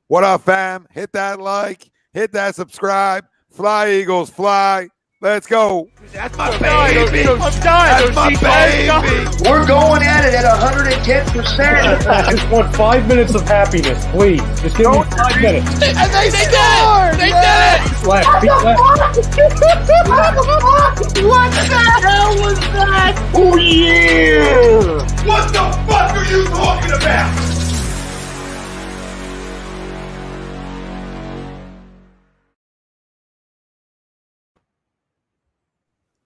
What up, fam? Hit that like, hit that subscribe. Fly, Eagles, fly. Let's go. That's my baby. That's my baby. We're going at it at 110%. I just want 5 minutes of happiness, please. Just give me 5 minutes. And they scored. They did it. Left. What the hell was that? Oh, yeah. What the fuck are you talking about?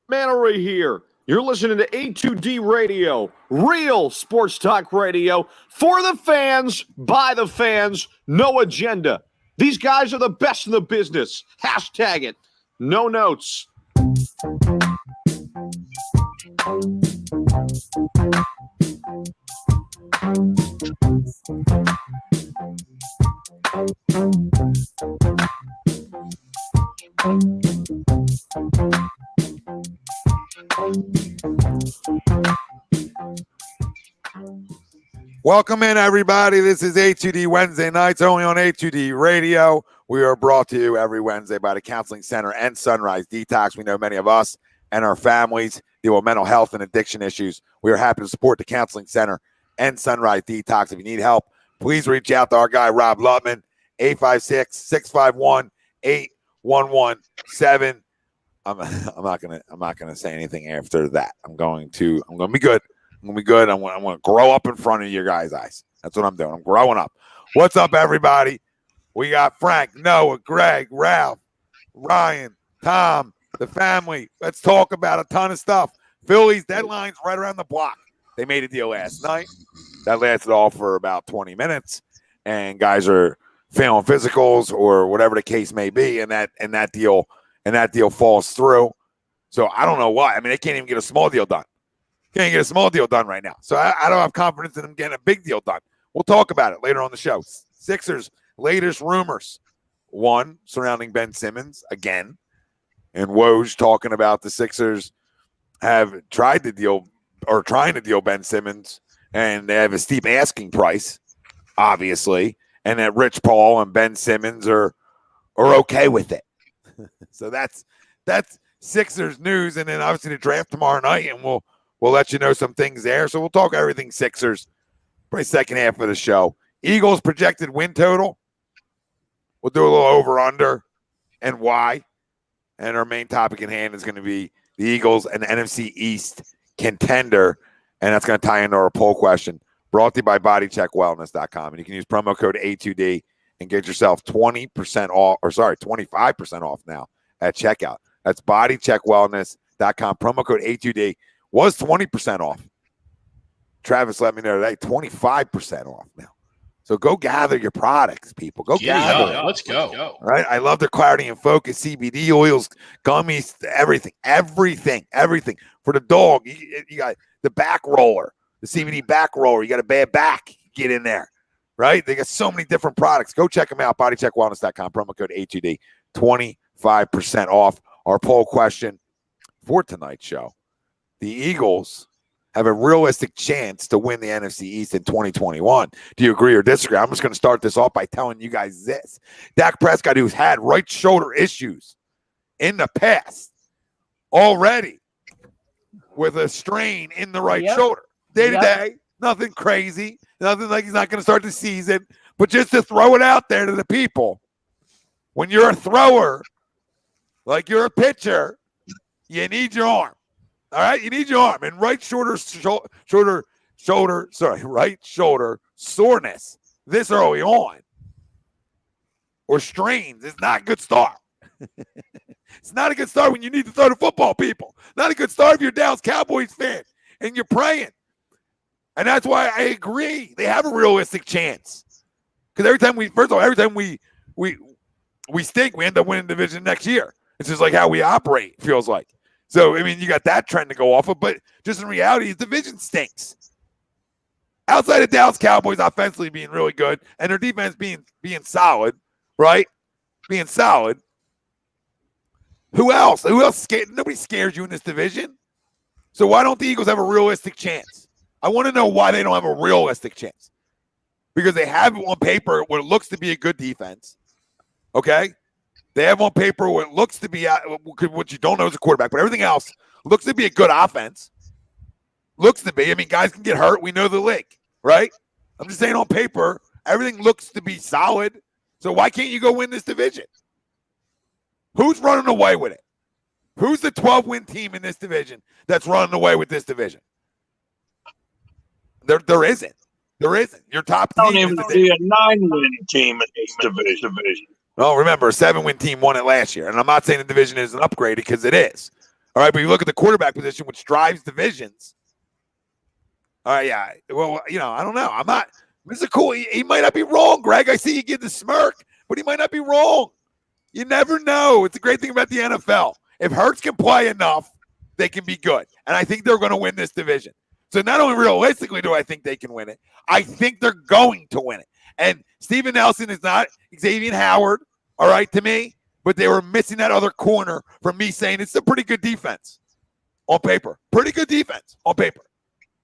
Mannery here. You're listening to A2D Radio, real sports talk radio for the fans, by the fans, no agenda. These guys are the best in the business. Hashtag it. No notes. Welcome in, everybody. This is A2D Wednesday nights, only on A2D Radio. We are brought to you every Wednesday by the Counseling Center and Sunrise Detox. We know many of us and our families deal with mental health and addiction issues. We are happy to support the Counseling Center and Sunrise Detox. If you need help, please reach out to our guy, Rob Lutman, 856-651-8117. I'm not gonna say anything after that. I'm gonna be good. I'm gonna be good. I'm gonna grow up in front of your guys' eyes. That's what I'm doing. I'm growing up. What's up, everybody? We got Frank, Noah, Greg, Ralph, Ryan, Tom, the family. Let's talk about a ton of stuff. Phillies deadline's right around the block. They made a deal last night. That lasted all for about 20 minutes, and guys are failing physicals or whatever the case may be, and that deal falls through. So I don't know why. I mean, they can't even get a small deal done. Can't get a small deal done right now. So I don't have confidence in them getting a big deal done. We'll talk about it later on the show. Sixers' latest rumors. One surrounding Ben Simmons again. And Woj talking about the Sixers have tried to deal or trying to deal Ben Simmons, and they have a steep asking price, obviously, and that Rich Paul and Ben Simmons are okay with it. So that's Sixers news, and then obviously the draft tomorrow night, and we'll let you know some things there. So we'll talk everything Sixers probably second half of the show. Eagles projected win total. We'll do a little over-under and why. And our main topic in hand is going to be the Eagles and the NFC East contender. And that's going to tie into our poll question brought to you by bodycheckwellness.com. And you can use promo code A2D and get yourself 25% off now at checkout. That's bodycheckwellness.com. Promo code A2D. Was 20% off. Travis let me know today, 25% off now. So go gather your products, people. Go gather. Yeah, let's go. All right. I love their clarity and focus, CBD oils, gummies, everything. For the dog, you got the back roller, the CBD back roller. You got a bad back, get in there. Right? They got so many different products. Go check them out, bodycheckwellness.com. Promo code A2D, 25% off. Our poll question for tonight's show. The Eagles have a realistic chance to win the NFC East in 2021. Do you agree or disagree? I'm just going to start this off by telling you guys this. Dak Prescott, who's had right shoulder issues in the past already with a strain in the right shoulder. Day-to-day, nothing crazy, nothing like he's not going to start the season, but just to throw it out there to the people, when you're a thrower, like you're a pitcher, you need your arm. All right, you need your arm. And right shoulder soreness this early on or strains is not a good start. It's not a good start when you need to throw the football, people. Not a good start if you're a Dallas Cowboys fan and you're praying. And that's why I agree. They have a realistic chance. Because every time we stink, we end up winning the division next year. It's just like how we operate, feels like. So, I mean, you got that trend to go off of, but just in reality, the division stinks. Outside of Dallas Cowboys offensively being really good and their defense being solid, right? Being solid. Who else? Nobody scares you in this division. So why don't the Eagles have a realistic chance? I want to know why they don't have a realistic chance. because they have on paper what looks to be a good defense. Okay? They have on paper what looks to be what you don't know is a quarterback, but everything else looks to be a good offense. Looks to be. I mean, guys can get hurt. We know the league, right? I'm just saying on paper, everything looks to be solid. So why can't you go win this division? Who's running away with it? Who's the 12-win team in this division that's running away with this division? There isn't. There isn't. Your top team don't even see a 9-win team in this division. Well, remember, a 7-win team won it last year. And I'm not saying the division isn't upgraded because it is. All right, but you look at the quarterback position, which drives divisions. All right, yeah. Well, I don't know. This is cool. He might not be wrong, Greg. I see you give the smirk, but he might not be wrong. You never know. It's a great thing about the NFL. If Hurts can play enough, they can be good. And I think they're going to win this division. So not only realistically do I think they can win it, I think they're going to win it. And Steven Nelson is not Xavier Howard, all right, to me, but they were missing that other corner from me saying it's a pretty good defense on paper. Pretty good defense on paper.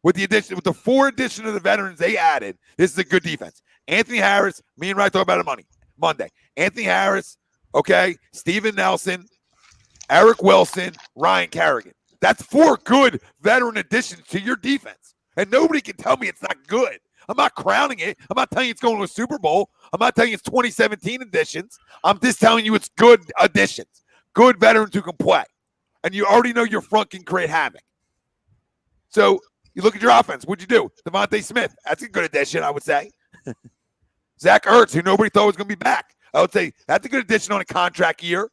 With the 4 addition of the veterans they added, this is a good defense. Anthony Harris, me and Ryan talk about it Monday. Anthony Harris, okay, Steven Nelson, Eric Wilson, Ryan Kerrigan. That's 4 good veteran additions to your defense. And nobody can tell me it's not good. I'm not crowning it. I'm not telling you it's going to a Super Bowl. I'm not telling you it's 2017 additions. I'm just telling you it's good additions. Good veterans who can play. And you already know your front can create havoc. So you look at your offense. What'd you do? Devontae Smith. That's a good addition, I would say. Zach Ertz, who nobody thought was going to be back. I would say that's a good addition on a contract year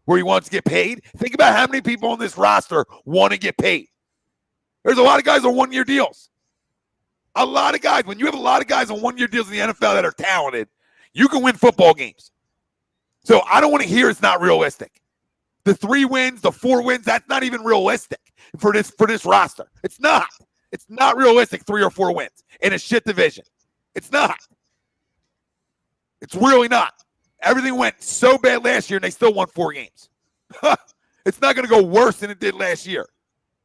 where he wants to get paid. Think about how many people on this roster want to get paid. There's a lot of guys on 1-year deals. A lot of guys. When you have a lot of guys on 1-year deals in the NFL that are talented, you can win football games. So I don't want to hear it's not realistic. The 3 wins, the 4 wins, that's not even realistic for this roster. It's not. It's not realistic 3 or 4 wins in a shit division. It's not. It's really not. Everything went so bad last year, and they still won 4 games. It's not going to go worse than it did last year.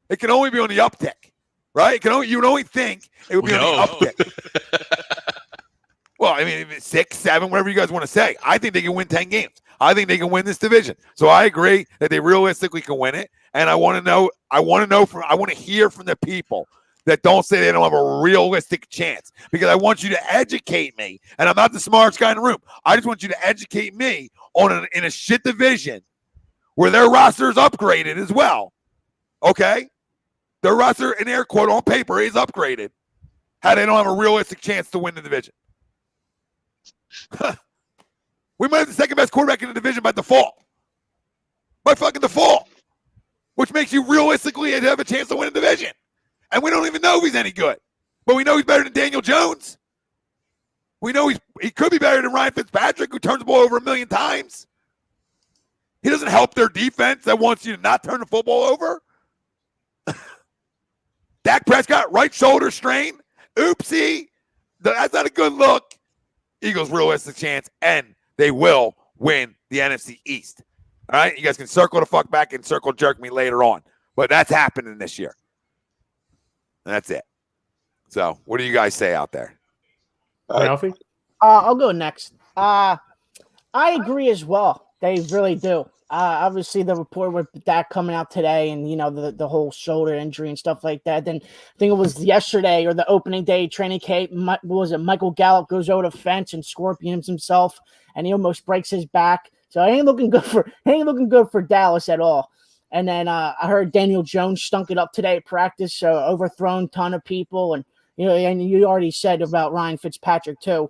It can only be on the uptick, right? You would only think it would be on the uptick. Well, I mean, 6, 7, whatever you guys want to say. I think they can win 10 games. I think they can win this division. So I agree that they realistically can win it. And I want to hear from the people that don't say they don't have a realistic chance, because I want you to educate me. And I'm not the smartest guy in the room. I just want you to educate me in a shit division where their roster is upgraded as well. Okay? Their roster, in air quote, on paper is upgraded. How they don't have a realistic chance to win the division. We might have the second best quarterback in the division by default. By fucking default. Which makes you realistically have a chance to win a division. And we don't even know if he's any good. But we know he's better than Daniel Jones. We know he could be better than Ryan Fitzpatrick, who turns the ball over 1 million times. He doesn't help their defense that wants you to not turn the football over. Dak Prescott, right shoulder strain. Oopsie. That's not a good look. Eagles realistic chance, and they will win the NFC East. All right? You guys can circle the fuck back and circle jerk me later on. But that's happening this year. And that's it. So, what do you guys say out there? Alfie? I'll go next. I agree as well. They really do. Obviously, the report with that coming out today, and the whole shoulder injury and stuff like that. Then I think it was yesterday or the opening day training camp. Michael Gallup goes over the fence and scorpions himself, and he almost breaks his back. So it ain't looking good for Dallas at all. And then I heard Daniel Jones stunk it up today at practice, so overthrown ton of people, and you already said about Ryan Fitzpatrick too,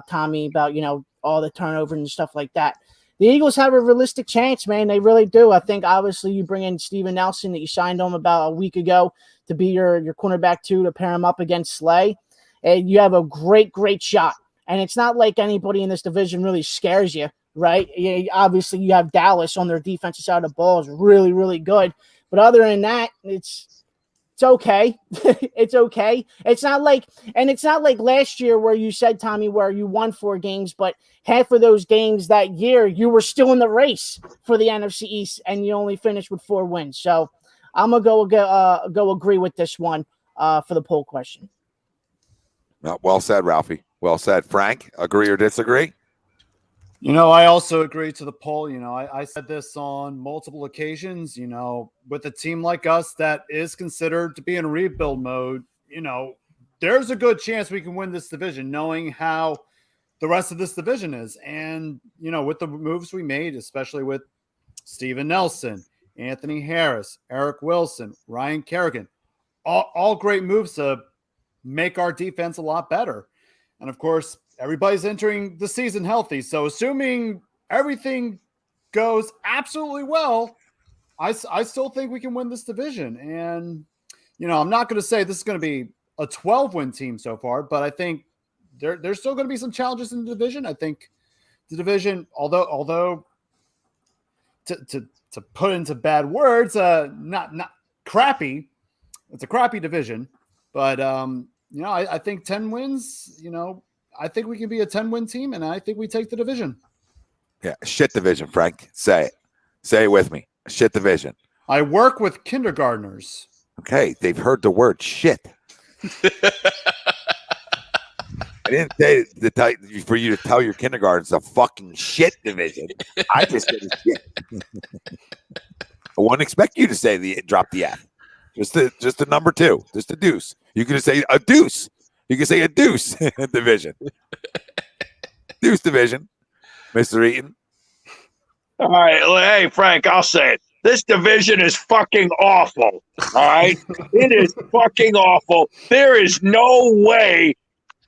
Tommy, about all the turnover and stuff like that. The Eagles have a realistic chance, man. They really do. I think obviously you bring in Steven Nelson that you signed him about a week ago to be your cornerback too, to pair him up against Slay, and you have a great shot. And it's not like anybody in this division really scares you. Right? Obviously, you have Dallas on their defensive side of the ball is really, really good. But other than that, it's okay. It's okay. It's not like last year where you said, Tommy, where you won 4 games, but half of those games that year you were still in the race for the NFC East, and you only finished with 4 wins. So I'm gonna go agree with this one for the poll question. No, well said, Ralphie. Well said. Frank, agree or disagree? I also agree to the poll. I said this on multiple occasions, with a team like us that is considered to be in rebuild mode, there's a good chance we can win this division, knowing how the rest of this division is. And, with the moves we made, especially with Steven Nelson, Anthony Harris, Eric Wilson, Ryan Kerrigan, all great moves to make our defense a lot better. And of course, everybody's entering the season healthy. So assuming everything goes absolutely well, I still think we can win this division. And, I'm not going to say this is going to be a 12-win team so far, but I think there's still going to be some challenges in the division. I think the division, although to put into bad words, not crappy, it's a crappy division, but I think 10 wins, I think we can be a 10-win team, and I think we take the division. Yeah, shit division, Frank. Say it. Say it with me. Shit division. I work with kindergartners. Okay, they've heard the word shit. I didn't say for you to tell your kindergarten it's a fucking shit division. I just said it's shit. I wouldn't expect you to say drop the F. Just a number 2. Just a deuce. You could say a deuce. You could say a deuce division. Deuce division. Mr. Eaton. All right. Hey, Frank, I'll say it. This division is fucking awful. All right? It is fucking awful. There is no way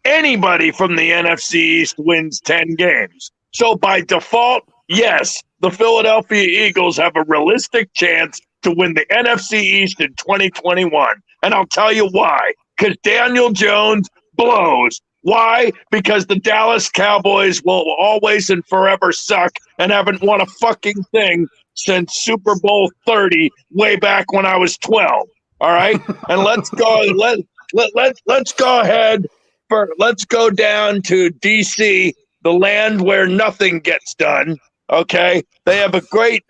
anybody from the NFC East wins 10 games. So by default, yes, the Philadelphia Eagles have a realistic chance to win the NFC East in 2021. And I'll tell you why. Because Daniel Jones blows. Why? Because the Dallas Cowboys will always and forever suck and haven't won a fucking thing since Super Bowl 30 way back when I was 12. All right? And let's go let's go ahead let's go down to DC, the land where nothing gets done. Okay? They have a good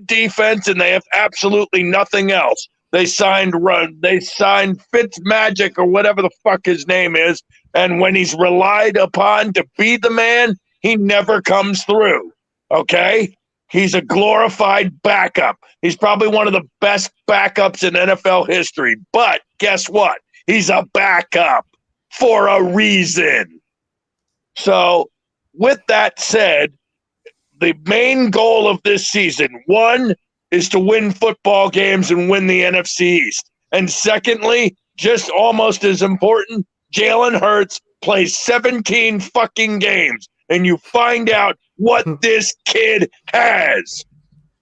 defense, and they have absolutely nothing else. They signed Fitzmagic or whatever the fuck his name is, and when he's relied upon to be the man, he never comes through. Okay? He's a glorified backup. He's probably one of the best backups in NFL history. But guess what? He's a backup for a reason. So, with that said, the main goal of this season, 1, is to win football games and win the NFC East. And secondly, just almost as important, Jalen Hurts plays 17 fucking games, and you find out what this kid has.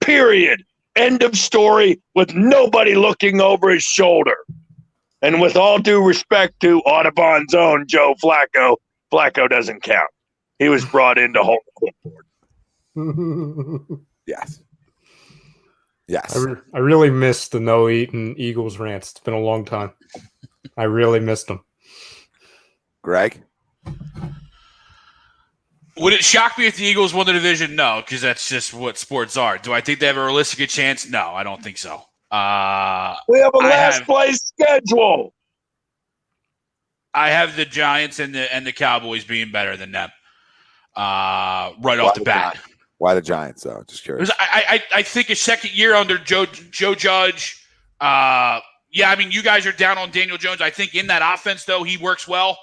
Period. End of story, with nobody looking over his shoulder. And with all due respect to Audubon's own Joe Flacco, Flacco doesn't count. He was brought in to hold the clipboard. Yes. Yes. I really missed the No Eating Eagles rants. It's been a long time. I really missed them. Greg? Would it shock me if the Eagles won the division? No, because that's just what sports are. Do I think they have a realistic chance? No, I don't think so. We have a last place schedule. I have the Giants and the Cowboys being better than them right off the bat. Why the Giants, though? Just curious. I think a second year under Joe Judge. I mean, you guys are down on Daniel Jones. I think in that offense, though, he works well.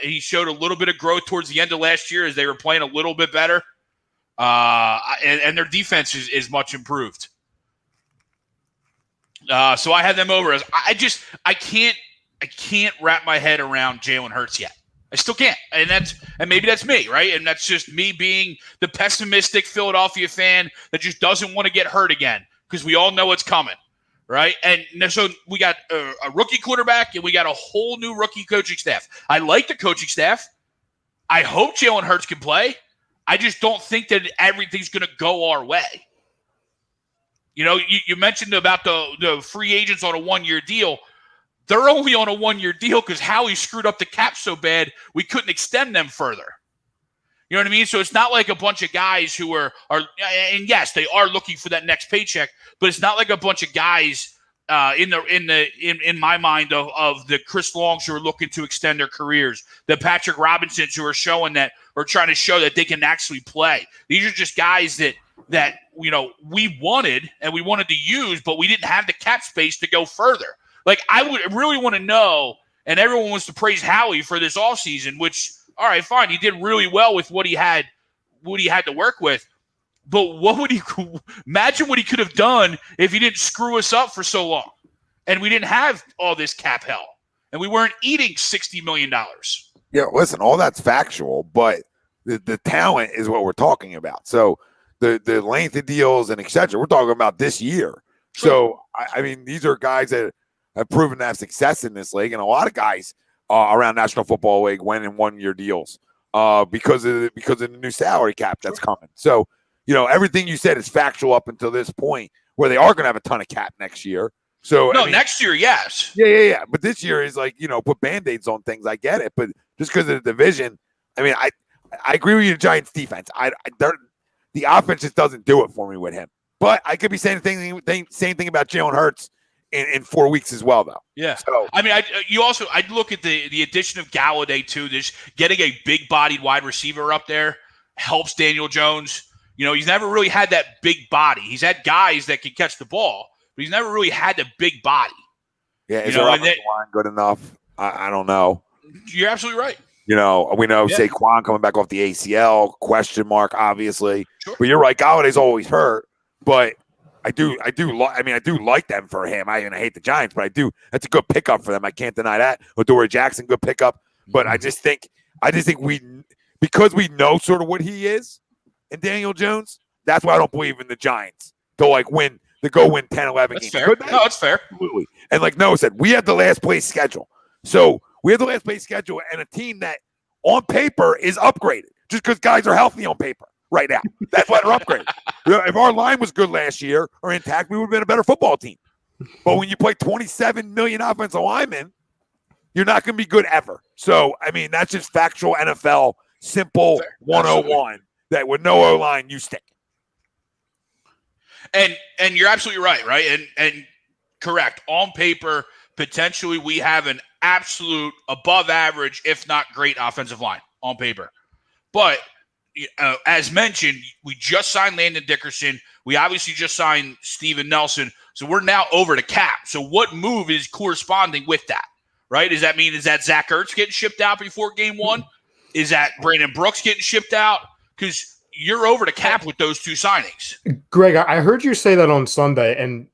He showed a little bit of growth towards the end of last year as they were playing a little bit better. And their defense is much improved. So I had them over. I can't wrap my head around Jalen Hurts yet. I still can't. And maybe that's me, right? And that's just me being the pessimistic Philadelphia fan that just doesn't want to get hurt again because we all know it's coming, right? And so we got a rookie quarterback and we got a whole new rookie coaching staff. I like the coaching staff. I hope Jalen Hurts can play. I just don't think that everything's going to go our way. You know, you mentioned about the free agents on a one-year deal. They're only on a one-year deal because Howie screwed up the cap so bad we couldn't extend them further. You know what I mean? So it's not like a bunch of guys who are and yes, they are looking for that next paycheck, but it's not like a bunch of guys in my mind of the Chris Longs who are looking to extend their careers, the Patrick Robinsons who are showing that or trying to show that they can actually play. These are just guys that we wanted and we wanted to use, but we didn't have the cap space to go further. Like I would really want to know, and everyone wants to praise Howie for this offseason, which all right, fine, he did really well with what he had to work with. But imagine what he could have done if he didn't screw us up for so long and we didn't have all this cap hell and we weren't eating $60 million. Yeah, listen, all that's factual, but the talent is what we're talking about. So the length of deals and et cetera, we're talking about this year. Sure. So, I mean, these are guys that have proven to have success in this league, and a lot of guys around National Football League went in 1 year deals because of the new salary cap that's coming. So, everything you said is factual up until this point, where they are going to have a ton of cap next year. So next year, yes. Yeah. But this year is like, put Band-Aids on things. I get it. But just because of the division, I mean, I agree with you, the Giants defense. The offense just doesn't do it for me with him. But I could be saying the same thing about Jalen Hurts in 4 weeks as well, though. Yeah. So I mean, I'd look at the addition of Galladay too. Just getting a big-bodied wide receiver up there helps Daniel Jones. He's never really had that big body. He's had guys that can catch the ball, but he's never really had the big body. Yeah, is their offensive line good enough? I don't know. You're absolutely right. We know Saquon coming back off the ACL, question mark, obviously. Sure. But you're right, Galladay's always hurt. But I do like them for him. I hate the Giants, but that's a good pickup for them. I can't deny that. Adoree Jackson, good pickup. But I just think because we know sort of what he is, and Daniel Jones, that's why I don't believe in the Giants to win 10, 11 games. Fair. No, that's fair. Absolutely. And like Noah said, we had the last place schedule. So we have the last place schedule and a team that on paper is upgraded just because guys are healthy on paper right now. That's why they're upgraded. If our line was good last year or intact, we would have been a better football team. But when you play 27 million offensive linemen, you're not going to be good ever. So, I mean, that's just factual NFL, simple 101. That with no O-line, you stink. And you're absolutely right? And correct. On paper, potentially we have an absolute above average, if not great offensive line on paper. But as mentioned, we just signed Landon Dickerson. We obviously just signed Steven Nelson. So we're now over the cap. So what move is corresponding with that, right? Does that mean Zach Ertz getting shipped out before game one? Is that Brandon Brooks getting shipped out? Because you're over the cap with those two signings. Greg, I heard you say that on Sunday, and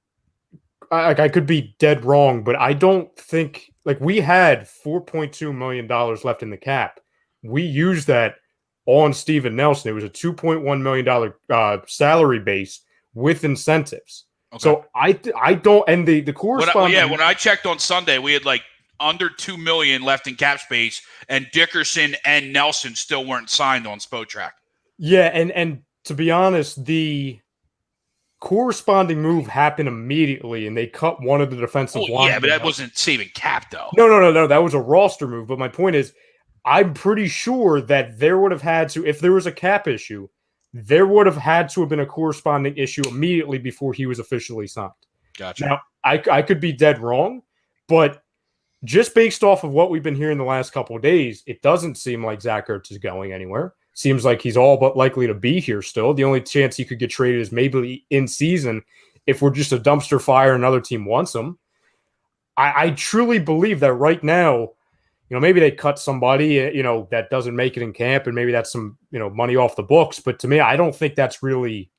I could be dead wrong, but I don't think we had $4.2 million left in the cap. We used that on Steven Nelson. It was a $2.1 million salary base with incentives. Okay. So I don't, and the corresponding. When I checked on Sunday, we had under $2 million left in cap space, and Dickerson and Nelson still weren't signed on Spotrac. Yeah, and to be honest, the corresponding move happened immediately, and they cut one of the defensive line. Yeah, but that wasn't saving cap, though. No. That was a roster move. But my point is, I'm pretty sure that there would have had to, if there was a cap issue, there would have had to have been a corresponding issue immediately before he was officially signed. Gotcha. Now, I could be dead wrong, but just based off of what we've been hearing the last couple of days, it doesn't seem like Zach Ertz is going anywhere. Seems like he's all but likely to be here still. The only chance he could get traded is maybe in season if we're just a dumpster fire and another team wants him. I truly believe that right now, maybe they cut somebody, that doesn't make it in camp, and maybe that's some, money off the books. But to me, I don't think that's really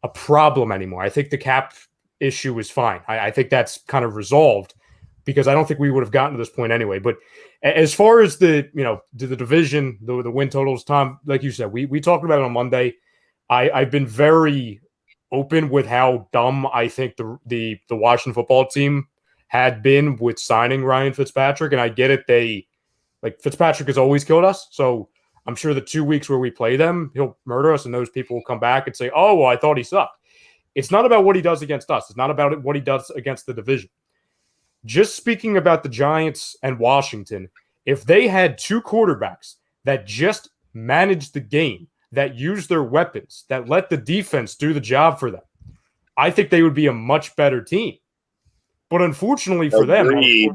a problem anymore. I think the cap issue is fine. I think that's kind of resolved because I don't think we would have gotten to this point anyway. But as far as the division, the win totals, Tom, like you said, we talked about it on Monday. I've been very open with how dumb I think the Washington football team had been with signing Ryan Fitzpatrick. And I get it. Fitzpatrick has always killed us. So I'm sure the 2 weeks where we play them, he'll murder us and those people will come back and say, oh, well, I thought he sucked. It's not about what he does against us. It's not about what he does against the division. Just speaking about the Giants and Washington, if they had two quarterbacks that just managed the game, that used their weapons, that let the defense do the job for them, I think they would be a much better team. But unfortunately for Agreed.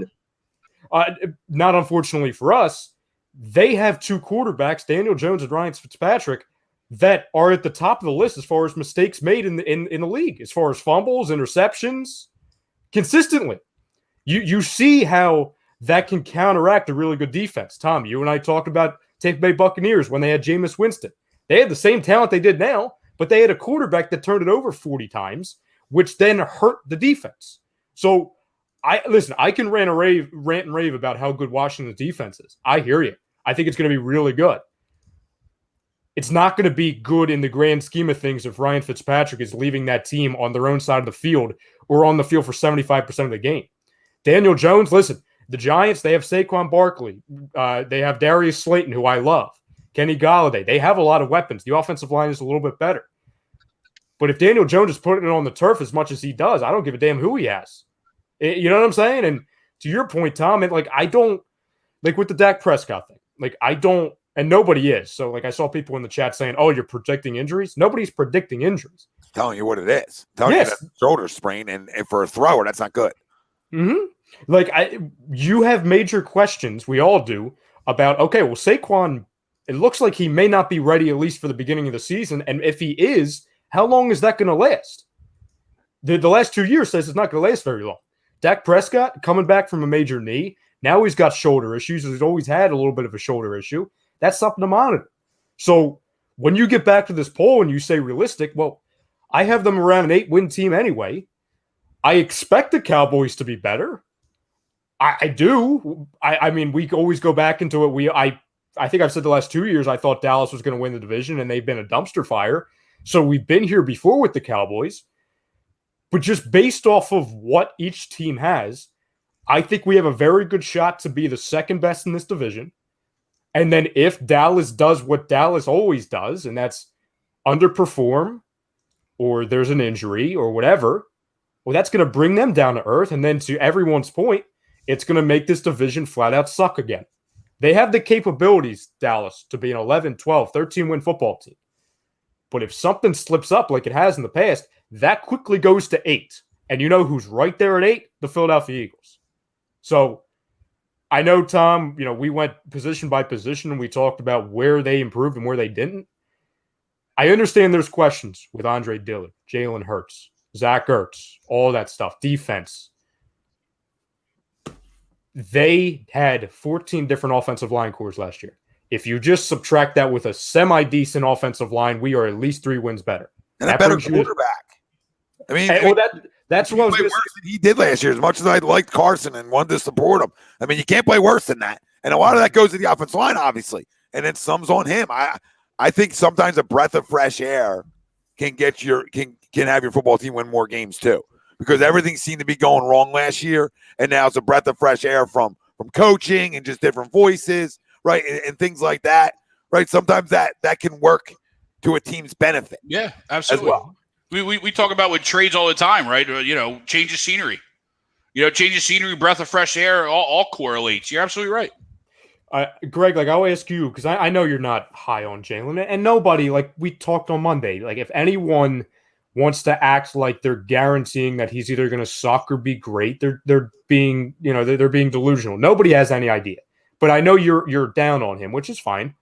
them, not unfortunately for us, they have two quarterbacks, Daniel Jones and Ryan Fitzpatrick, that are at the top of the list as far as mistakes made in the league, as far as fumbles, interceptions, consistently. You see how that can counteract a really good defense. Tom, you and I talked about Tampa Bay Buccaneers when they had Jameis Winston. They had the same talent they did now, but they had a quarterback that turned it over 40 times, which then hurt the defense. So, I can rant and rave about how good Washington's defense is. I hear you. I think it's going to be really good. It's not going to be good in the grand scheme of things if Ryan Fitzpatrick is leaving that team on their own side of the field or on the field for 75% of the game. Daniel Jones, listen, the Giants, they have Saquon Barkley. They have Darius Slayton, who I love. Kenny Golladay. They have a lot of weapons. The offensive line is a little bit better. But if Daniel Jones is putting it on the turf as much as he does, I don't give a damn who he has. You know what I'm saying? And to your point, Tom, I don't, with the Dak Prescott thing, I don't, and nobody is. So, I saw people in the chat saying, oh, you're predicting injuries. Nobody's predicting injuries. Telling you what it is. Telling you that shoulder sprain, and for a thrower, that's not good. Mm-hmm. You have major questions, we all do, about, okay, well, Saquon, it looks like he may not be ready, at least for the beginning of the season. And if he is, how long is that going to last? The last 2 years says it's not going to last very long. Dak Prescott coming back from a major knee. Now he's got shoulder issues. He's always had a little bit of a shoulder issue. That's something to monitor. So when you get back to this poll and you say realistic, well, I have them around an 8-win team anyway. I expect the Cowboys to be better. I do. I mean, we always go back into it. I think I've said the last 2 years I thought Dallas was going to win the division, and they've been a dumpster fire. So we've been here before with the Cowboys. But just based off of what each team has, I think we have a very good shot to be the second best in this division. And then if Dallas does what Dallas always does, and that's underperform, or there's an injury or whatever, well, that's going to bring them down to earth. And then to everyone's point, it's going to make this division flat out suck again. They have the capabilities, Dallas, to be an 11, 12, 13-win football team. But if something slips up like it has in the past, that quickly goes to 8. And you know who's right there at 8? The Philadelphia Eagles. So I know, Tom, we went position by position and we talked about where they improved and where they didn't. I understand there's questions with Andre Dillard, Jalen Hurts, Zach Ertz, all that stuff, defense. They had 14 different offensive line cores last year. If you just subtract that with a semi-decent offensive line, we are at least 3 wins better. And a better quarterback. That's what I was going to say. Worse than he did last year, as much as I liked Carson and wanted to support him. I mean, you can't play worse than that. And a lot of that goes to the offensive line, obviously. And then some's on him. I think sometimes a breath of fresh air can get can have your football team win more games too. Because everything seemed to be going wrong last year. And now it's a breath of fresh air from coaching and just different voices, right? And things like that, right? Sometimes that can work to a team's benefit. Yeah, absolutely. As well. We talk about with trades all the time, right? Change of scenery. Change of scenery, breath of fresh air, all correlates. You're absolutely right. Greg, I'll ask you, because I know you're not high on Jalen, and nobody, we talked on Monday, if anyone wants to act like they're guaranteeing that he's either going to suck or be great, they're being, they're being delusional. Nobody has any idea. But I know you're down on him, which is fine.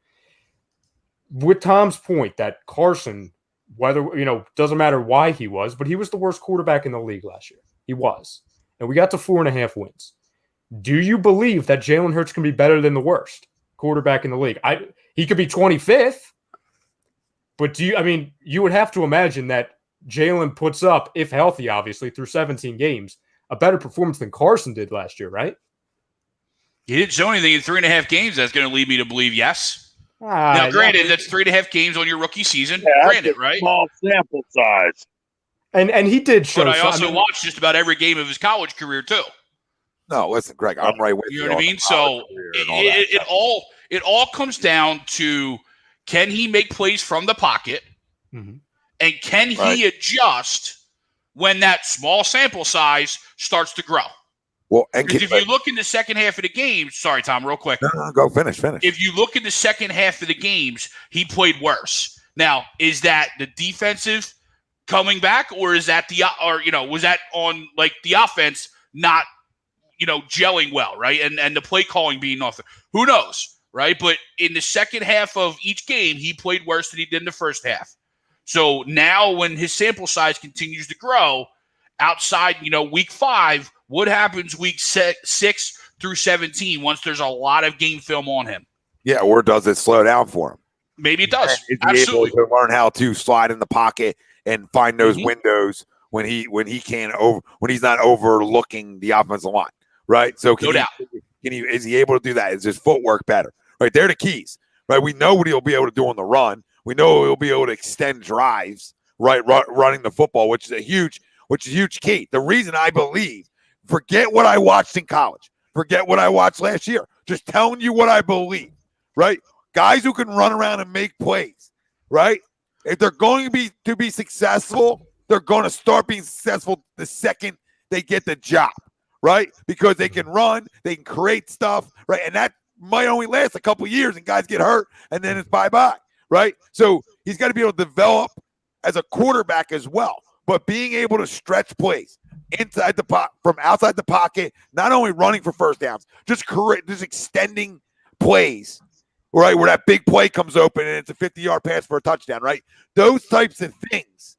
With Tom's point that Carson, whether, doesn't matter why he was, but he was the worst quarterback in the league last year. He was. And we got to 4.5 wins. Do you believe that Jalen Hurts can be better than the worst quarterback in the league? He could be 25th, but you would have to imagine that Jalen puts up, if healthy, obviously, through 17 games, a better performance than Carson did last year, right? He didn't show anything in 3.5 games that's going to lead me to believe yes. Now, granted, that's 3.5 games on your rookie season. Yeah, granted, right? Small sample size. And he did show. But I also watched just about every game of his college career too. No, listen, Greg, I'm right with you. You know what I mean? So it all comes down to, can he make plays from the pocket, and can he adjust when that small sample size starts to grow? Well, and if you look in the second half of the game, sorry, Tom, real quick. No, go finish. If you look in the second half of the games, he played worse. Now, is that the defensive coming back, or is that was that on the offense not, gelling well, right? And the play calling being off. Who knows, right? But in the second half of each game, he played worse than he did in the first half. So now when his sample size continues to grow outside, week 5, what happens week 6 through 17 once there's a lot of game film on him? Yeah, or does it slow down for him? Maybe it does. Is he Absolutely. able to learn how to slide in the pocket and find those windows when he's not overlooking the offensive line, right? So is he able to do that? Is his footwork better? Right, they're the keys, right? We know what he'll be able to do on the run. We know he'll be able to extend drives, right? Running the football, which is a huge key. The reason I believe, forget what I watched in college, forget what I watched last year. Just telling you what I believe, right? Guys who can run around and make plays, right? If they're going to be successful, they're going to start being successful the second they get the job, right? Because they can run, they can create stuff, right? And that might only last a couple years and guys get hurt and then it's bye-bye, right? So he's got to be able to develop as a quarterback as well, but being able to stretch plays inside from outside the pocket, not only running for first downs, just extending plays, right, where that big play comes open and it's a 50-yard pass for a touchdown, right? Those types of things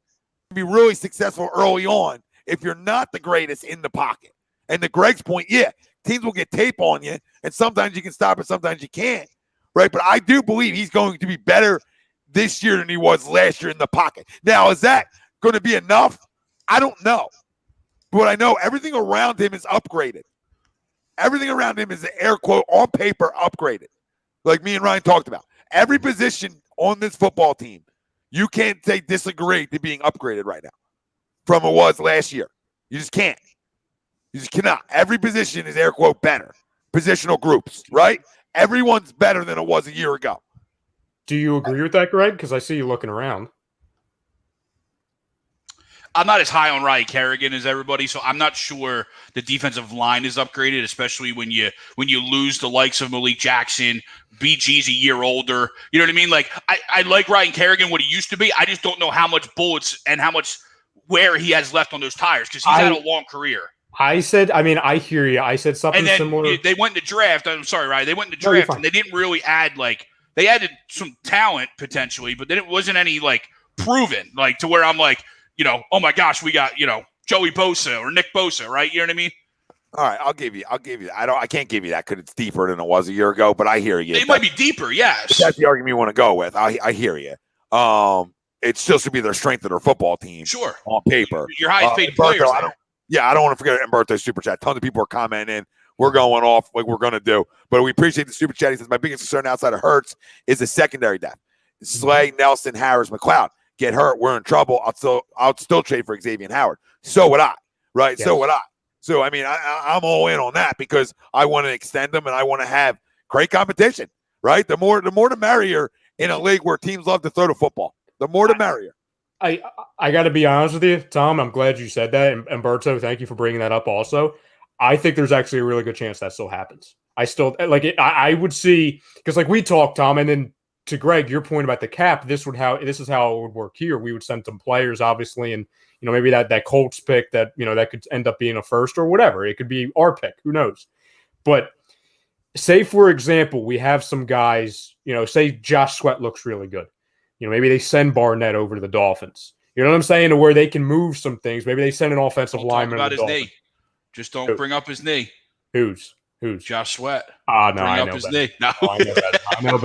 can be really successful early on if you're not the greatest in the pocket. And to Greg's point, teams will get tape on you, and sometimes you can stop it, sometimes you can't, right? But I do believe he's going to be better this year than he was last year in the pocket. Now, is that going to be enough? I don't know. But I know everything around him is upgraded. Everything around him is, air quote, on paper, upgraded. Like me and Ryan talked about. Every position on this football team, you can't say disagree to being upgraded right now from it was last year. You just can't. You just cannot. Every position is, air quote, better. Positional groups, right? Everyone's better than it was a year ago. Do you agree with that, Greg? Because I see you looking around. I'm not as high on Ryan Kerrigan as everybody, so I'm not sure the defensive line is upgraded, especially when you lose the likes of Malik Jackson. BG's a year older. You know what I mean? Like, I like Ryan Kerrigan, what he used to be. I just don't know how much bullets and how much wear he has left on those tires because he's had a long career. I hear you. I said something and then similar. They went in the draft. I'm sorry, Ryan. They went in the draft, and they didn't really add, they added some talent potentially, but then it wasn't any, proven, to where I'm like, oh my gosh, we got, Joey Bosa or Nick Bosa, right? You know what I mean? All right, I'll give you. I can't give you that because it's deeper than it was a year ago, but I hear you. It might be deeper, yes. That's the argument you want to go with. I hear you. It still should be their strength of their football team. Sure. On paper. Your highest paid players. I don't want to forget Umberto's super chat. Tons of people are commenting. We're going off like we're going to do. But we appreciate the super chat. He says, my biggest concern outside of Hurts is the secondary depth. Slay, Nelson, Harris, McLeod get hurt. We're in trouble. I'll still trade for Xavier Howard. So would I, right? Yes. So would I. So, I mean, I'm all in on that because I want to extend them and I want to have great competition, right? The more the merrier in a league where teams love to throw the football. The more the merrier. I got to be honest with you, Tom. I'm glad you said that. And Berto, thank you for bringing that up also. I think there's actually a really good chance that still happens. I would see, because we talked, Tom, and then to Greg, your point about the cap, this is how it would work here. We would send some players, obviously, and maybe that Colts pick that that could end up being a first or whatever. It could be our pick. Who knows? But say, for example, we have some guys, say Josh Sweat looks really good. Maybe they send Barnett over to the Dolphins. You know what I'm saying? To where they can move some things. Maybe they send an offensive lineman. Talk about his knee. Just don't bring up his knee. Who's? Josh Sweat. No, bring I up know his better. knee. No. I know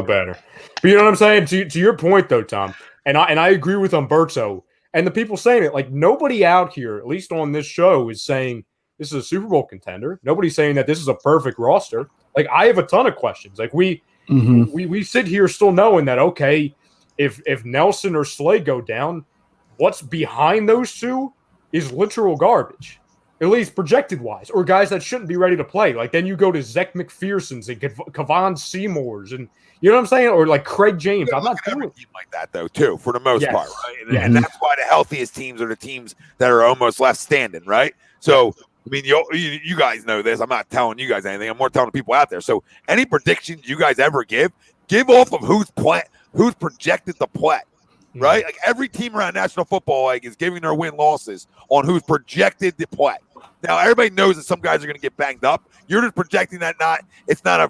better. But you know what I'm saying? To your point, though, Tom, and I agree with Umberto and the people saying it. Nobody out here, at least on this show, is saying this is a Super Bowl contender. Nobody's saying that this is a perfect roster. I have a ton of questions. We sit here still knowing that, okay, if Nelson or Slay go down, what's behind those two is literal garbage, at least projected-wise, or guys that shouldn't be ready to play. Then you go to Zech McPherson's and Kavon Seymour's and you know what I'm saying? Or Craig James. I'm not doing a team like that, though, too, for the most part, right? And that's why the healthiest teams are the teams that are almost left standing, right? So, I mean, you guys know this. I'm not telling you guys anything. I'm more telling the people out there. So, any predictions you guys ever give off of who's projected to play, right? Every team around National Football League is giving their win-losses on who's projected to play. Now everybody knows that some guys are going to get banged up. You're just projecting that it's not a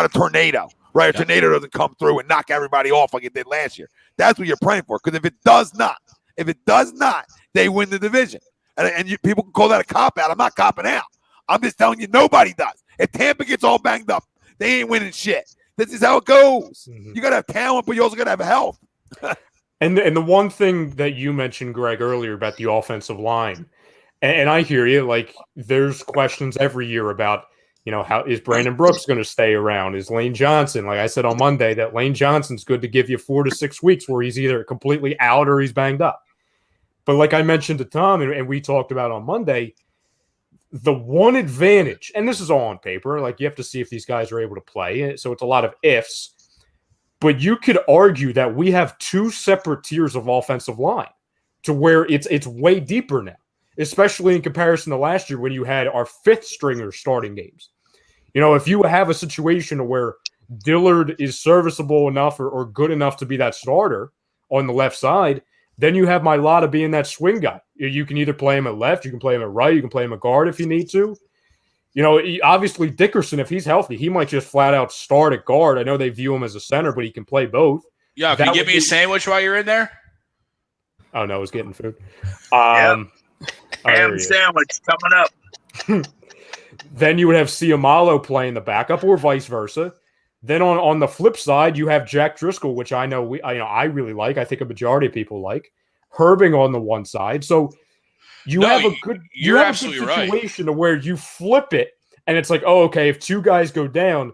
tornado, right? A tornado doesn't come through and knock everybody off like it did last year. That's what you're praying for. Because if it does not, they win the division. And people can call that a cop out. I'm not copping out. I'm just telling you, nobody does. If Tampa gets all banged up, they ain't winning shit. This is how it goes. You got to have talent, but you also got to have health. And the one thing that you mentioned, Greg, earlier about the offensive line, and I hear you, like there's questions every year about, how is Brandon Brooks going to stay around? Is Lane Johnson, like I said on Monday, that Lane Johnson's good to give you 4 to 6 weeks where he's either completely out or he's banged up. But like I mentioned to Tom, and we talked about on Monday, the one advantage, and this is all on paper, like you have to see if these guys are able to play. So it's a lot of ifs. But you could argue that we have 2 separate tiers of offensive line to where it's way deeper now, especially in comparison to last year when you had our 5th stringer starting games. If you have a situation where Dillard is serviceable enough or good enough to be that starter on the left side, then you have Mailata being that swing guy. You can either play him at left, you can play him at right, you can play him at guard if you need to. Obviously Dickerson, if he's healthy, he might just flat out start at guard. I know they view him as a center, but he can play both. Yeah, can you get me a sandwich while you're in there? Oh, no, I was getting food. Ham sandwich coming up. Then you would have Ciamalo playing the backup or vice versa. Then on the flip side, you have Jack Driscoll, which I know I really like. I think a majority of people like. Herbing on the one side. So you have a good situation to where you flip it, and it's like, oh, okay, if 2 guys go down,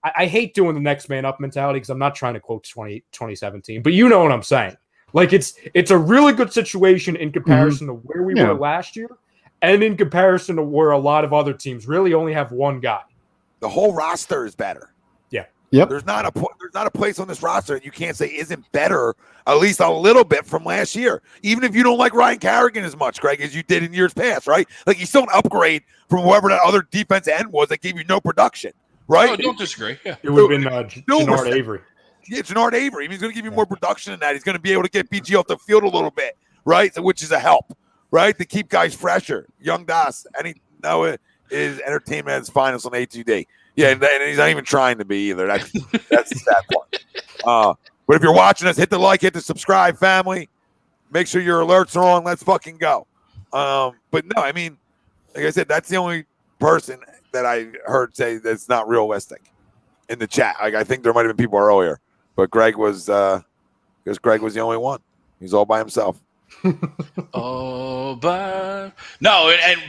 I hate doing the next man up mentality because I'm not trying to quote 2017, but you know what I'm saying. Like it's a really good situation in comparison to where we were last year, and in comparison to where a lot of other teams really only have 1 guy. The whole roster is better. Yep. There's not a place on this roster that you can't say isn't better, at least a little bit from last year. Even if you don't like Ryan Kerrigan as much, Greg, as you did in years past, right? Like he's still an upgrade from whoever that other defense end was that gave you no production, right? No, don't disagree. Yeah. It would have been Jannard Avery. Yeah, Jannard Avery. He's going to give you more production than that. He's going to be able to get BG off the field a little bit, right? So, which is a help, right? To keep guys fresher. Young Das, and is entertainment at its finest on A2D. Yeah, and he's not even trying to be either. That's the sad part. But if you're watching us, hit the like, hit the subscribe, family. Make sure your alerts are on. Let's fucking go. But no, I mean, like I said, that's the only person that I heard say that's not realistic in the chat. Like I think there might have been people earlier, but Greg was the only one. He's all by himself. But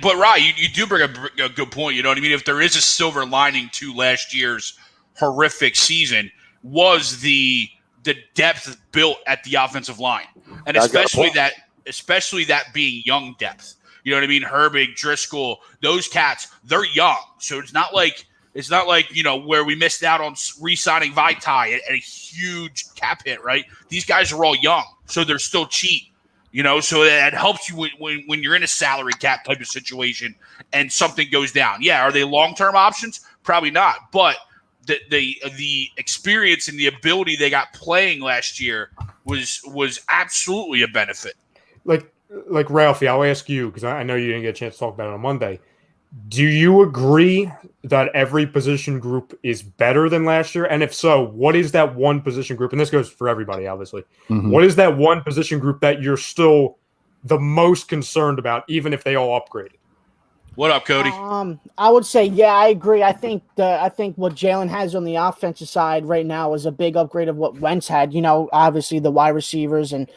Rye, you do bring a good point. You know what I mean? If there is a silver lining to last year's horrific season, was the depth built at the offensive line, and especially that being young depth. You know what I mean? Herbig, Driscoll, those cats, they're young, so it's not like where we missed out on re-signing Vaitai at a huge cap hit. Right? These guys are all young, so they're still cheap. So that helps you when you're in a salary cap type of situation and something goes down. Yeah, are they long-term options? Probably not. But the experience and the ability they got playing last year was absolutely a benefit. Like Ralphie, I'll ask you because I know you didn't get a chance to talk about it on Monday. Do you agree that every position group is better than last year? And if so, what is that one position group? And this goes for everybody, obviously. Mm-hmm. What is that one position group that you're still the most concerned about, even if they all upgraded? What up, Cody? I would say, yeah, I agree. I think what Jalen has on the offensive side right now is a big upgrade of what Wentz had. Obviously the wide receivers and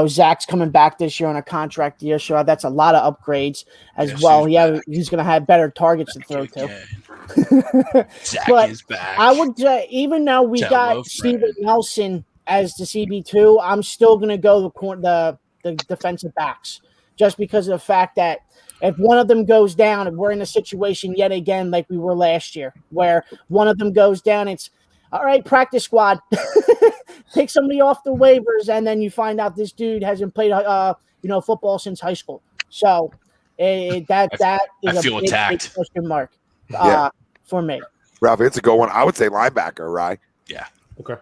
Zach's coming back this year on a contract year, so that's a lot of upgrades as well. Yeah, he's going to have better targets to throw to. Zach is back. I would even though we got Steven Nelson as the CB2, I'm still going to go the defensive backs just because of the fact that if one of them goes down, and we're in a situation yet again like we were last year, where one of them goes down, it's all right, practice squad, take somebody off the waivers, and then you find out this dude hasn't played football since high school. So that is a big question mark for me. Ralph, it's a good one. I would say linebacker, right? Yeah. Okay.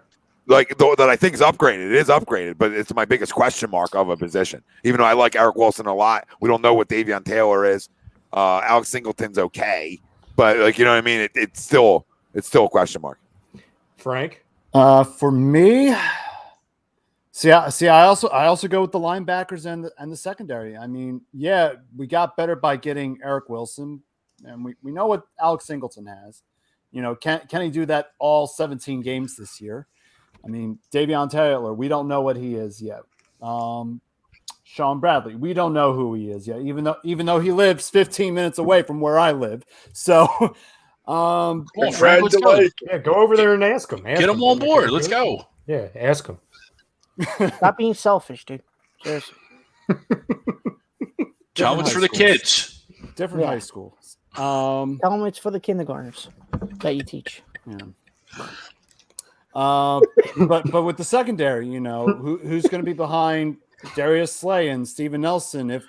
that I think is upgraded. It is upgraded, but it's my biggest question mark of a position. Even though I like Eric Wilson a lot, we don't know what Davion Taylor is. Alex Singleton's okay, but you know what I mean. It's still a question mark. Frank, for me, I also go with the linebackers and the secondary. I mean, yeah, we got better by getting Eric Wilson, and we know what Alex Singleton has. You know, can he do that all 17 games this year? I mean, Davion Taylor, we don't know what he is yet. Sean Bradley, we don't know who he is yet, even though he lives 15 minutes away from where I live. So, let's go. Yeah, go over there and ask him. Get him on board. Let's go. Yeah, ask him. Stop being selfish, dude. Seriously. Tell him it's for the kids. Different high schools. Tell them it's for the kindergartners that you teach. Yeah. But with the secondary, you know, who's going to be behind Darius Slay and Steven Nelson if,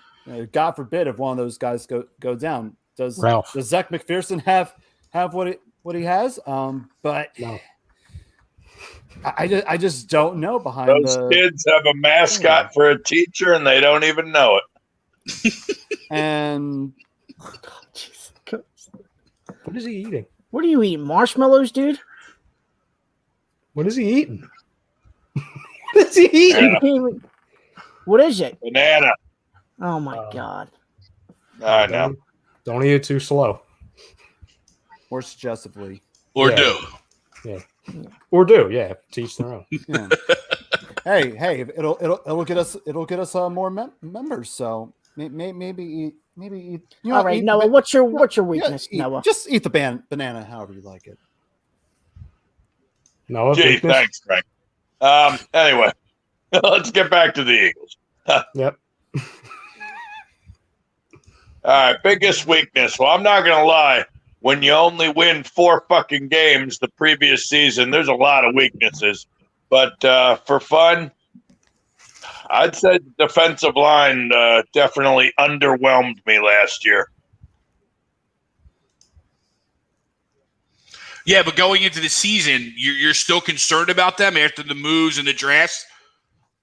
God forbid, if one of those guys go down? Does Zach McPherson have what he has? But no. I just don't know behind those kids have a mascot for a teacher and they don't even know it. And what is he eating? What are you eating? Marshmallows, dude? What is he eating? What is he eating? What is it? Banana. Oh my God. I know. Don't eat it too slow. Or suggestively. Or do. Yeah. Or do, yeah. Teach their own. Yeah. hey, it'll get us more members. So maybe eat. You know, all right, Noah. What's your weakness, Noah? Just eat the banana, however you like it. Noah, gee, thanks, Frank. Anyway, let's get back to the Eagles. Yep. All right, biggest weakness. Well, I'm not gonna lie. When you only win 4 fucking games the previous season, there's a lot of weaknesses. But for fun, I'd say the defensive line definitely underwhelmed me last year. Yeah, but going into the season, you're still concerned about them after the moves and the drafts.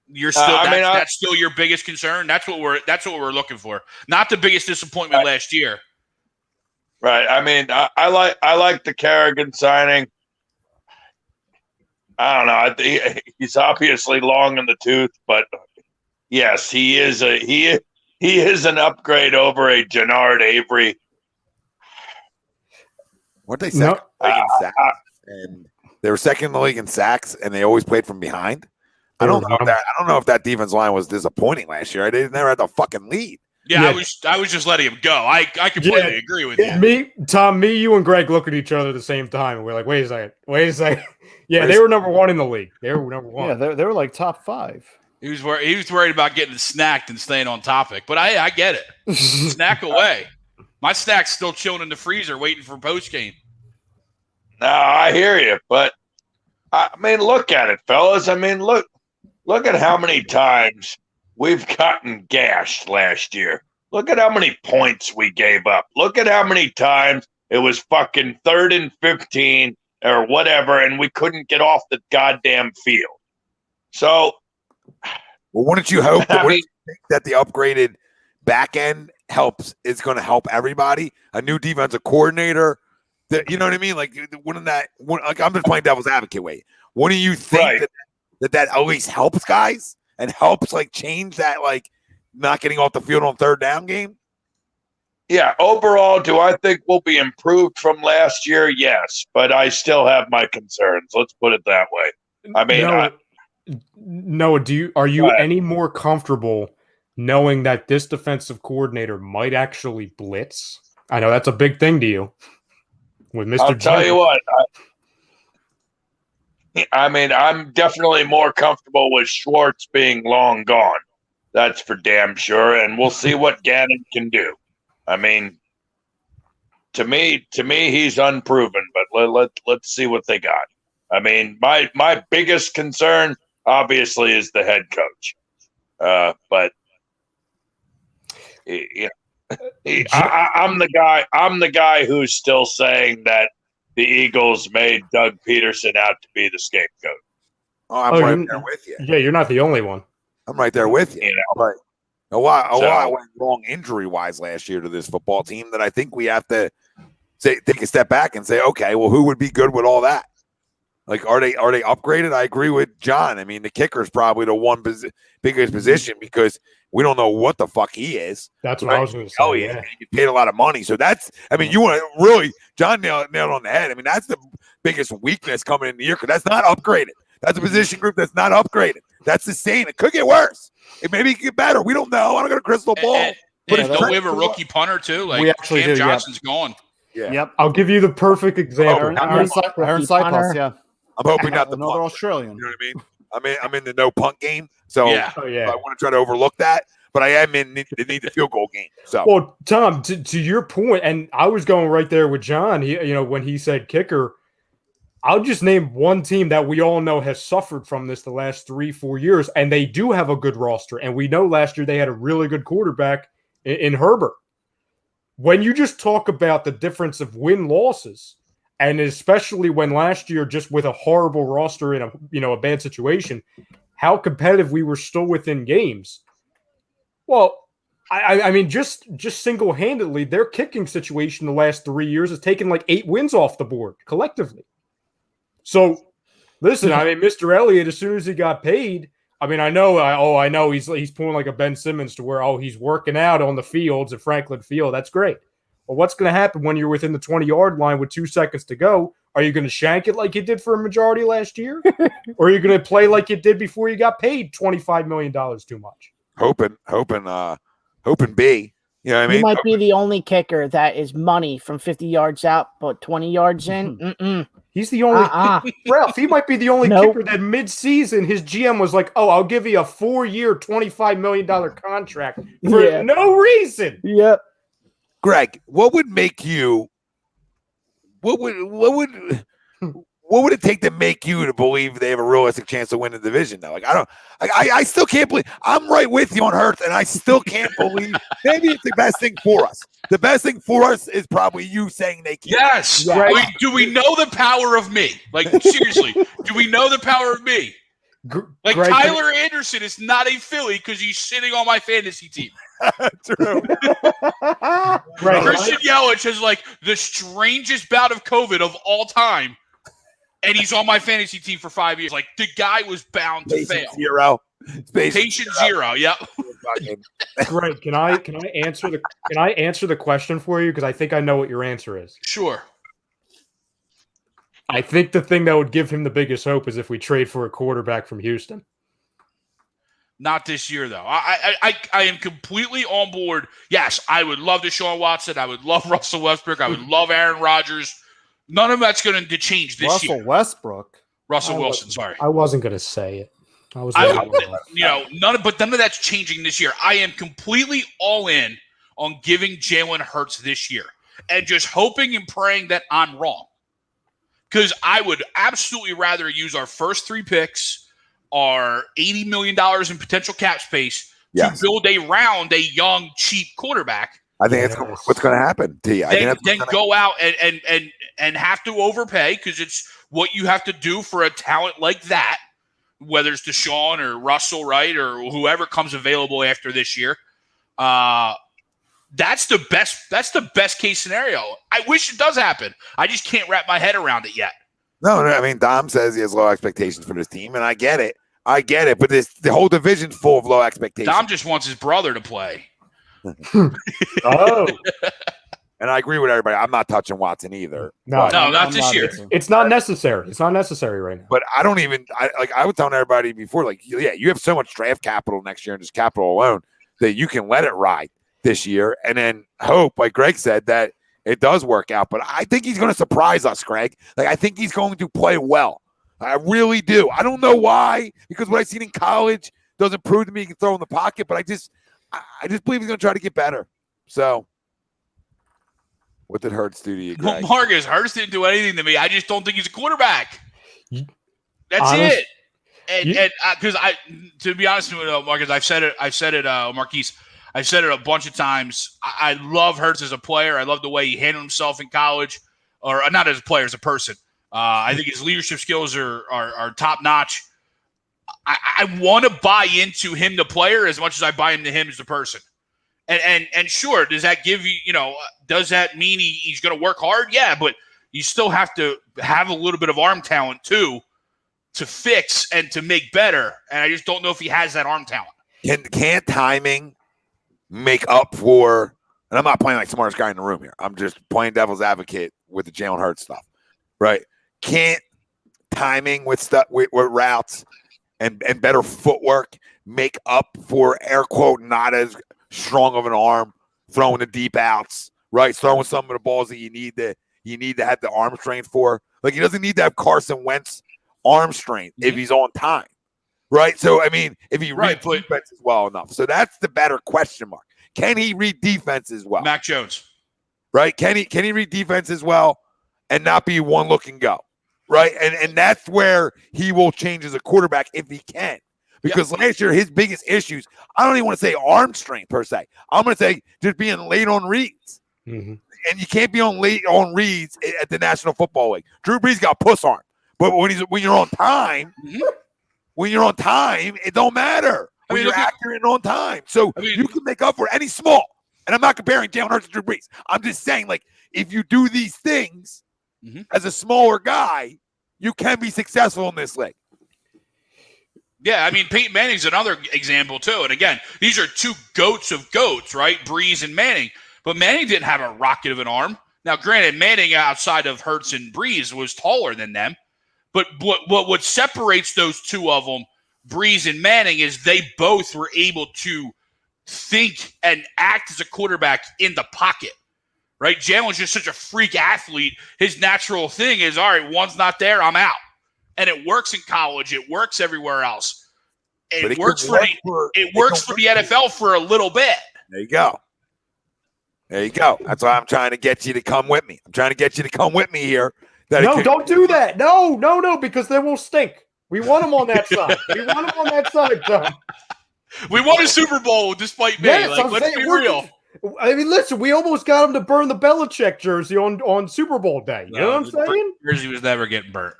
You're still that's still your biggest concern. That's what we're looking for. Not the biggest disappointment last year. Right. I mean, I like the Kerrigan signing. I don't know. He's obviously long in the tooth, but yes, he is an upgrade over a Jannard Avery. Weren't they second in the league in sacks? And they were second in the league in sacks, and they always played from behind. I don't know if that defense line was disappointing last year. They never had the fucking lead. Yeah, I was just letting him go. I completely agree with you. Me, you, and Greg look at each other at the same time, and we're like, wait a second. Yeah, they were number 1 in the league. They were number 1. Yeah, they were like top 5. He was worried about getting snacked and staying on topic, but I get it. Snack away. My snack's still chilling in the freezer, waiting for post game. No, I hear you, but I mean, look at it, fellas. I mean, look at how many times we've gotten gashed last year. Look at how many points we gave up. Look at how many times it was fucking 3rd and 15 or whatever, and we couldn't get off the goddamn field. So, well, wouldn't you hope that the upgraded back end is going to help everybody? A new defensive coordinator, you know what I mean? like I'm just playing devil's advocate. Wouldn't you think that at least helps guys and helps change that not getting off the field on 3rd down game? Yeah, overall, do I think we'll be improved from last year? Yes, but I still have my concerns. Let's put it that way. I mean, Noah, are you any more comfortable knowing that this defensive coordinator might actually blitz? I know that's a big thing to you. With Mr. I'll tell you what. I mean, I'm definitely more comfortable with Schwartz being long gone. That's for damn sure, and we'll see what Gannon can do. I mean, to me, he's unproven, but let's see what they got. I mean, my biggest concern, obviously, is the head coach. But I'm the guy who's still saying that the Eagles made Doug Peterson out to be the scapegoat. Oh, I'm right there with you. Yeah, you're not the only one. I'm right there with you. But a lot went wrong injury-wise last year to this football team that I think we have to take a step back and say, okay, well, who would be good with all that? Like, are they upgraded? I agree with John. I mean, the kicker is probably the one biggest position because we don't know what the fuck he is. That's what I was going to say. Oh, yeah. You paid a lot of money. So that's, I mean, you want to really, John nailed on the head. I mean, that's the biggest weakness coming in the year because that's not upgraded. That's a position group that's not upgraded. That's the same. It could get worse. It maybe get better. We don't know. I don't got a crystal ball. But don't we have a rookie punter too? Like Cam Johnson's gone. Yeah. Yep. I'll give you the perfect example. Aaron Cyclops, yeah. I'm hoping not the another punt. Australian. You know what I mean? I'm in the no punt game, so Yeah. Oh, yeah. I want to try to overlook that. But I am in the field goal game. So, well, Tom, to your point, and I was going right there with John. When he said kicker, I'll just name one team that we all know has suffered from this the last 3-4 years, and they do have a good roster. And we know last year they had a really good quarterback in Herbert. When you just talk about the difference of win-losses, and especially when last year, just with a horrible roster in a bad situation, how competitive we were still within games. Well, I mean, just single-handedly, their kicking situation the last 3 years has taken like 8 wins off the board collectively. So, listen, I mean, Mr. Elliott, as soon as he got paid, I mean, I know he's pulling like a Ben Simmons to where, he's working out on the fields at Franklin Field. That's great. Well, what's going to happen when you're within the 20-yard line with 2 seconds to go? Are you going to shank it like you did for a majority last year? Or are you going to play like you did before you got paid $25 million too much? hoping B. You know what I mean? He might be the only kicker that is money from 50 yards out, but 20 yards in, He's the only Ralph. He might be the only kicker that mid-season his GM was like, I'll give you a 4-year, $25 million contract for no reason. Yep. Greg, what would make you? What would it take to make you to believe they have a realistic chance to win the division? Though, I still can't believe. I'm right with you on Hurts, and I still can't believe. Maybe it's the best thing for us. The best thing for us is probably you saying they can't. Yes. Right. Do we know the power of me? Like, seriously, do we know the power of me? Like, Greg, Tyler Anderson is not a Philly because he's sitting on my fantasy team. True. Christian Yelich has like the strangest bout of COVID of all time, and he's on my fantasy team for 5 years. Like, the guy was bound to fail. Patient zero. Yep. Greg, can I answer the question for you? Because I think I know what your answer is. Sure. I think the thing that would give him the biggest hope is if we trade for a quarterback from Houston. Not this year, though. I am completely on board. Yes, I would love Deshaun Watson. I would love Russell Westbrook. I would love Aaron Rodgers. None of that's going to change this year. Russell Wilson, sorry. I wasn't going to say it. None of that's changing this year. I am completely all in on giving Jalen Hurts this year and just hoping and praying that I'm wrong. Because I would absolutely rather use our first 3 picks, our $80 million in potential cap space, to build around a young, cheap quarterback. I think that's what's going to happen to you. Then go out and have to overpay because it's what you have to do for a talent like that, whether it's Deshaun or Russell, right, or whoever comes available after this year. That's the best case scenario. I wish it does happen. I just can't wrap my head around it yet. No, I mean, Dom says he has low expectations for this team, and I get it. But the whole division's full of low expectations. Dom just wants his brother to play. Oh. And I agree with everybody. I'm not touching Watson either. No, not this year. It's not necessary. It's not necessary right now. But I don't even I was telling everybody before, you have so much draft capital next year and just capital alone that you can let it ride this year and then hope, like Greg said, that it does work out. But I think he's going to surprise us, Greg. I think he's going to play well. I really do. I don't know why, because what I've seen in college doesn't prove to me he can throw in the pocket, but I just believe he's going to try to get better. So what did Hurts do to you, Greg? Well, Marcus, Hurts didn't do anything to me. I just don't think he's a quarterback. That's it. And because to be honest with you, Marcus, I've said it, Marquise, I've said it a bunch of times. I love Hurts as a player. I love the way he handled himself in college, or not as a player, as a person. I think his leadership skills are top notch. I want to buy into him, the player, as much as I buy into him as the person. And sure, does that give you, does that mean he's going to work hard? Yeah, but you still have to have a little bit of arm talent too to fix and to make better. And I just don't know if he has that arm talent. Can't timing make up for, and I'm not playing like smartest guy in the room here. I'm just playing devil's advocate with the Jalen Hurts stuff, right? Can't timing with stuff with routes and better footwork make up for, air quote, not as strong of an arm, throwing the deep outs, right? Throwing some of the balls that you need to have the arm strength for. Like, he doesn't need to have Carson Wentz arm strength if he's on time, right? So, I mean, if he reads defenses well enough. So that's the better question mark. Can he read defenses well? Mac Jones. Right? Can he read defenses well and not be one look and go? Right? And that's where he will change as a quarterback if he can. Because last year, his biggest issues, I don't even want to say arm strength per se. I'm going to say just being late on reads. Mm-hmm. And you can't be late on reads at the National Football League. Drew Brees got puss arm. But when you're on time, it don't matter. When you're accurate and on time. So you can make up for any small. And I'm not comparing Jalen Hurts to Drew Brees. I'm just saying, like, if you do these things as a smaller guy, you can be successful in this league. Yeah, I mean, Peyton Manning's another example, too. And again, these are two goats of goats, right? Brees and Manning. But Manning didn't have a rocket of an arm. Now, granted, Manning outside of Hurts and Brees was taller than them. But what separates those two of them, Brees and Manning, is they both were able to think and act as a quarterback in the pocket, right? Jalen's just such a freak athlete. His natural thing is, all right, one's not there, I'm out. And it works in college. It works everywhere else. It works for the NFL for a little bit. There you go. That's why I'm trying to get you to come with me. Here. No, don't do that. No, because they will stink. We want them on that side. Tom. We won a Super Bowl despite me. Yes, let's be real. I mean, listen, we almost got him to burn the Belichick jersey on Super Bowl day. You know what I'm saying? Jersey was never getting burnt.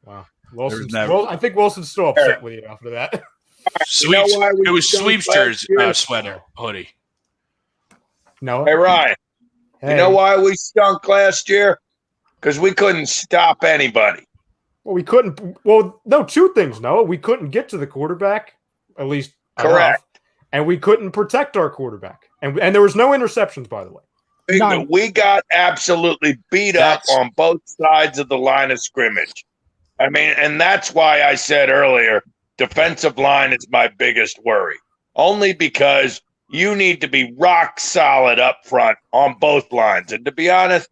Wow. I think Wilson's still upset with you after that. It was Sweep's jersey, sweater, hoodie. No. Hey, Ryan. Hey. You know why we stunk last year? Because we couldn't stop anybody. Well, we couldn't. Well, no, two things, Noah. We couldn't get to the quarterback, at least. Correct. Enough, and we couldn't protect our quarterback. And there was no interceptions, by the way. None. We got absolutely beat up on both sides of the line of scrimmage. I mean, and that's why I said earlier, defensive line is my biggest worry. Only because you need to be rock solid up front on both lines. And to be honest,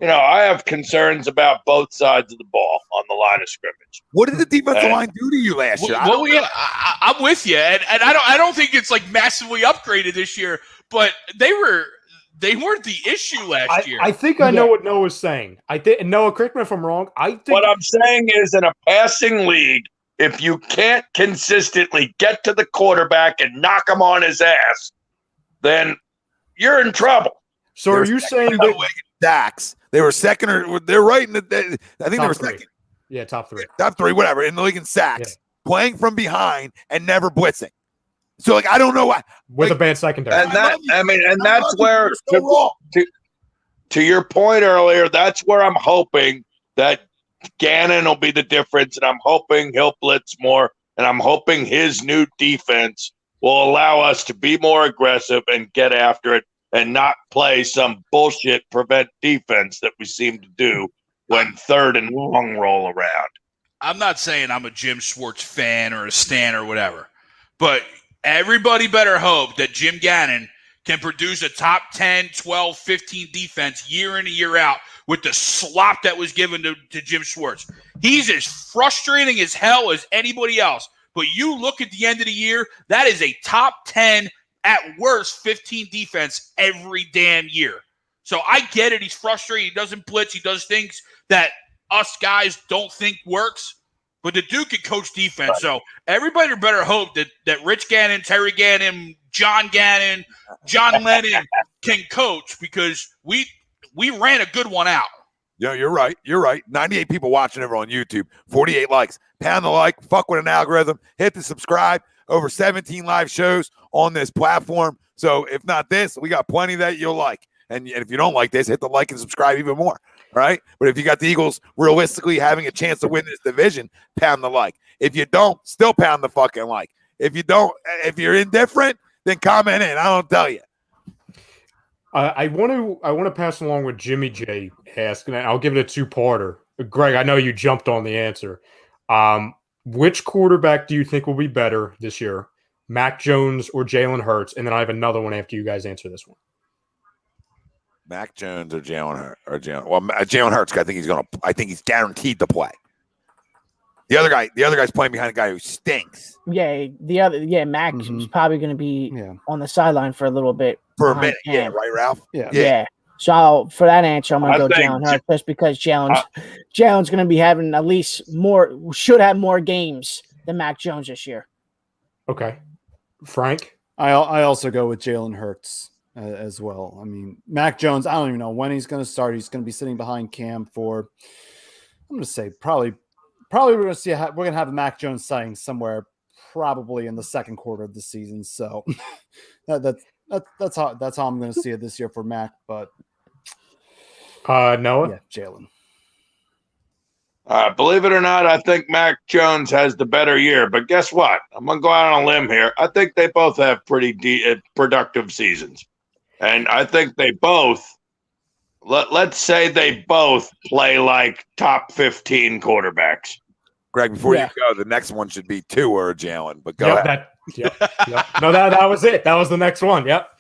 I have concerns about both sides of the ball on the line of scrimmage. What did the defensive line do to you last year? I'm with you, and I don't think it's like massively upgraded this year, but they weren't the issue last year. I think I know what Noah's saying. Noah, correct me if I'm wrong. What I'm saying is, in a passing league, if you can't consistently get to the quarterback and knock him on his ass, then you're in trouble. So are you saying that Dax? They were second, or they're right in the. I think they were second. Yeah, top three. Top three, whatever, in the league in sacks, playing from behind and never blitzing. So, I don't know why. With a bad secondary. And that's where, to your point earlier, that's where I'm hoping that Gannon will be the difference, and I'm hoping he'll blitz more, and I'm hoping his new defense will allow us to be more aggressive and get after it and not play some bullshit prevent defense that we seem to do when third and long roll around. I'm not saying I'm a Jim Schwartz fan or a stan or whatever, but everybody better hope that Jim Gannon can produce a top 10, 12, 15 defense year in and year out with the slop that was given to Jim Schwartz. He's as frustrating as hell as anybody else. But you look at the end of the year, that is a top 10, at worst, 15 defense every damn year. So I get it. He's frustrated. He doesn't blitz. He does things that us guys don't think works. But the dude can coach defense. So everybody better hope that Rich Gannon, Terry Gannon, John Gannon, John Lennon can coach, because we ran a good one out. Yeah, you're right. You're right. 98 people watching over on YouTube. 48 likes. Pound the like. Fuck with an algorithm. Hit the subscribe. Over 17 live shows on this platform. So if not this, we got plenty that you'll like. And if you don't like this, hit the like and subscribe even more. Right? But if you got the Eagles realistically having a chance to win this division, pound the like. If you don't, still pound the fucking like. If you're indifferent, then comment in. I don't tell you. I want to pass along what Jimmy J asked, and I'll give it a two-parter. Greg, I know you jumped on the answer. Which quarterback do you think will be better this year, Mac Jones or Jalen Hurts? And then I have another one after you guys answer this one. Mac Jones or Jalen Hurts? Well, Jalen Hurts. I think he's guaranteed to play. The other guy's playing behind a guy who stinks. Yeah, Mac is probably going to be on the sideline for a little bit. For a minute, yeah, right, Ralph? Yeah. So for that answer, I'm going to go Jalen Hurts just because Jalen's going to be having at least should have more games than Mac Jones this year. Okay. Frank? I also go with Jalen Hurts as well. I mean, Mac Jones, I don't even know when he's going to start. He's going to be sitting behind Cam for, I'm going to say probably we're going to see we're going to have a Mac Jones sighting somewhere probably in the second quarter of the season. So that's how I'm going to see it this year for Mac. But Noah, yeah, Jalen. Believe it or not, I think Mac Jones has the better year. But guess what? I'm going to go out on a limb here. I think they both have pretty productive seasons. And I think they both, let's say they both play like top 15 quarterbacks. Greg, before you go, the next one should be Tua or Jalen. But go ahead. No, that was it. That was the next one. Yep.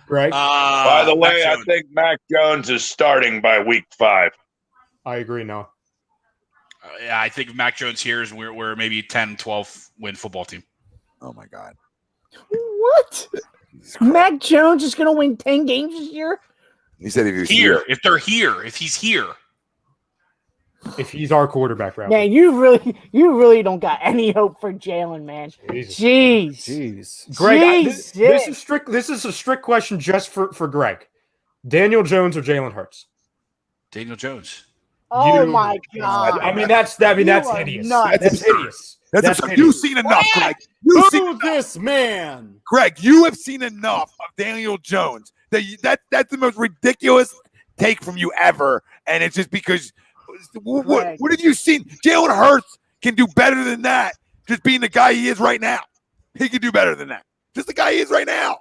Greg? By the way, I think Mac Jones is starting by week 5. I agree, no. Yeah, I think Mac Jones here is we're maybe 10, 12 win football team. Oh, my God. What? Mac Jones is going to win 10 games this year? He said if he's here. If they're here. If he's here. If he's our quarterback, Ralph. Man, you really don't got any hope for Jalen, man. Jeez. Greg, this is a strict question just for Greg. Daniel Jones or Jalen Hurts? Daniel Jones. Oh my God! I mean that's hideous. That's hideous. That's hideous. You've seen enough, Greg. This man, Greg. You have seen enough of Daniel Jones. That's the most ridiculous take from you ever, and it's just because. What have you seen? Jalen Hurts can do better than that. Just being the guy he is right now, he can do better than that. Just the guy he is right now.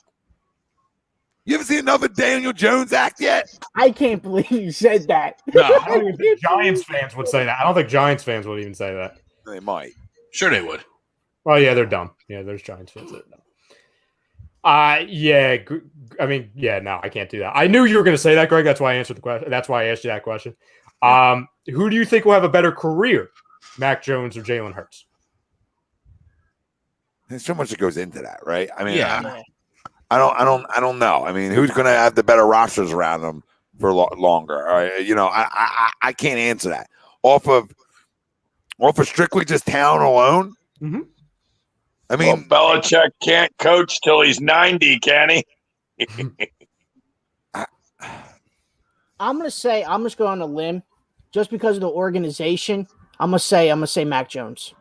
You haven't seen enough of Daniel Jones act yet? I can't believe you said that. No, I don't even think Giants fans would say that. I don't think Giants fans would even say that. They might. Sure they would. Well, yeah, they're dumb. Yeah, there's Giants fans that are dumb. No, I can't do that. I knew you were going to say that, Greg. That's why I answered the question. That's why I asked you that question. Who do you think will have a better career, Mac Jones or Jalen Hurts? There's so much that goes into that, right? I mean, I don't know. I mean, who's going to have the better rosters around them for longer? I can't answer that. Off of strictly just talent alone. Mm-hmm. I mean, Belichick can't coach till he's 90, can he? I'm just going on a limb, just because of the organization. I'm gonna say Mac Jones.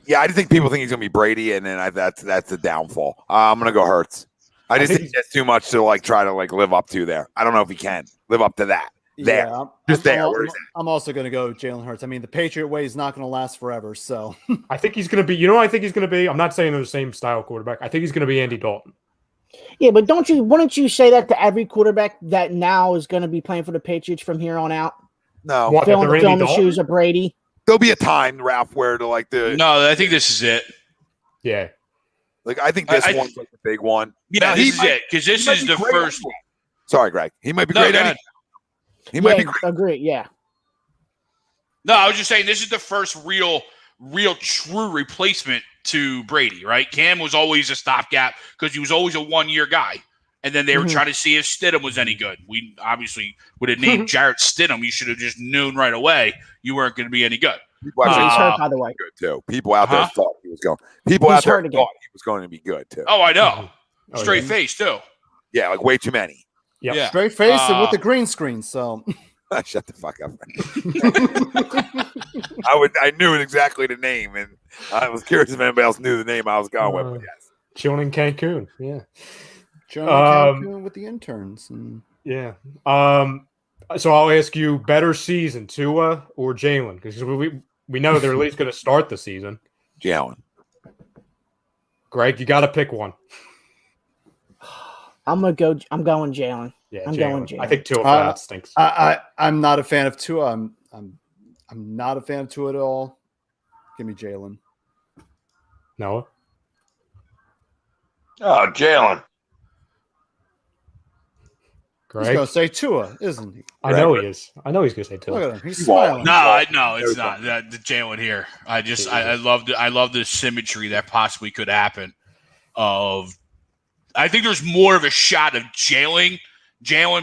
Yeah, I just think people think he's gonna be Brady, and then that's the downfall. I'm gonna go Hurts. I just think that's too much to try to live up to there. I don't know if he can live up to that. I'm also going to go Jalen Hurts. I mean, the Patriot way is not going to last forever. So I think he's going to be. You know, what I think he's going to be. I'm not saying they're the same style quarterback. I think he's going to be Andy Dalton. Yeah, but wouldn't you say that to every quarterback that now is going to be playing for the Patriots from here on out? No, filling the shoes of Brady. There'll be a time, Ralph, where No, I think this is it. Yeah. I think this one's the big one. Yeah, this is it, because this is the first one. Sorry, Greg. He might be great anyhow. He might be great. Agree, yeah. No, I was just saying this is the first real true replacement to Brady, right? Cam was always a stopgap because he was always a one-year guy. And then they were trying to see if Stidham was any good. We obviously would have named Jarrett Stidham. You should have just known right away you weren't going to be any good. He's hurt, by the way. Good too. People out there thought he was going. People out there thought he was going to be good too. Oh, I know. Straight face too. Yeah, like way too many. Yep. Yeah. Straight face and with the green screen. So Shut the fuck up. I knew exactly the name, and I was curious if anybody else knew the name I was going with. But yes, chilling in Cancun. Yeah. John with the interns. And... Yeah. So I'll ask you, better season, Tua or Jalen? Because we know they're at least going to start the season. Jalen. Greg, you got to pick one. I'm going Jalen. Yeah, I'm going Jalen. I think Tua flat stinks. I'm not a fan of Tua. I'm not a fan of Tua at all. Give me Jalen. Noah? Oh, Jalen. Greg? He's going to say Tua, isn't he? I know he is. I know he's going to say Tua. Look at him. He's smiling. No, it's not. The Jalen here. I love the symmetry that possibly could happen. I think there's more of a shot of Jalen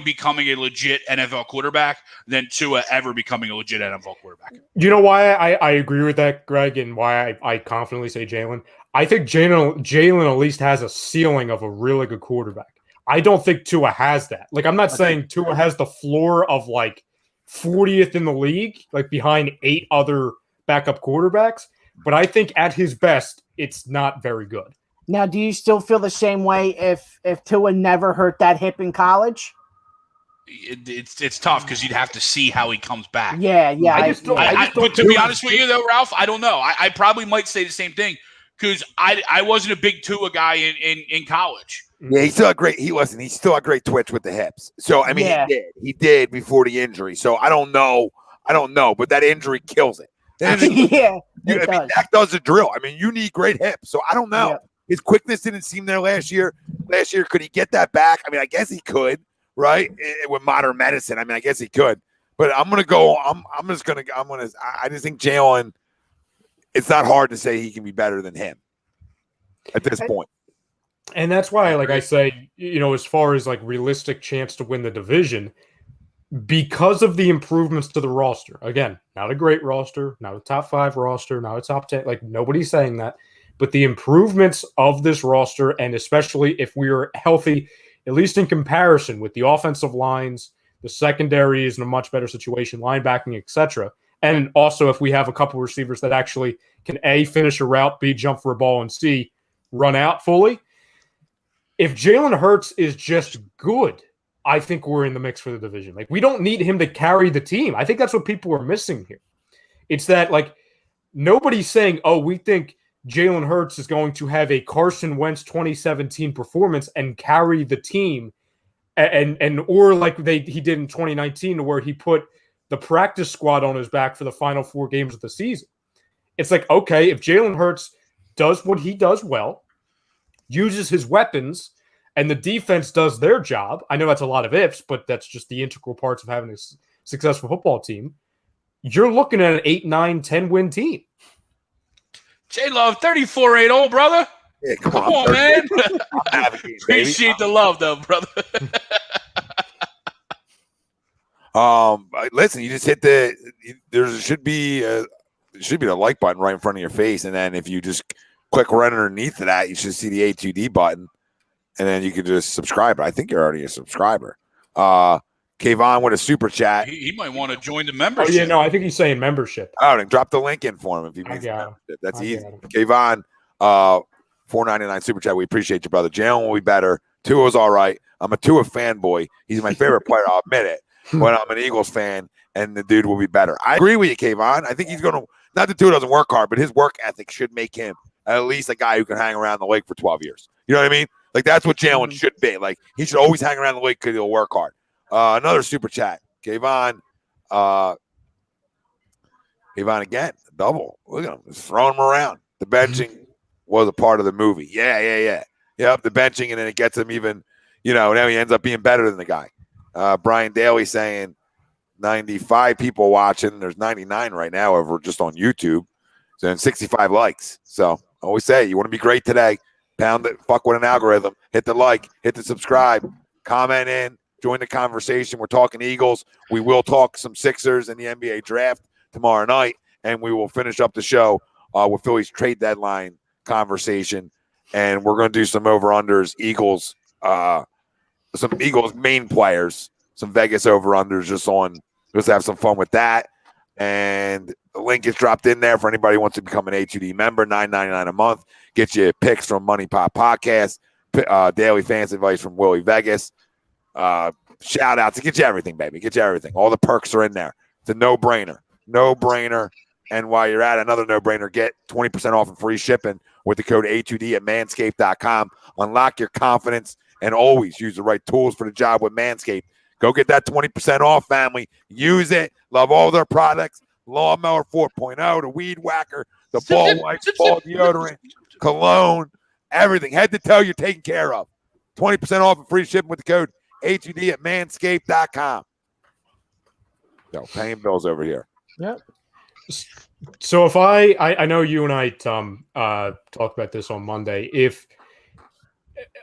becoming a legit NFL quarterback than Tua ever becoming a legit NFL quarterback. You know why I agree with that, Greg, and why I confidently say Jalen? I think Jalen at least has a ceiling of a really good quarterback. I don't think Tua has that. Like, I'm not saying Tua has the floor of like 40th in the league, like behind 8 other backup quarterbacks, but I think at his best, it's not very good. Now, do you still feel the same way if Tua never hurt that hip in college? It's tough because you'd have to see how he comes back. Yeah. But to be honest with you, though, Ralph, I don't know. I probably might say the same thing because I wasn't a big Tua guy in college. Yeah, he still had great. He still had great twitch with the hips. So I mean, he did before the injury. So I don't know, but that injury kills it. That does the drill. I mean, you need great hips. So I don't know. Yeah. His quickness didn't seem there last year. Could he get that back? I mean, I guess he could, right? With modern medicine, I mean, I guess he could. But I'm gonna go. I just think Jalen. It's not hard to say he can be better than him at this point. And that's why, like I say, as far as like realistic chance to win the division, because of the improvements to the roster. Again, not a great roster, not a top 5 roster, not a top 10. Like, nobody's saying that. But the improvements of this roster, and especially if we are healthy, at least in comparison with the offensive lines, the secondary is in a much better situation, linebacking, etc. And also if we have a couple receivers that actually can A, finish a route, B, jump for a ball, and C, run out fully. If Jalen Hurts is just good, I think we're in the mix for the division. Like, we don't need him to carry the team. I think that's what people are missing here. It's that, like, nobody's saying, oh, we think Jalen Hurts is going to have a Carson Wentz 2017 performance and carry the team, or like he did in 2019, where he put the practice squad on his back for the final 4 games of the season. It's like, okay, if Jalen Hurts does what he does well, uses his weapons, and the defense does their job, I know that's a lot of ifs, but that's just the integral parts of having a successful football team, you're looking at an 8, 9, 10-win team. J-Love, 34-8-0, brother. Yeah, come on, man. Appreciate the love, though, brother. Listen, you just hit there should be the like button right in front of your face, and then if you just click right underneath of that, you should see the A2D button, and then you can just subscribe. I think you're already a subscriber. Kayvon with a super chat. He might want to join the membership. Oh, yeah, no, I think he's saying membership. Oh, then drop the link in for him if he needs membership. That's easy. Kayvon, $4.99 super chat. We appreciate you, brother. Jalen will be better. Tua's all right. I'm a Tua fanboy. He's my favorite player. I'll admit it. But I'm an Eagles fan, and the dude will be better. I agree with you, Kayvon. I think he's going to – not that Tua doesn't work hard, but his work ethic should make him at least a guy who can hang around the league for 12 years. You know what I mean? Like, that's what Jalen should be. Like, he should always hang around the league because he'll work hard. Another super chat. Kayvon again. Double. Look at him. Just throwing him around. The benching was a part of the movie. Yeah. Yep, the benching, and then it gets him even, now he ends up being better than the guy. Brian Daly saying 95 people watching. There's 99 right now if we're just on YouTube. So 65 likes. So I always say, you want to be great today, pound it, fuck with an algorithm, hit the like, hit the subscribe, comment in, join the conversation. We're talking Eagles. We will talk some Sixers in the NBA draft tomorrow night, and we will finish up the show with Philly's trade deadline conversation. And we're going to do some over-unders, Eagles Eagles main players, some Vegas over-unders just to have some fun with that. And the link is dropped in there for anybody who wants to become an A2D member, $9.99 a month. Get you picks from Money Pop Podcast, daily fantasy advice from Willie Vegas. Shout out to get you everything, baby. Get you everything. All the perks are in there. It's a no-brainer. No-brainer. And while you're at another no-brainer, get 20% off and free shipping with the code A2D at manscaped.com. Unlock your confidence and always use the right tools for the job with Manscaped. Go get that 20% off, family. Use it. Love all their products. Lawnmower 4.0, the Weed Whacker, the Ball Wipes, Ball Deodorant, Cologne, everything. Head to toe, you're taken care of. 20% off and free shipping with the code A2D at manscaped.com. No, paying bills over here. Yep. So if I know you and I, Tom, talked about this on Monday. If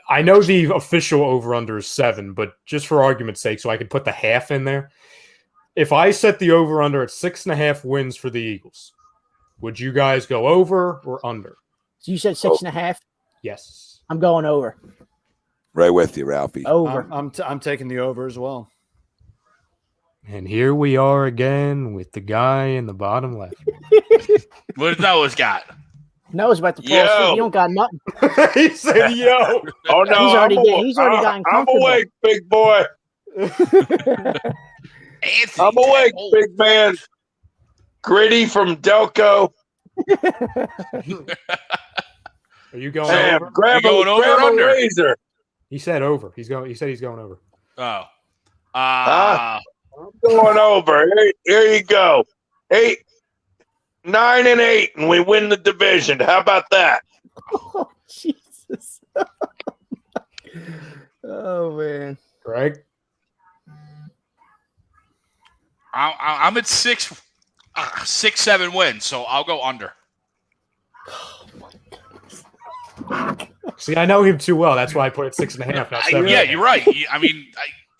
I know the official over-under is 7, but just for argument's sake, so I could put the half in there. If I set the over-under at 6.5 wins for the Eagles, would you guys go over or under? So you said 6.5? Yes. I'm going over. Right with you, Ralphie. Over. I'm taking the over as well. And here we are again with the guy in the bottom left. What does Noah's got? Noah's about to fall asleep. You don't got nothing. He said, yo. Oh, no. He's already gotten I'm comfortable. awake, big boy. Anthony, I'm awake, big man. Gritty from Delco. Are you going Sam, over? grab You going over grab or a under? razor. He said over. He said he's going over. Oh. I'm going over. Here you go. 8, 9, and 8, and we win the division. How about that? Oh, Jesus. Oh, man. Greg? I'm at 6, 7 wins, so I'll go under. See, I know him too well. That's why I put it 6.5. Not 7. Yeah, you're right. I mean,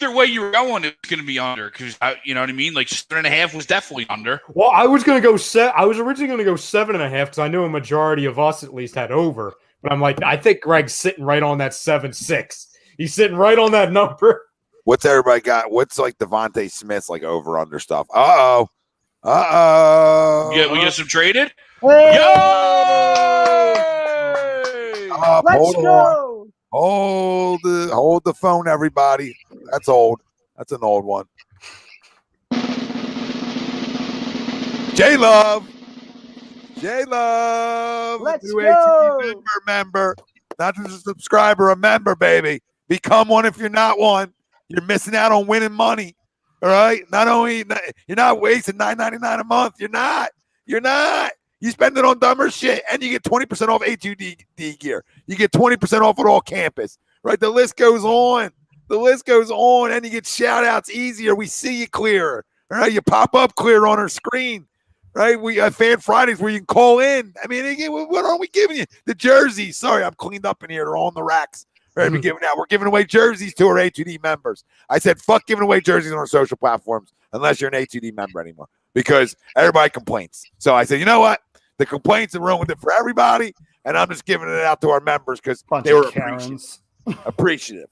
either way you were going, it's going to be under because you know what I mean. Like 7.5 was definitely under. Well, I was going to go I was originally going to go 7.5 because I knew a majority of us at least had over. But I'm like, I think Greg's sitting right on that 7.6. He's sitting right on that number. What's everybody got? What's like Devontae Smith's like over under stuff? We get some traded. Hey! Let's Hold go. on. Hold the phone, everybody. That's old. That's an old one. J-Love. Let's New go. ATV member. Not just a subscriber, a member, baby. Become one if you're not one. You're missing out on winning money. All right? Not only you're not wasting $9.99 a month. You're not. You spend it on dumber shit, and you get 20% off A2D gear. You get 20% off at all campus. Right? The list goes on. And you get shout-outs easier. We see you clearer. All right? You pop up clear on our screen. Right? We have Fan Fridays where you can call in. I mean, what are we giving you? The jerseys. Sorry, I'm cleaned up in here. They're all in the racks. Right? We're giving away jerseys to our A2D members. I said, fuck giving away jerseys on our social platforms unless you're an A2D member anymore because everybody complains. So I said, you know what? The complaints have ruined it for everybody, and I'm just giving it out to our members because they were appreciative.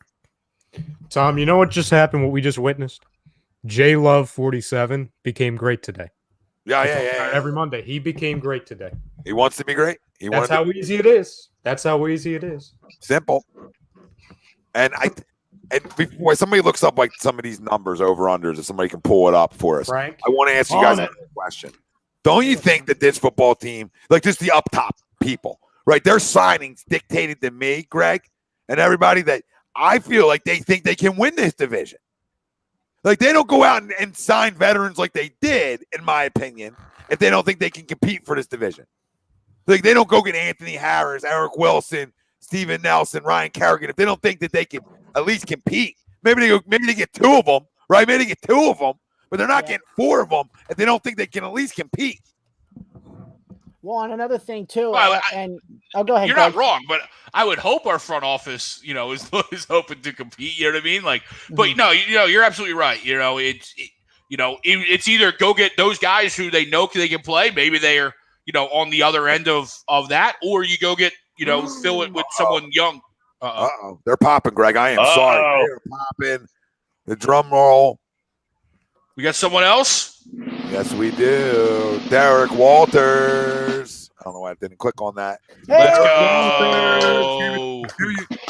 Tom, you know what just happened? What we just witnessed? J-Love 47 became great today. Yeah. Every Monday, he became great today. He wants to be great. That's how easy it is. Simple. And before somebody looks up like some of these numbers over unders, if somebody can pull it up for us, Frank, I want to ask you guys a question. Don't you think that this football team, like just the up top people, right? Their signings dictated to me, Greg, and everybody that I feel like they think they can win this division. Like they don't go out and sign veterans like they did, in my opinion, if they don't think they can compete for this division. Like they don't go get Anthony Harris, Eric Wilson, Steven Nelson, Ryan Kerrigan if they don't think that they can at least compete. Maybe they get 2 of them, right? Maybe they get 2 of them, but they're not getting 4 of them if they don't think they can at least compete. Well, and another thing too, Go ahead. Greg. You're not wrong, but I would hope our front office, is hoping to compete. You know what I mean? Like, but no, you're absolutely right. It's either go get those guys who they know they can play. Maybe they are, on the other end of that, or you go get, fill it with someone young. Uh-oh. They're popping, Greg. I am sorry. They're popping. The drum roll. We got someone else? Yes, we do. Derek Walters. I don't know why I didn't click on that. Let's go.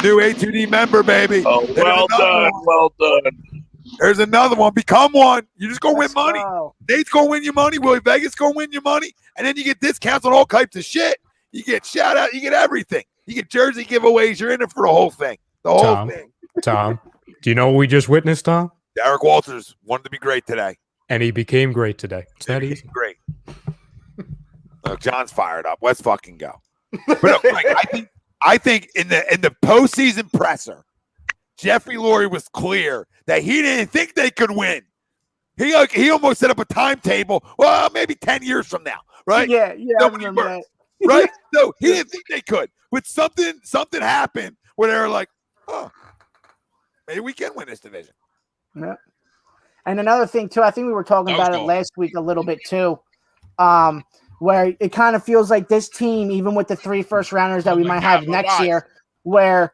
New A2D member, baby. Oh, well done. Well done. There's another one. Become one. You just go win Let's money. go. Nate's going to win your money. Willie Vegas going to win your money. And then you get discounts on all types of shit. You get shout out. You get everything. You get jersey giveaways. You're in it for the whole thing. The whole thing. Tom, do you know what we just witnessed, Tom? Derek Walters wanted to be great today. And he became great today. It's that easy. Great. Look, John's fired up. Let's fucking go. But look, Mike, I think in the postseason presser, Jeffrey Lurie was clear that he didn't think they could win. He almost set up a timetable. Well, maybe 10 years from now, right? Yeah, I remember that. Right? No, he didn't think they could. But something happened where they were like, oh, maybe we can win this division. Yeah. And another thing too, I think we were talking about it last week a little bit too, where it kind of feels like this team, even with the 3 first rounders that we might have next year, where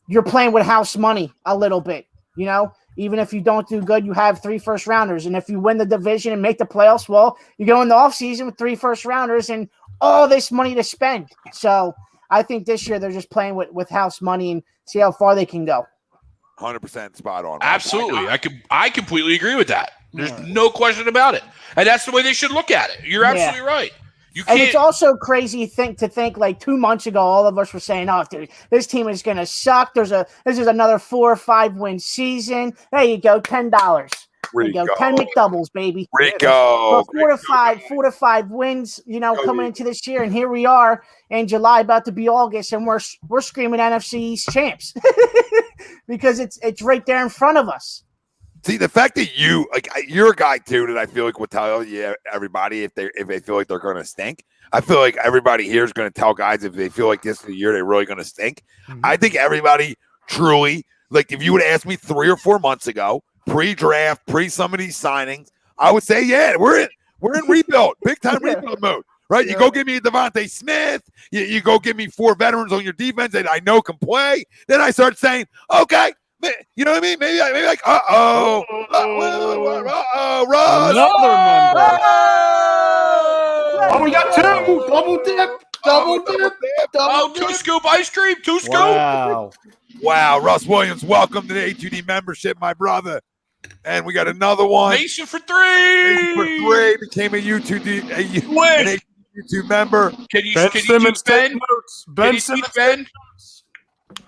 you're playing with house money a little bit. You know, even if you don't do good, you have 3 first rounders, and if you win the division and make the playoffs, well, you go in the offseason with 3 first rounders and all this money to spend. So I think this year they're just playing with house money and see how far they can go. 100% spot on. Absolutely. I completely agree with that. There's no question about it. And that's the way they should look at it. You're absolutely right. You can't. And it's also crazy to think like 2 months ago, all of us were saying, "Oh, dude, this team is going to suck. This is another 4 or 5 win season." There you go, $10. There you go, 10 McDoubles, baby. Rico. 4 to 5 wins, coming into this year, and here we are in July, about to be August, and we're screaming NFC East champs because it's right there in front of us. See, the fact that you're a guy too that I feel like will tell everybody if they feel like they're going to stink. I feel like everybody here is going to tell guys if they feel like this is the year they're really going to stink. Mm-hmm. I think everybody truly, like, if you would ask me 3 or 4 months ago, pre-draft, some of these signings, I would say, yeah, we're in rebuild, big time rebuild mode, right? You go give me Devontae Smith, you go give me 4 veterans on your defense that I know can play. Then I start saying, okay. You know what I mean? Maybe like, Russ. Another member. Oh, we got 2. Double dip. Oh, 2 scoop ice cream. 2 scoop. Wow. Russ Williams, welcome to the A2D membership, my brother. And we got another one. Mason for 3. Became a YouTube member. Can you Simmons Ben? Ben Simmons. Ben?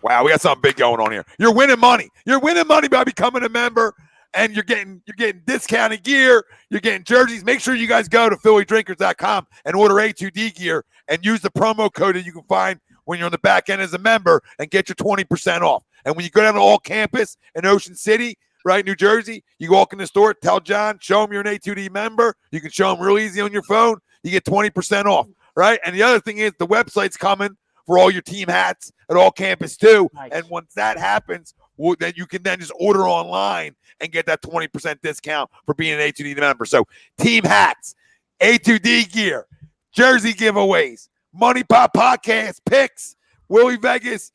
Wow, we got something big going on here. You're winning money. You're winning money by becoming a member, and you're getting discounted gear. You're getting jerseys. Make sure you guys go to PhillyDrinkers.com and order A2D gear and use the promo code that you can find when you're on the back end as a member and get your 20% off. And when you go down to All Campus in Ocean City, right, New Jersey, you walk in the store, tell John, show him you're an A2D member. You can show him real easy on your phone. You get 20% off, right? And the other thing is the website's coming for all your team hats at All Campus too. Nice. And once that happens, then you can then just order online and get that 20% discount for being an A2D member. So team hats, A2D gear, jersey giveaways, Money Pop podcast, picks, Willie Vegas,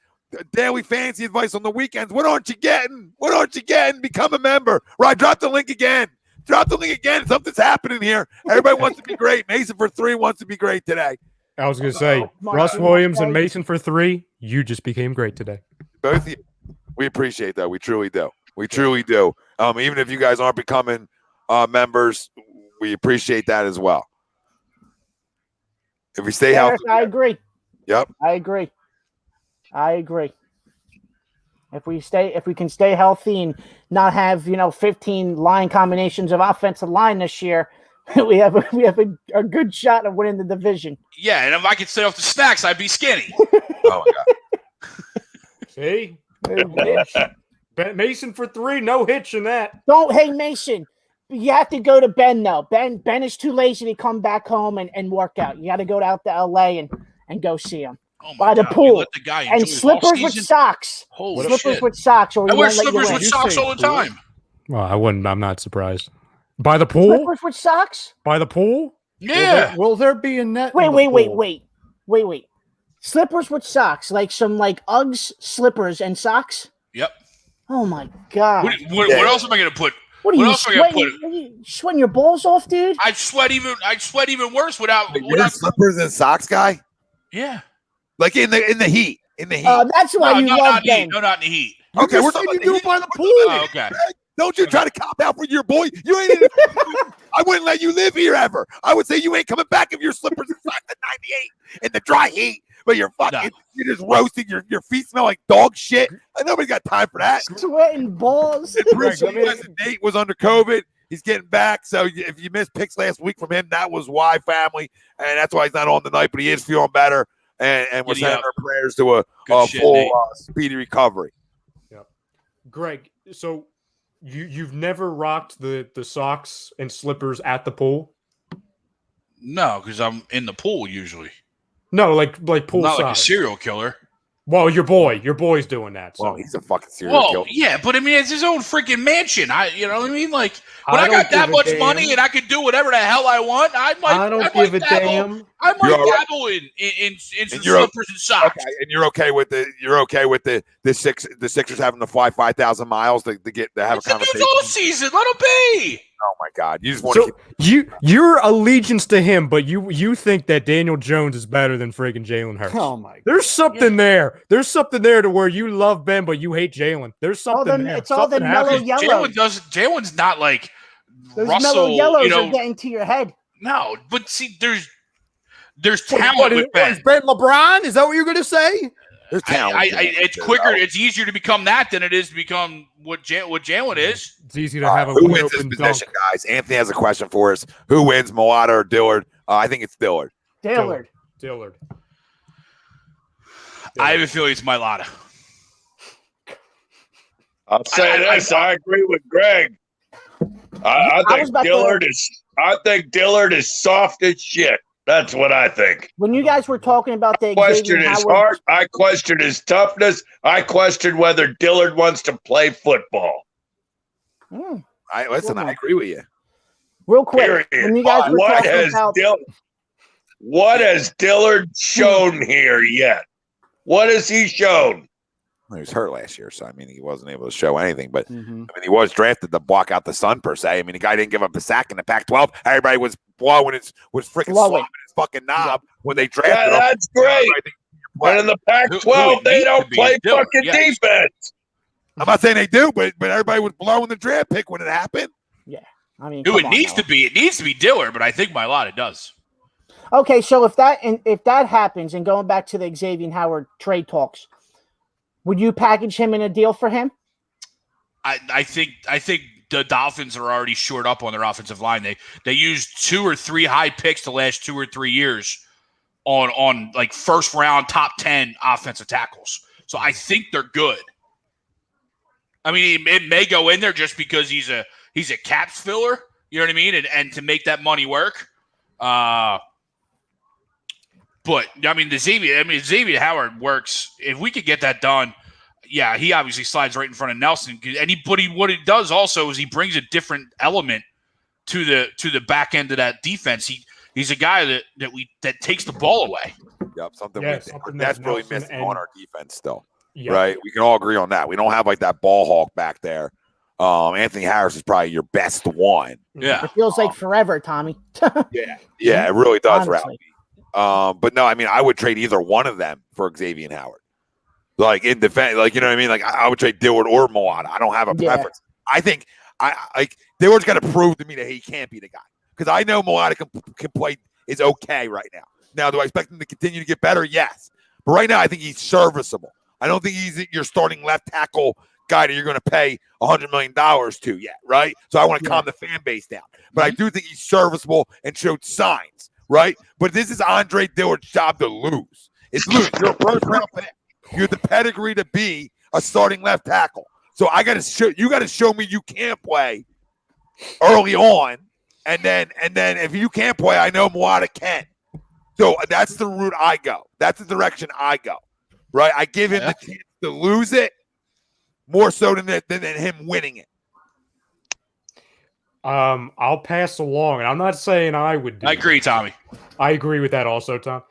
daily fantasy advice on the weekends. What aren't you getting? Become a member. Right, drop the link again. Something's happening here. Everybody wants to be great. Mason for 3 wants to be great today. I was going to say, Russ Williams and Mason for 3, you just became great today. Both of you. We appreciate that. We truly do. Even if you guys aren't becoming members, we appreciate that as well. If we stay healthy. I agree. Yep. I agree. If we can stay healthy and not have, 15 line combinations of offensive line this year, we have a good shot of winning the division. Yeah, and if I could stay off the snacks, I'd be skinny. Oh my God. See? Mason for 3, no hitch in that. Hey, Mason, you have to go to Ben, though. Ben is too lazy to come back home and work out. You got to go out to L.A. and go see him. By the pool. And slippers with socks. Holy slippers shit. with socks. Or I wear slippers with socks all the time. Well, I'm not surprised. By the pool? Slippers with socks? By the pool? Yeah. Will there be a net? Wait. Slippers with socks, like some Uggs slippers and socks. Yep. Oh my god! What else am I gonna put? What else am I gonna put? Are you sweating your balls off, dude? I sweat even worse without. You're a slippers and socks guy. Yeah. Like in the heat. In the heat. That's why you love Ben. No, not in the heat. Okay, we're talking you do it by the pool. Oh, okay. Don't you try to cop out for your boy. You ain't. I wouldn't let you live here ever. I would say you ain't coming back if your slippers and socks at 98 in the dry heat. But you're fucking. You're just roasting. Your feet smell like dog shit. Nobody's got time for that. Sweating balls. Bruce Nate was under COVID. He's getting back. So if you missed picks last week from him, that was why, family, and that's why he's not on tonight. But he is feeling better, and we're sending our prayers to a full speedy recovery. Yep. Greg, so you've never rocked the socks and slippers at the pool? No, because I'm in the pool usually. No, like pool. Not like a serial killer. Well, your boy's doing that. So. Well, he's a fucking serial killer. Yeah, but I mean, it's his own freaking mansion. You know what I mean? Like, when I got that much money and I could do whatever the hell I want, I don't give a damn. I might dabble in some slippers and socks. Okay, and you're okay with the Sixers having to fly 5,000 miles to have a conversation. It's all season. Let them be. Oh my God! You just want your allegiance to him, but you think that Daniel Jones is better than friggin' Jalen Hurts. Oh my God. There's something there. There's something there to where you love Ben, but you hate Jalen. There's something there. It's all the mellow yellow. Jalen's not like those Russell. Mellow yellows are getting to your head. No, but see, there's talent with Ben. Is Ben LeBron? Is that what you're going to say? There's talent. It's quicker. It's easier to become that than it is to become what Jalen is. It's easy to have a who wins this open position, dunk. guys? Anthony has a question for us. Who wins, Mulata or Dillard? I think it's Dillard. Dillard. I have a feeling it's Mulata. I'll say this. I agree with Greg. I think Dillard is soft as shit. That's what I think. When you guys were talking about the question his heart, I question his toughness. I question whether Dillard wants to play football. I agree with you. Real quick, when you guys were what has Dillard shown here yet? What has he shown? He was hurt last year, so I mean he wasn't able to show anything. But I mean he was drafted to block out the sun per se. I mean the guy didn't give up a sack in the Pac-12. Everybody was blowing was freaking slapping his fucking knob when they drafted him. That's great. But in the Pac-12, they don't play fucking defense. I'm not saying they do, but everybody was blowing the draft pick when it happened. Yeah, I mean, it needs to be Dillard, but I think Mulata does. Okay, so if that happens, and going back to the Xavier Howard trade talks. Would you package him in a deal for him? I think the Dolphins are already shored up on their offensive line. They used 2 or 3 high picks the last 2 or 3 years on like first round top 10 offensive tackles. So I think they're good. I mean, it may go in there just because he's a caps filler. You know what I mean? And to make that money work. But I mean, Xavier Howard works. If we could get that done, yeah, he obviously slides right in front of Nelson. And what he does also is he brings a different element to the back end of that defense. He's a guy that takes the ball away. Yep, something that's really missing on our defense still. Yep. Right, we can all agree on that. We don't have like that ball hawk back there. Anthony Harris is probably your best one. Yeah, it feels like forever, Tommy. yeah, it really does, Ralphie. But no, I mean, I would trade either one of them for Xavier Howard. Like in defense, like you know what I mean. Like I would trade Dillard or Mulata. I don't have a preference. I think Dillard's got to prove to me that he can't be the guy because I know Mulata can play is okay right now. Now, do I expect him to continue to get better? Yes, but right now I think he's serviceable. I don't think he's your starting left tackle guy that you're going to pay $100 million to yet, right? So I want to calm the fan base down. But I do think he's serviceable and showed signs, right? But this is Andre Dillard's job to lose. It's lose. You're a first round pick. You're the pedigree to be a starting left tackle. So you got to show me you can't play early on, and then if you can't play, I know Mulata can. So that's the route I go. That's the direction I go. Right? I give him the chance to lose it more so than him winning it. I'll pass along, and I'm not saying I would do I agree, Tommy. I agree with that also, Tom.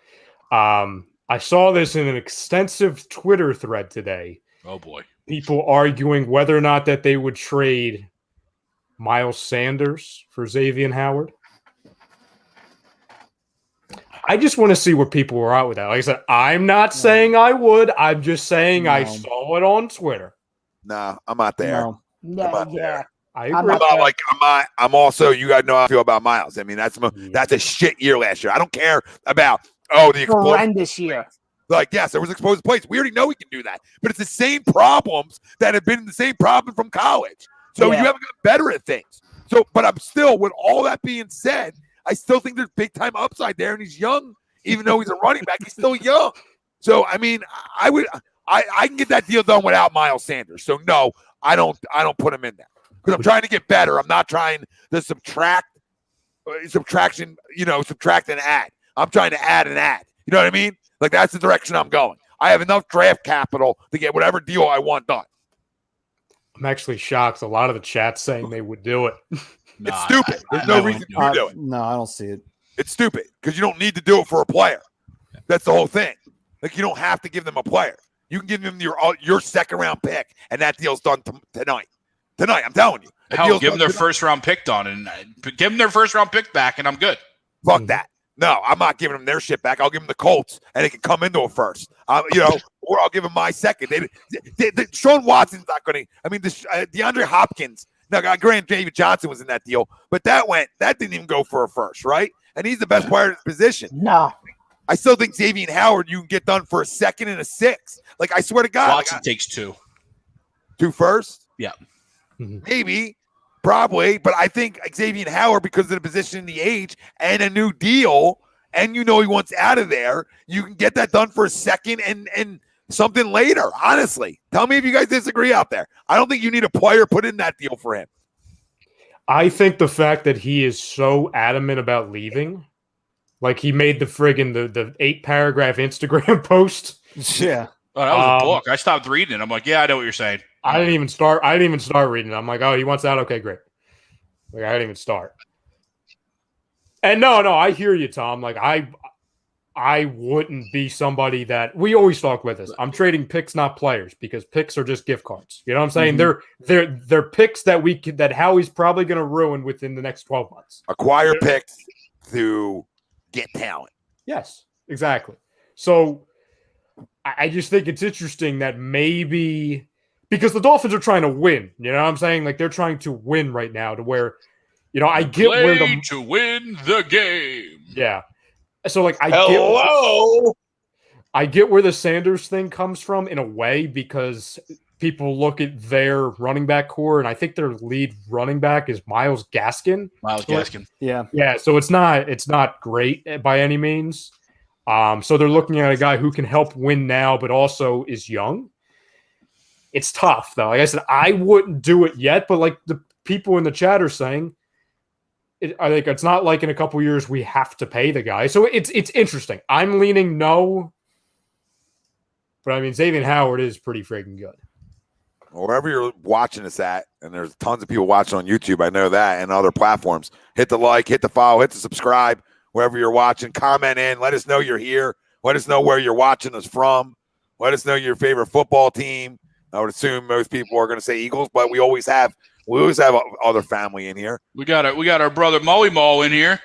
I saw this in an extensive Twitter thread today. Oh boy. People arguing whether or not that they would trade Miles Sanders for Xavier Howard. I just want to see where people were out with that. Like I said, I'm not saying I would. I'm just saying I saw it on Twitter. No, I'm not there. No. I'm not there. I I'm agree. not I'm also, you guys know how I feel about Miles. I mean, that's a shit year last year. I don't care about the horrendous year. Like, yes, there was exposed plays. We already know we can do that. But it's the same problems that have been the same problem from college. So you haven't got better at things. So, but I'm still, with all that being said, I still think there's big time upside there, and he's young. Even though he's a running back, he's still young. So, I mean, I can get that deal done without Miles Sanders. So, no, I don't put him in there because I'm trying to get better. I'm not trying to subtract and add. I'm trying to add and add. You know what I mean? Like, that's the direction I'm going. I have enough draft capital to get whatever deal I want done. I'm actually shocked. A lot of the chat's saying they would do it. It's stupid. There's no reason to do it. No, I don't see it. It's stupid because you don't need to do it for a player. That's the whole thing. Like, you don't have to give them a player. You can give them your second round pick, and that deal's done tonight. Tonight, I'm telling you. Hell, give them their first round pick done, and give them their first round pick back, and I'm good. Fuck that. No, I'm not giving them their shit back. I'll give them the Colts, and they can come into a first. Or I'll give them my second. Sean Watson's not going to. I mean, DeAndre Hopkins. Now, granted, David Johnson was in that deal, but that didn't even go for a first, right? And he's the best player in his position. No. I still think Xavier Howard, you can get done for a second and a sixth. Like, I swear to God. Watson takes 2. 2 first? Yeah. Maybe. Probably. But I think Xavier Howard, because of the position, the age, and a new deal, and he wants out of there, you can get that done for a second and something later, honestly. Tell me if you guys disagree out there. I don't think you need a player put in that deal for him. I think the fact that he is so adamant about leaving, like he made the 8-paragraph Instagram post. Yeah. Oh, that was a book. I stopped reading it. I'm like, yeah, I know what you're saying. I didn't even start reading it. I'm like, oh, he wants out? Okay, great. Like, I didn't even start. And no, I hear you, Tom. Like, I wouldn't be somebody that we always talk with this. I'm trading picks, not players, because picks are just gift cards. You know what I'm saying? They're picks that Howie's probably going to ruin within the next 12 months. Acquire picks to get talent. Yes, exactly. So I just think it's interesting that maybe because the Dolphins are trying to win. You know what I'm saying? Like, they're trying to win right now to where, I get where to win the game. Yeah. So, like, I get where the Sanders thing comes from in a way, because people look at their running back core, and I think their lead running back is Myles Gaskin. Yeah. So it's not great by any means. So they're looking at a guy who can help win now, but also is young. It's tough, though. Like I said, I wouldn't do it yet, but like the people in the chat are saying, I think it's not like in a couple years we have to pay the guy. So it's interesting. I'm leaning no, but I mean, Xavier Howard is pretty freaking good. Wherever you're watching us at, and there's tons of people watching on YouTube, I know that, and other platforms, hit the like, hit the follow, hit the subscribe, wherever you're watching. Comment in. Let us know you're here. Let us know where you're watching us from. Let us know your favorite football team. I would assume most people are going to say Eagles, but we always have other family in here. We got our brother Molly Mall in here.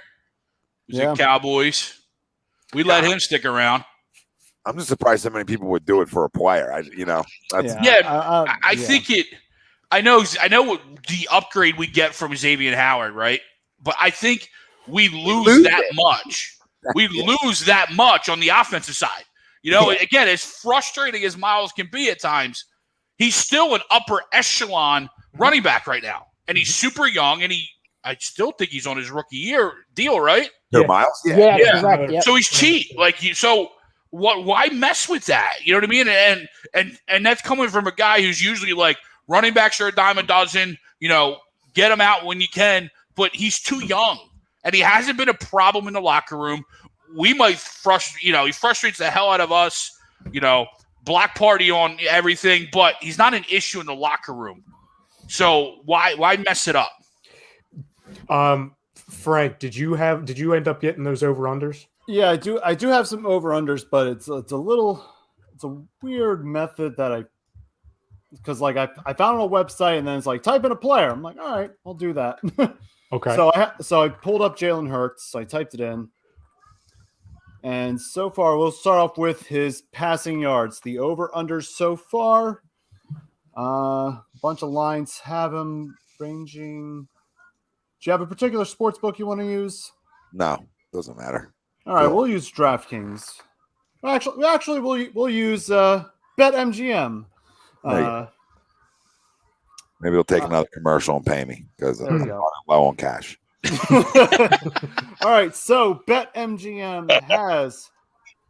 He's in Cowboys. We let him stick around. I'm just surprised so many people would do it for a player. I think it. I know what the upgrade we get from Xavier Howard, right? But I think we lose that much. We lose that much on the offensive side. Again, as frustrating as Miles can be at times, he's still an upper echelon running back right now, and he's super young, and I still think he's on his rookie year deal, right? Miles, yeah. Correct, yep. So he's cheap, so what? Why mess with that? You know what I mean? And that's coming from a guy who's usually like running backs are a dime a dozen. Get him out when you can, but he's too young, and he hasn't been a problem in the locker room. We might frustrate. He frustrates the hell out of us. Block party on everything, but he's not an issue in the locker room. So why mess it up? Frank, did you end up getting those over-unders? Yeah, I do have some over-unders, but it's a weird method that because like I found on a website and then it's like type in a player. I'm like, all right, I'll do that. Okay. So I pulled up Jalen Hurts. So I typed it in. And so far, we'll start off with his passing yards. The over-unders so far, a bunch of lines have him ranging. Do you have a particular sports book you want to use? No, doesn't matter. All right, we'll use DraftKings. Actually, we'll use BetMGM. Maybe we'll take another commercial and pay me because I'm low on cash. All right, so BetMGM has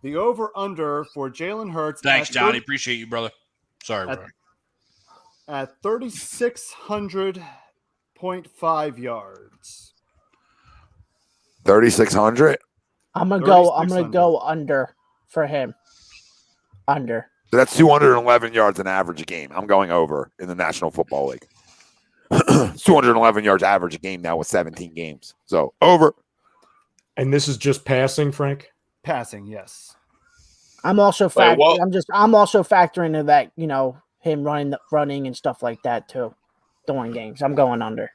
the over-under for Jalen Hurts. Thanks, Johnny. Appreciate you, brother. Sorry, bro. At 3,600.5 yards. 3,600. I'm gonna go under for him. Under. So that's 211 yards an average a game. I'm going over in the National Football League. 211 yards average a game now with 17 games. So over. And this is just passing, Frank? Passing, yes. I'm also factoring into that, him running and stuff like that too during games. I'm going under.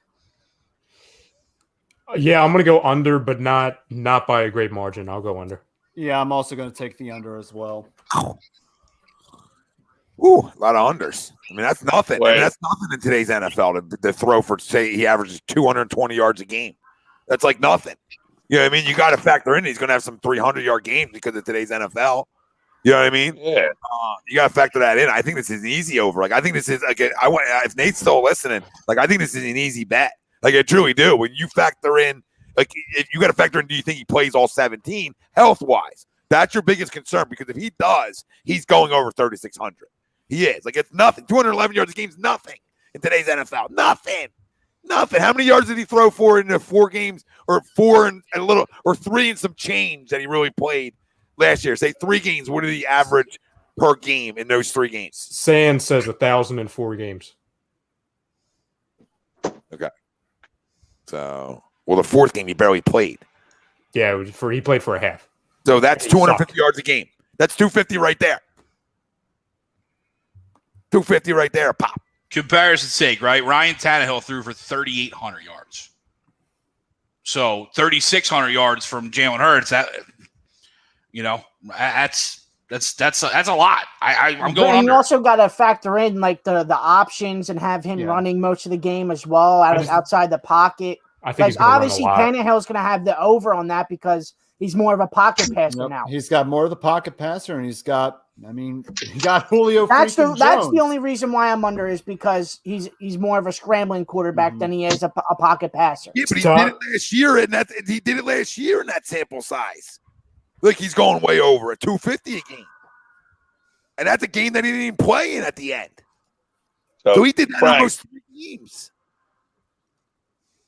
Yeah, I'm going to go under, but not by a great margin. I'll go under. Yeah, I'm also going to take the under as well. Ooh, a lot of unders. I mean, that's nothing. I mean, that's nothing in today's NFL to throw for, say, he averages 220 yards a game. That's like nothing. You know what I mean? You got to factor in he's going to have some 300-yard games because of today's NFL. You know what I mean? Yeah. You got to factor that in. I think this is an easy over. Like, I think this is, like, if Nate's still listening, like, I think this is an easy bet. Like, I truly do. When you factor in, like, if you got to factor in, do you think he plays all 17 health-wise? That's your biggest concern because if he does, he's going over 3,600. He is. Like, it's nothing. 211 yards a game is nothing in today's NFL. Nothing. How many yards did he throw for in the 4 games or 4 and a little or 3 and some change that he really played last year? Say 3 games. What did he average per game in those 3 games? Sand says 1,004 games. Okay. So, well, the 4th game he barely played. Yeah, he played for a half. So that's 250 yards a game. That's 250 right there. 250 right there, pop. Comparison's sake, right? Ryan Tannehill threw for 3,800 yards. So 3,600 yards from Jalen Hurts. That's a lot. I'm going under. You also got to factor in like the options and have him running most of the game as well outside the pocket. I think obviously Tannehill's going to have the over on that because he's more of a pocket passer now. He's got more of the pocket passer, and he got Julio. That's the only reason why I'm under is because he's more of a scrambling quarterback than he is a pocket passer. Yeah, but he did it last year, and he did it last year in that sample size. Look, he's going way over at 250 a game, and that's a game that he didn't even play in at the end. So he did that almost 3 games.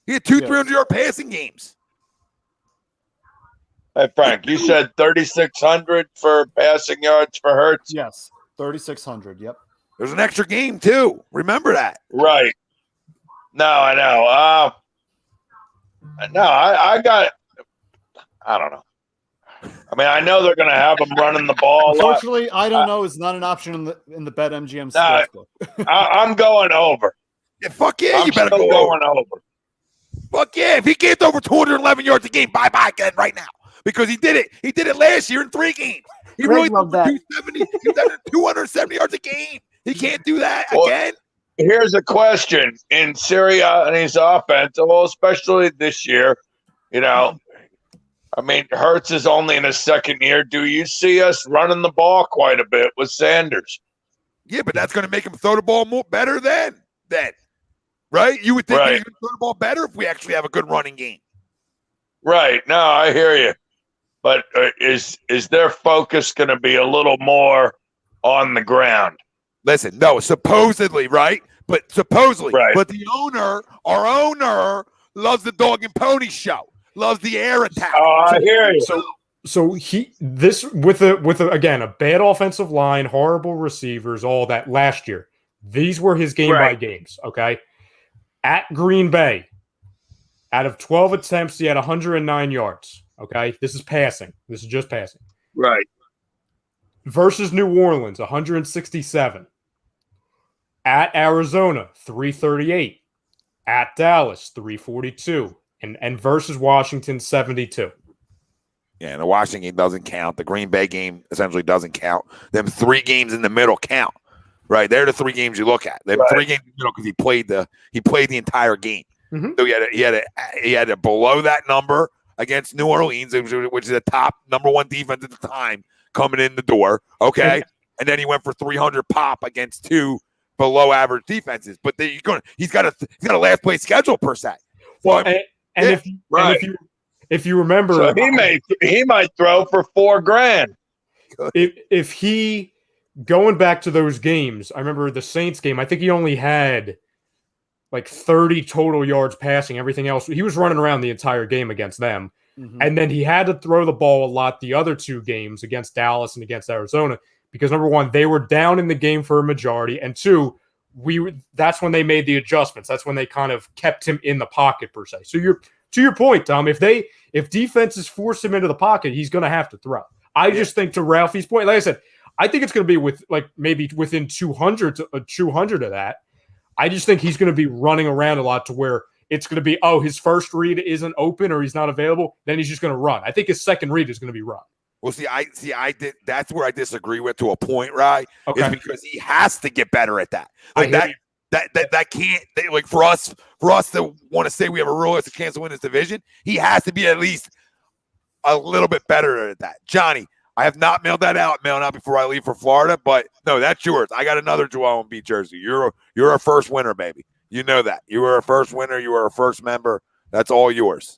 He had 300-yard passing games. Hey, Frank, you said 3,600 for passing yards for Hurts? Yes, 3,600, yep. There's an extra game, too. Remember that. Right. No, I know. I don't know. I mean, I know they're going to have him running the ball. Unfortunately, I don't know. It's not an option in the BetMGM sportsbook. I'm going over. Yeah, fuck yeah, you better go going over. Fuck yeah. If he gets over 211 yards a game, bye-bye again right now. Because he did it. He did it last year in 3 games. He really loved that. 270 yards a game. He can't do that again. Here's a question. In Sirianni's offense, well, especially this year, I mean, Hurts is only in his 2nd year. Do you see us running the ball quite a bit with Sanders? Yeah, but that's going to make him throw the ball better then. Right? You would think he's going to throw the ball better if we actually have a good running game. Right. No, I hear you. But is their focus going to be a little more on the ground? Listen, no, supposedly, right? But supposedly. Right. But our owner, loves the dog and pony show. Loves the air attack. Oh, I hear you. So with again a bad offensive line, horrible receivers, all that last year. These were his game by games. Okay, at Green Bay, out of 12 attempts, he had 109 yards. Okay, this is passing. This is just passing. Right. Versus New Orleans, 167. At Arizona, 338. At Dallas, 342. And versus Washington, 72. Yeah, and the Washington game doesn't count. The Green Bay game essentially doesn't count. Them 3 games in the middle count. Right, they're the 3 games you look at. Them 3 games in the middle because he played the entire game. Mm-hmm. So he had a below that number against New Orleans, which is the top number 1 defense at the time coming in the door. Okay, and then he went for 300 pop against 2 below average defenses. But he's got a last place schedule per se. Well, if you remember, so he might throw for $4,000. If he going back to those games, I remember the Saints game. I think he only had like 30 total yards passing. Everything else, he was running around the entire game against them. Mm-hmm. And then he had to throw the ball a lot the other 2 games against Dallas and against Arizona because, number 1, they were down in the game for a majority, and 2, that's when they made the adjustments. That's when they kind of kept him in the pocket per se. So to your point, Tom, if defenses force him into the pocket, he's going to have to throw. I just think, to Ralphie's point, like I said, I think it's going to be with like maybe within 200 of that. I just think he's going to be running around a lot to where it's going to be, his first read isn't open or he's not available. Then he's just going to run. I think his second read is going to be run. Well, that's where I disagree with to a point, right? Okay. Is because he has to get better at that. Like that can't, like for us to want to say we have a realistic chance to win this division, he has to be at least a little bit better at that. Johnny, I have not mailed that out. Mailing out before I leave for Florida, but no, that's yours. I got another Joel Embiid jersey. You're a first winner, baby. You know that. You were a first winner. You were a first member. That's all yours.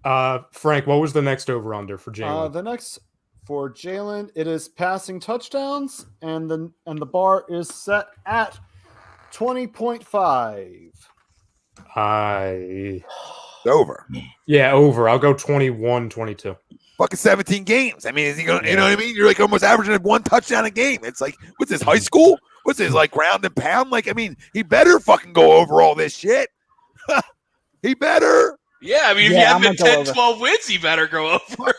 Frank, what was the next over-under for Jalen? The next for Jalen, it is passing touchdowns, and the bar is set at 20.5. Over. Yeah, over. I'll go 21, 22. Fucking 17 games. I mean, is he going to, you know what I mean? You're like almost averaging 1 touchdown a game. It's like, what's this, high school? What's this, like ground and pound? Like, I mean, he better fucking go over all this shit. He better. Yeah, I mean, if you have been 10, 12 wins, he better go over.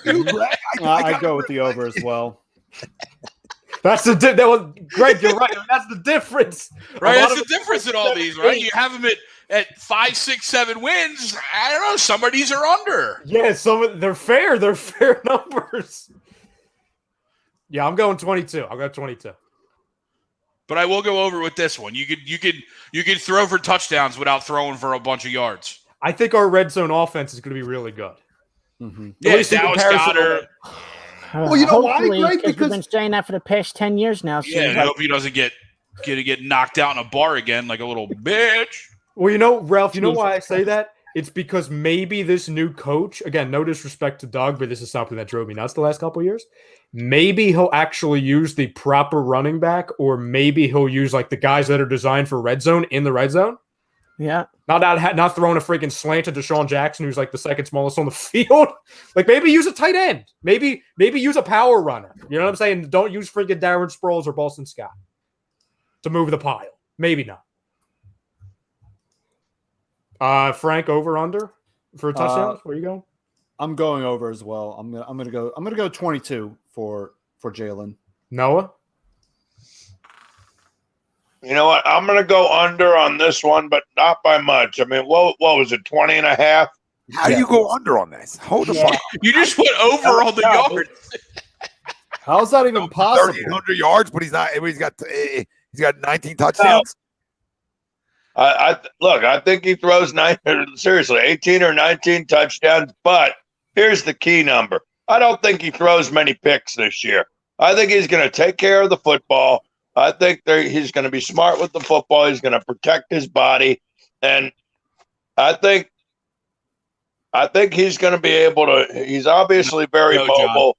I go with the over as well. That's Greg, you're right. That's the difference. Right, that's the difference in all these, right? You have him at 5, 6, 7 wins. I don't know. Some of these are under. Yeah, they're fair. They're fair numbers. Yeah, I'm going 22. I'll go 22. But I will go over with this one. You could throw for touchdowns without throwing for a bunch of yards. I think our red zone offense is going to be really good. Mm-hmm. Yeah, Dallas Goddard. Well, you know why, Greg? Because we've been saying that for the past 10 years now. Yeah, and I hope he doesn't get knocked out in a bar again like a little bitch. Well, you know, Ralph, you know why I say that? It's because maybe this new coach, again, no disrespect to Doug, but this is something that drove me nuts the last couple of years. Maybe he'll actually use the proper running back, or maybe he'll use like the guys that are designed for red zone in the red zone. Yeah. Not throwing a freaking slant to Deshaun Jackson, who's like the second smallest on the field. Like maybe use a tight end. Maybe use a power runner. You know what I'm saying? Don't use freaking Darren Sproles or Boston Scott to move the pile. Maybe not. Frank, over under for a touchdown. Where you going? I'm going over as well. I'm gonna go 22 for Jalen. Noah. You know what? I'm going to go under on this one, but not by much. I mean, what was it, 20 and a half? How do you go under on this? Hold the fuck. You just went over on the yards. How is that even possible? 100 yards, but he's got 19 touchdowns. I think he throws 18 or 19 touchdowns, but here's the key number. I don't think he throws many picks this year. I think he's going to take care of the football. I think he's going to be smart with the football. He's going to protect his body. And I think he's going to be able to – he's obviously very mobile.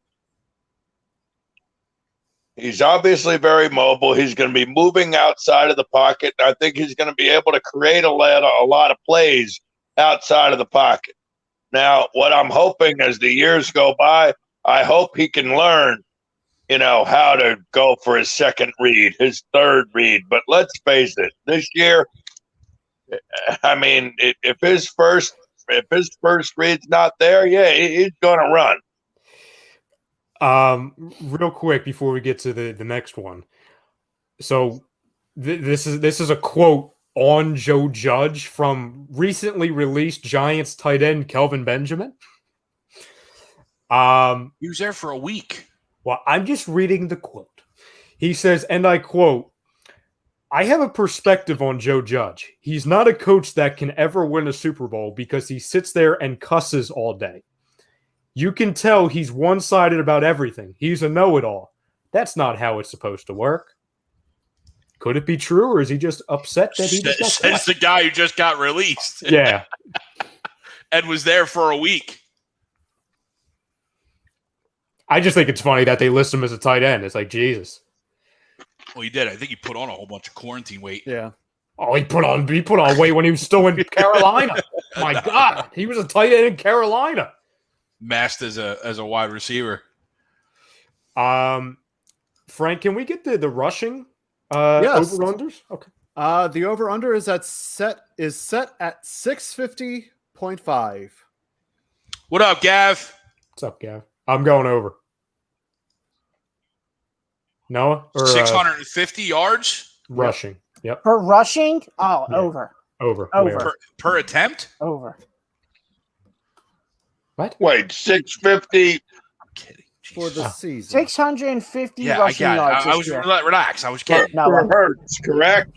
He's obviously very mobile. He's going to be moving outside of the pocket. I think he's going to be able to create a lot of plays outside of the pocket. Now, what I'm hoping as the years go by, I hope he can learn, how to go for his second read, his third read. But let's face it, this year, I mean, if his first If his first read's not there, yeah, he's going to run. Real quick before we get to the next one. So this is a quote on Joe Judge from recently released Giants tight end Kelvin Benjamin. He was there for a week. Well, I'm just reading the quote. He says, and I quote, "I have a perspective on Joe Judge. He's not a coach that can ever win a Super Bowl because he sits there and cusses all day. You can tell he's one-sided about everything. He's a know-it-all. That's not how it's supposed to work." Could it be true, or is he just upset that he just got Says the guy who just got released. Yeah. And was there for a week. I just think it's funny that they list him as a tight end. It's like, Jesus. Well, he did. I think he put on a whole bunch of quarantine weight. Yeah. Oh, he put on weight when he was still in Carolina. My God, he was a tight end in Carolina. Masked as a wide receiver. Frank, can we get the rushing Yes. over-unders? Okay. The over-under is set at 650.5. What up, Gav? What's up, Gav? I'm going over. Noah? Or 650 yards? rushing. Yep. For rushing? Oh, Yeah. over. Over. Over. Where? Per attempt? Over. What? Wait, 650. I'm kidding. For the Jesus. season. 650 Yeah, I rushing got yards. it. I was this year. relax. I was kidding. No, For Hurts, correct?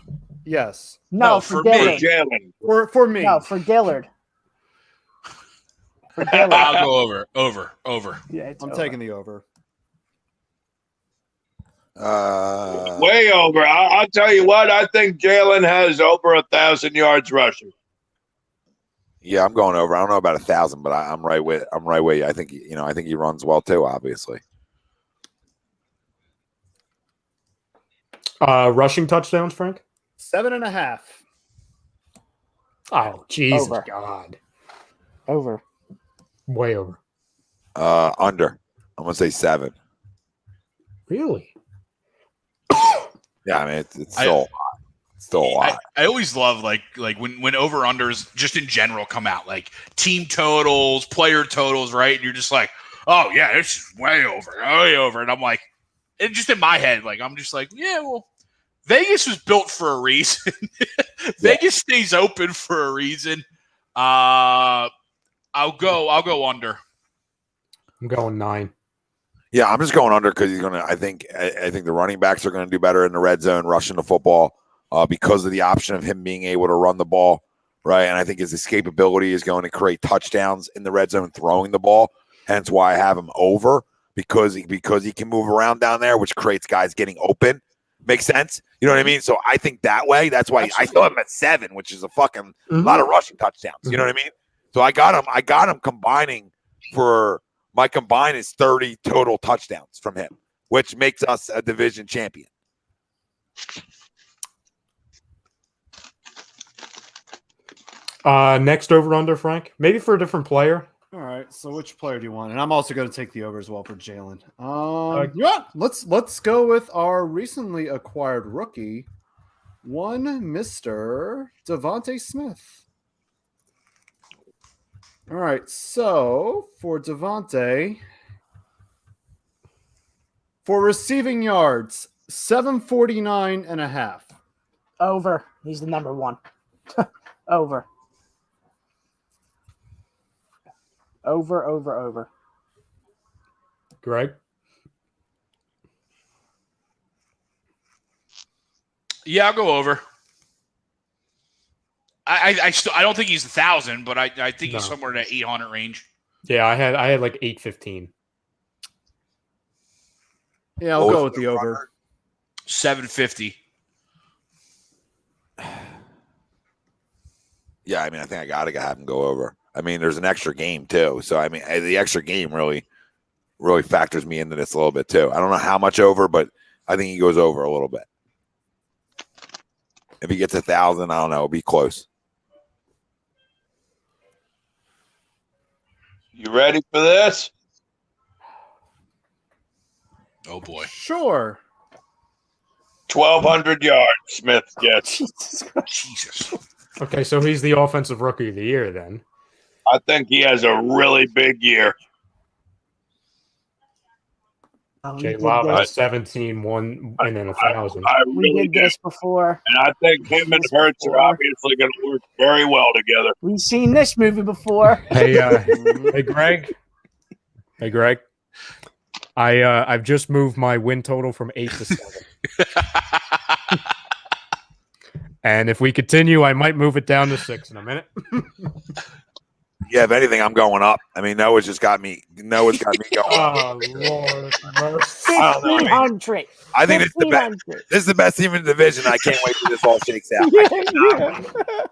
Yes. no, No, for for For Dillard. Jalen. For me. No, for Dillard. For Dillard. I'll go over. Yeah, it's I'm over. taking the over. Way over. I'll tell you what. I think Jalen has over 1,000 yards rushing. Yeah, I'm going over. I don't know about 1,000, but I'm right with you. I think he runs well too. Obviously, rushing touchdowns, Frank? 7.5. Oh, Jesus Over. God. Over. Way over. under. I'm gonna say 7. Really? Yeah, I mean it's still a lot. I always love like when over unders just in general come out, like team totals, player totals, right? And you're just like, oh yeah, this is way over. And I'm like, and just in my head, like I'm just like, yeah, well, Vegas was built for a reason. Vegas stays open for a reason. I'll go under. I'm going 9. Yeah, I'm just going under because he's gonna. I think the running backs are going to do better in the red zone rushing the football because of the option of him being able to run the ball, right? And I think his escapability is going to create touchdowns in the red zone throwing the ball. Hence why I have him over because he can move around down there, which creates guys getting open. Makes sense? You know what I mean? So I think that way. That's why I still have him at 7, which is a fucking lot of rushing touchdowns. You know what I mean? So I got him combining for. My combine is 30 total touchdowns from him, which makes us a division champion. Next over under, Frank. Maybe for a different player. All right. So which player do you want? And I'm also going to take the over as well for Jalen. Yeah. Let's go with our recently acquired rookie, one Mr. Devontae Smith. All right, so for Devontae, for receiving yards, 749.5. Over. He's the number one. Over. Over. Greg? Yeah, I'll go over. I don't think he's 1,000, but I think he's somewhere in that 800 range. Yeah, I had like 815. Yeah, I'll go with the over. 750. Yeah, I mean, I think I gotta have him go over. I mean, there's an extra game too, so I mean, the extra game really factors me into this a little bit too. I don't know how much over, but I think he goes over a little bit. If he gets 1,000, I don't know, it'll be close. You ready for this? Oh boy. Sure. 1,200 yards, Smith gets. Jesus Christ. Jesus. Okay, so he's the offensive rookie of the year then. I think he has a really big year. Jay Love has 17, 1, and then 1,000. I We really did this before. And I think him and Hurts are obviously going to work very well together. We've seen this movie before. Hey, hey, Greg. Hey, Greg. I've just moved my win total from 8 to 7. And if we continue, I might move it down to 6 in a minute. Yeah, if anything, I'm going up. I mean, Noah's got me going Oh, up. Lord. 1,500. I think this is the best team in the division. I can't wait till this all shakes out.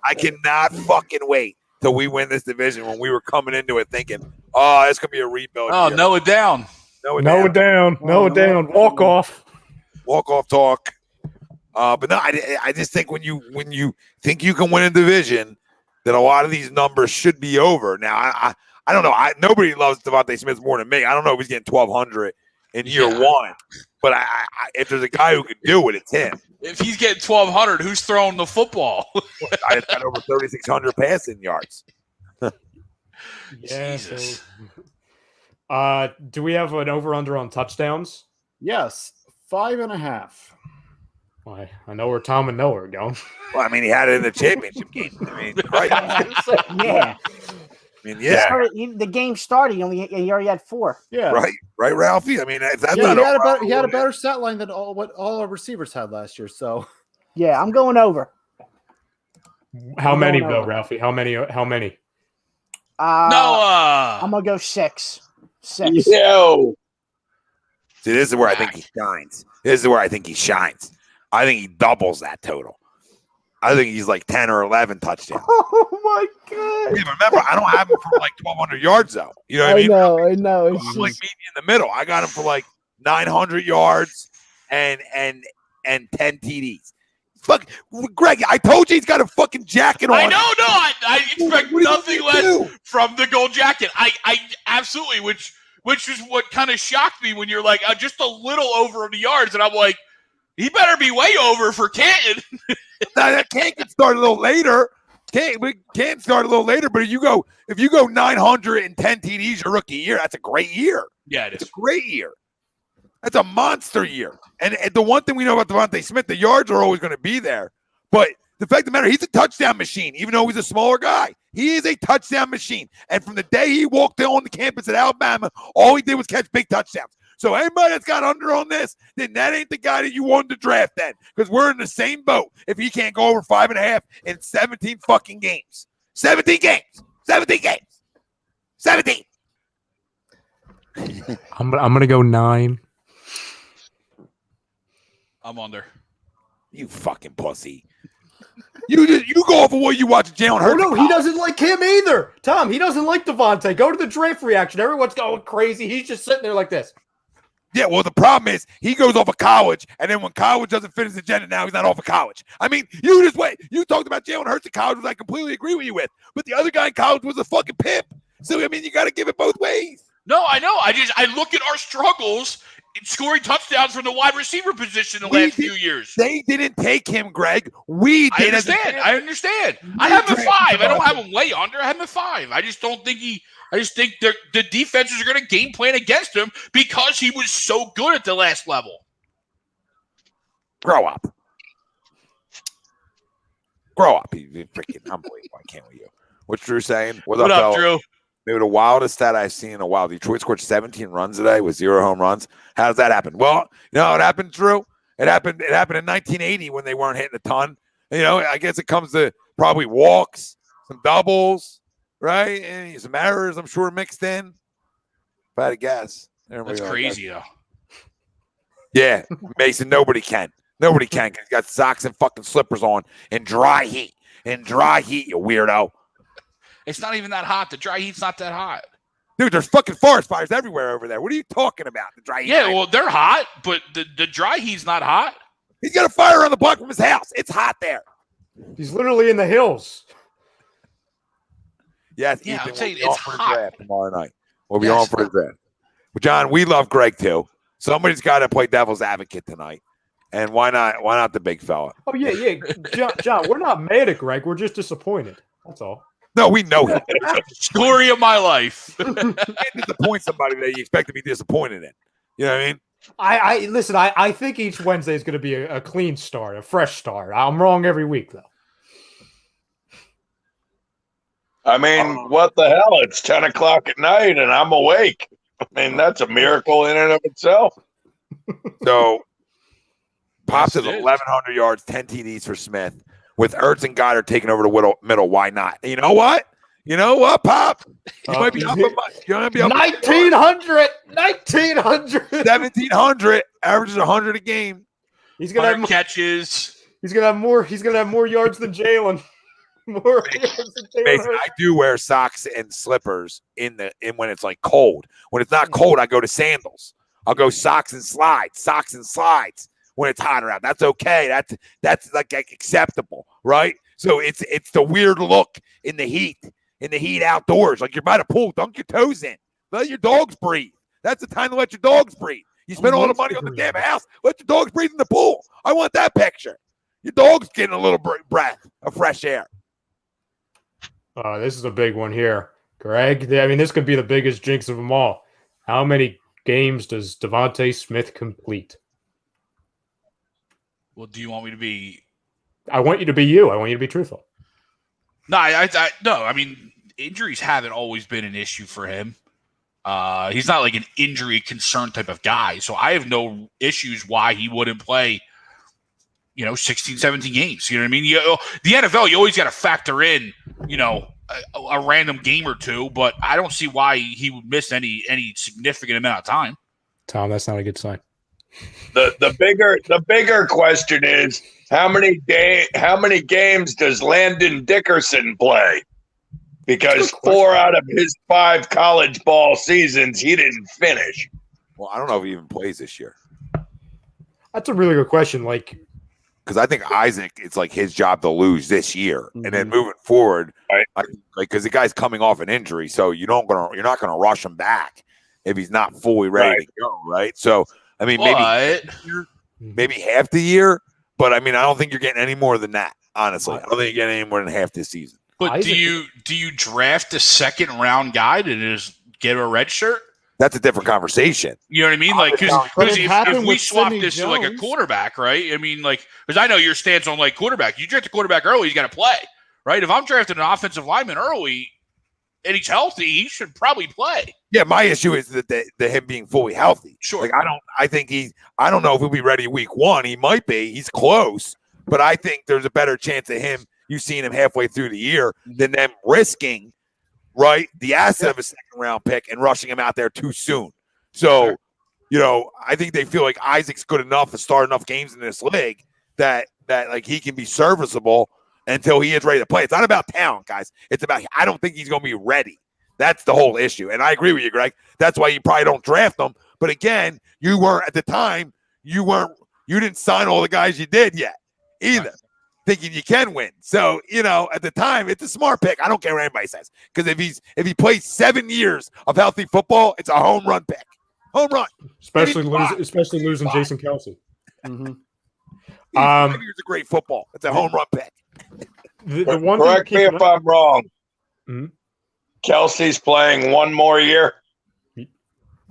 I cannot fucking wait till we win this division when we were coming into it thinking, oh, it's going to be a rebuild. Oh, year. Noah down. Noah down. Walk off. Walk off talk. But no, I just think when you think you can win a division, that a lot of these numbers should be over. Now, I don't know. Nobody loves Devontae Smith more than me. I don't know if he's getting 1,200 in year one, but if there's a guy who can do it, it's him. If he's getting 1,200, who's throwing the football? I got over 3,600 passing yards. Yeah, Jesus. So, do we have an over-under on touchdowns? Yes, 5.5. I know where Tom and Noah are going. Well, I mean, he had it in the championship game. I mean, right? Yeah. I mean, yeah. The game started. He already had 4. Yeah. Right, Ralphie? I mean, that's Yeah, not he had a better stat line than all our receivers had last year. So, Yeah, I'm going over. How many, going though, over. Ralphie? How many? Noah. I'm going to go 6. 6. Yo. See, this is where I think he shines. I think he doubles that total. I think he's like 10 or 11 touchdowns. Oh, my God. Yeah, remember, I don't have him for like 1,200 yards, though. You know what I mean? I know. I'm like meeting in the middle. I got him for like 900 yards and 10 TDs. Fuck, Greg, I told you he's got a fucking jacket on. I know, no, I expect nothing less from the gold jacket. I absolutely, which is what kind of shocked me when you're like, just a little over the yards, and I'm like, he better be way over for Canton. Now, that Canton can start a little later. Canton start a little later, but if you go 910 TDs your rookie year, that's a great year. Yeah, it is. It's a great year. That's a monster year. And the one thing we know about Devontae Smith, the yards are always going to be there. But the fact of the matter, he's a touchdown machine, even though he's a smaller guy. He is a touchdown machine. And from the day he walked on the campus at Alabama, all he did was catch big touchdowns. So anybody that's got under on this, then that ain't the guy that you wanted to draft then. Because we're in the same boat if he can't go over 5.5 in 17 fucking games. 17 games. 17. I'm gonna go 9. I'm under. You fucking pussy. You go off of what you watch Jalen Hurts. Oh, no, he doesn't like him either. Tom, he doesn't like Devontae. Go to the draft reaction. Everyone's going crazy. He's just sitting there like this. Yeah, well, the problem is he goes off of college, and then when college doesn't fit his agenda, now he's not off of college. I mean, you just wait. You talked about Jalen Hurts in college, which I completely agree with you with. But the other guy in college was a fucking pimp. So, I mean, you got to give it both ways. No, I know. I look at our struggles in scoring touchdowns from the wide receiver position the last few years. They didn't take him, Greg. We did. I understand. I have him at 5. I don't have him way under. I have him at 5. I just don't think I just think the defenses are going to game plan against him because he was so good at the last level. Grow up. You freaking unbelievable. I can't with you. What's Drew saying? What up, Drew? Maybe the wildest stat I've seen in a while. Detroit scored 17 runs today with 0 home runs. How does that happen? Well, you know how it happened, Drew? It happened in 1980 when they weren't hitting a ton. You know, I guess it comes to probably walks, some doubles, right? And some errors, I'm sure, mixed in. If I had to guess. That's crazy, though. Yeah, Mason, nobody can. Nobody can because he's got socks and fucking slippers on in dry heat. In dry heat, you weirdo. It's not even that hot. The dry heat's not that hot. Dude, there's fucking forest fires everywhere over there. What are you talking about? The dry heat. Yeah, well, they're hot, but the dry heat's not hot. He's got a fire on the block from his house. It's hot there. He's literally in the hills. Yes, yeah, Ethan, I'm saying we'll it's hot tomorrow night. We'll be on for the draft. But John, we love Greg too. Somebody's got to play devil's advocate tonight. And why not? Why not the big fella? Oh yeah. John, we're not mad at Greg. We're just disappointed. That's all. No, we know him. Story of my life. You can't disappoint somebody that you expect to be disappointed in. You know what I mean? I listen. I think each Wednesday is going to be a clean start, a fresh start. I'm wrong every week though. I mean, what the hell? It's 10 o'clock at night and I'm awake. I mean, that's a miracle in and of itself. So, Pops Yes, is it is. 1,100 yards, 10 TDs for Smith. With Ertz and Goddard taking over the middle, why not? You know what? You know what, Pop? You might be up a bunch. You might be up 1,900, 1,900. 1,700, averages 100 a game. He's gonna have 100 catches. He's gonna have more. He's gonna have more yards than Jalen. More yards than Jalen Mason, Hurts. I do wear socks and slippers in when it's like cold. When it's not cold, I go to sandals. I'll go socks and slides. When it's hotter out. That's okay. That's like acceptable, right? So it's the weird look in the heat outdoors. Like you're by the pool, dunk your toes in. Let your dogs breathe. That's the time to let your dogs breathe. You spend all the money on the damn house. Let your dogs breathe in the pool. I want that picture. Your dog's getting a little breath of fresh air. This is a big one here, Greg. I mean, this could be the biggest jinx of them all. How many games does Devontae Smith complete? Well, do you want me to be? I want you to be you. I want you to be truthful. No, no. I mean, injuries haven't always been an issue for him. He's not like an injury concern type of guy. So I have no issues why he wouldn't play, 16, 17 games. You know what I mean? The NFL, you always got to factor in, a random game or two, but I don't see why he would miss any significant amount of time. Tom, that's not a good sign. The bigger question is how many games does Landon Dickerson play? Because 4 out of his 5 college ball seasons he didn't finish. Well, I don't know if he even plays this year. That's a really good question. Because I think Isaac, it's like his job to lose this year, and then moving forward, right? Because the guy's coming off an injury, so you're not gonna rush him back if he's not fully ready to go, right? So I mean, maybe half the year, but I mean, I don't think you're getting any more than that. Honestly, I don't think you're getting any more than half this season. But Isaac, do you draft a second round guy to just get a red shirt? That's a different conversation. You know what I mean? Like, because if we swap this to like a Jones. quarterback, right? I mean, like, because I know your stance on like quarterback. You draft a quarterback early, he's got to play, right? If I'm drafting an offensive lineman early and he's healthy, he should probably play. Yeah, my issue is that him being fully healthy. Sure. Like I don't know if he'll be ready week 1. He might be. He's close, but I think there's a better chance of him. You seeing him halfway through the year than them risking, right, the asset of a second round pick and rushing him out there too soon. So, I think they feel like Isaac's good enough to start enough games in this league that like he can be serviceable until he is ready to play. It's not about talent, guys. It's about I don't think he's going to be ready. That's the whole issue. And I agree with you, Greg. That's why you probably don't draft him. But again, you weren't at the time. You didn't sign all the guys you did yet either. Thinking you can win. So, at the time, it's a smart pick. I don't care what anybody says. Because if he plays 7 years of healthy football, it's a home run pick. Home run. especially losing Jason Kelsey. It's a great football. It's a home run pick. The one Correct me if I'm wrong. Mm-hmm. Kelsey's playing 1 more year.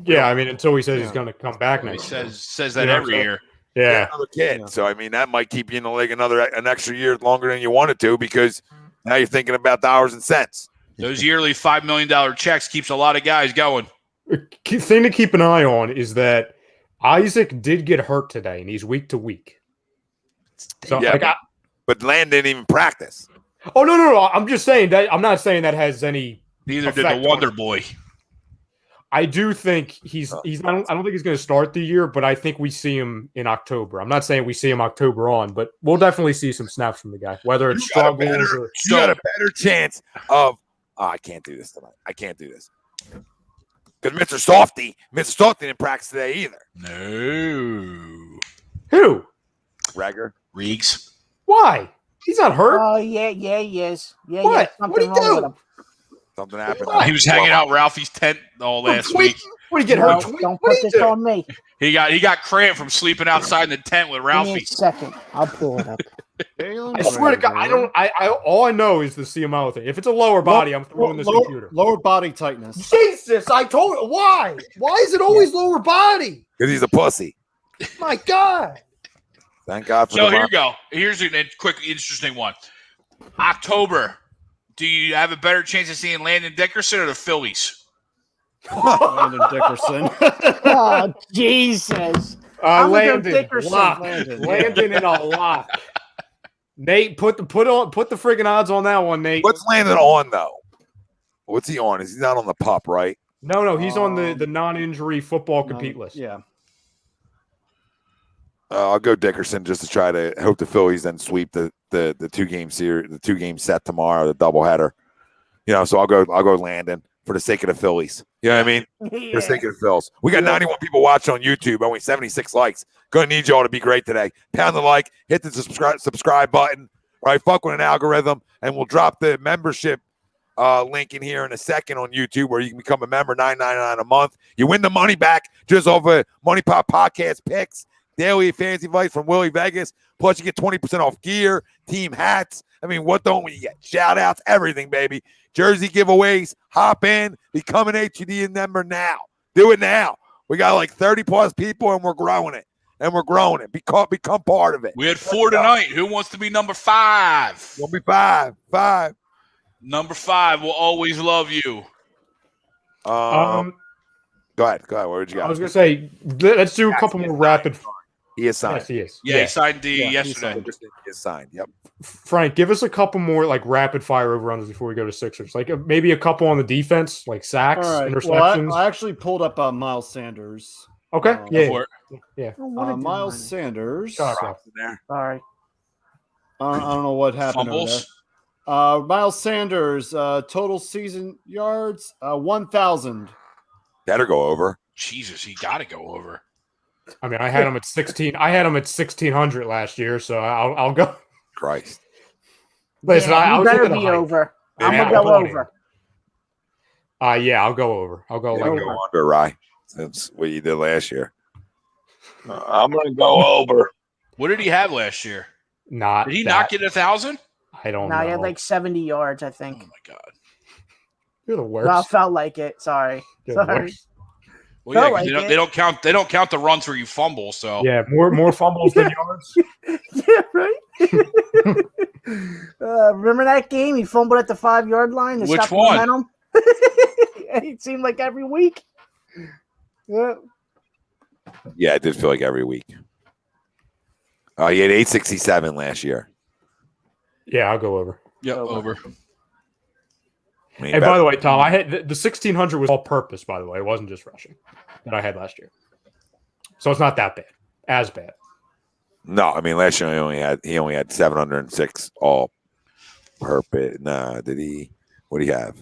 Yeah, I mean, until he says he's going to come back He next. says that every year. Yeah. Another kid. So I mean that might keep you in the league an extra year longer than you wanted to because now you're thinking about dollars and cents. Those yearly $5 million checks keeps a lot of guys going. Thing to keep an eye on is that Isaac did get hurt today, and he's week to week. So Yeah, but Land didn't even practice. Oh no! I'm just saying that. I'm not saying that has any. Neither did effect the Wonder on- Boy. I do think he's. I don't think he's going to start the year, but I think we see him in October. I'm not saying we see him October on, but we'll definitely see some snaps from the guy, whether it's struggles or. You got a better chance of. Oh, I can't do this tonight. I can't do this because Mr. Softy didn't practice today either. No. Who? Rager. Riggs. Why? He's not hurt. Oh, yeah, he is. Yeah, What? yeah. What'd he Something wrong do? with him. Something happened. He was hanging out Ralphie's tent all last Tweak? week. What did he get No, hurt? Tweak? don't What put did he this do? on me. He got cramp from sleeping outside in the tent with Give me a Ralphie. second. I'll pull it up. I swear to God, I all I know is the CMO thing. If it's a lower body, I'm throwing this computer. Lower body tightness. Jesus, I told you. Why? Why is it always lower body? Because he's a pussy. My God. Thank God for So the here you go. Here's a quick, interesting one. October. Do you have a better chance of seeing Landon Dickerson or the Phillies? Landon Dickerson. Oh, Jesus. I'm gonna go Landon, Dickerson. lock. Landon, Landon in a lock. Nate, put the friggin' odds on that one, Nate. What's Landon on though? What's he on? Is he not on the pup, right? No, he's on the non-injury football compete list. Yeah. I'll go Dickerson just to try to hope the Phillies then sweep the 2-game series, the 2-game set tomorrow, the doubleheader. So I'll go Landon for the sake of the Phillies. You know what I mean? Yeah. For the sake of the Phils. We got 91 people watching on YouTube, only 76 likes. Gonna need y'all to be great today. Pound the like, hit the subscribe button. All right, fuck with an algorithm, and we'll drop the membership link in here in a second on YouTube where you can become a member, $9.99 a month. You win the money back just over Money Pop Podcast picks. Daily fantasy advice from Willie Vegas. Plus, you get 20% off gear, team hats. I mean, what don't we get? Shout outs, everything, baby. Jersey giveaways. Hop in. Become an HUD member now. Do it now. We got like 30 plus people, and we're growing it. Become part of it. We had 4 tonight. Who wants to be number 5? We'll be 5. Number 5 will always love you. Go ahead. What would you got? I was gonna say, let's do a couple more rapid. He is signed. Yes, he is. Yeah, he signed yesterday. He is signed. Yep. Frank, give us a couple more like rapid fire overruns before we go to Sixers. Like maybe a couple on the defense, like sacks, All right. interceptions. Well, I actually pulled up Miles Sanders. Okay. For it. Yeah. Miles Sanders. Sorry. I don't know what happened. Fumbles. Miles Sanders, total season yards, 1,000. Better go over. Jesus, he got to go over. I mean, I had him at 16. I had him at 1,600 last year, so I'll go. Christ. Listen, I was better looking be at the over. Yeah, I'm gonna I'll go go over. Yeah, I'll go over. I'll go like Go under, Rye. Since what you did last year. I'm going to go over. What did he have last year? not. Did he that. not get 1,000? I don't No, know. he had like 70 yards, I Oh think. my god. You're the worst. Well, felt like it. Sorry. You're the Sorry. worst. Well, yeah, Felt 'cause like they don't count. They don't count the runs where you fumble. So Yeah, more fumbles than yards. Yeah, right. Remember that game? He fumbled at the 5-yard line. To Which stop one? Momentum? It seemed like every week. Yeah. Yeah, it did feel like every week. He had 867 last year. Yeah, I'll go over. yeah, over. I mean, And by the way, Tom, I had the 1,600 was all purpose. By the way, it wasn't just rushing that I had last year. So it's not that bad. As bad. no, I mean last year he only had 706 all purpose. Nah, did he? What do you have?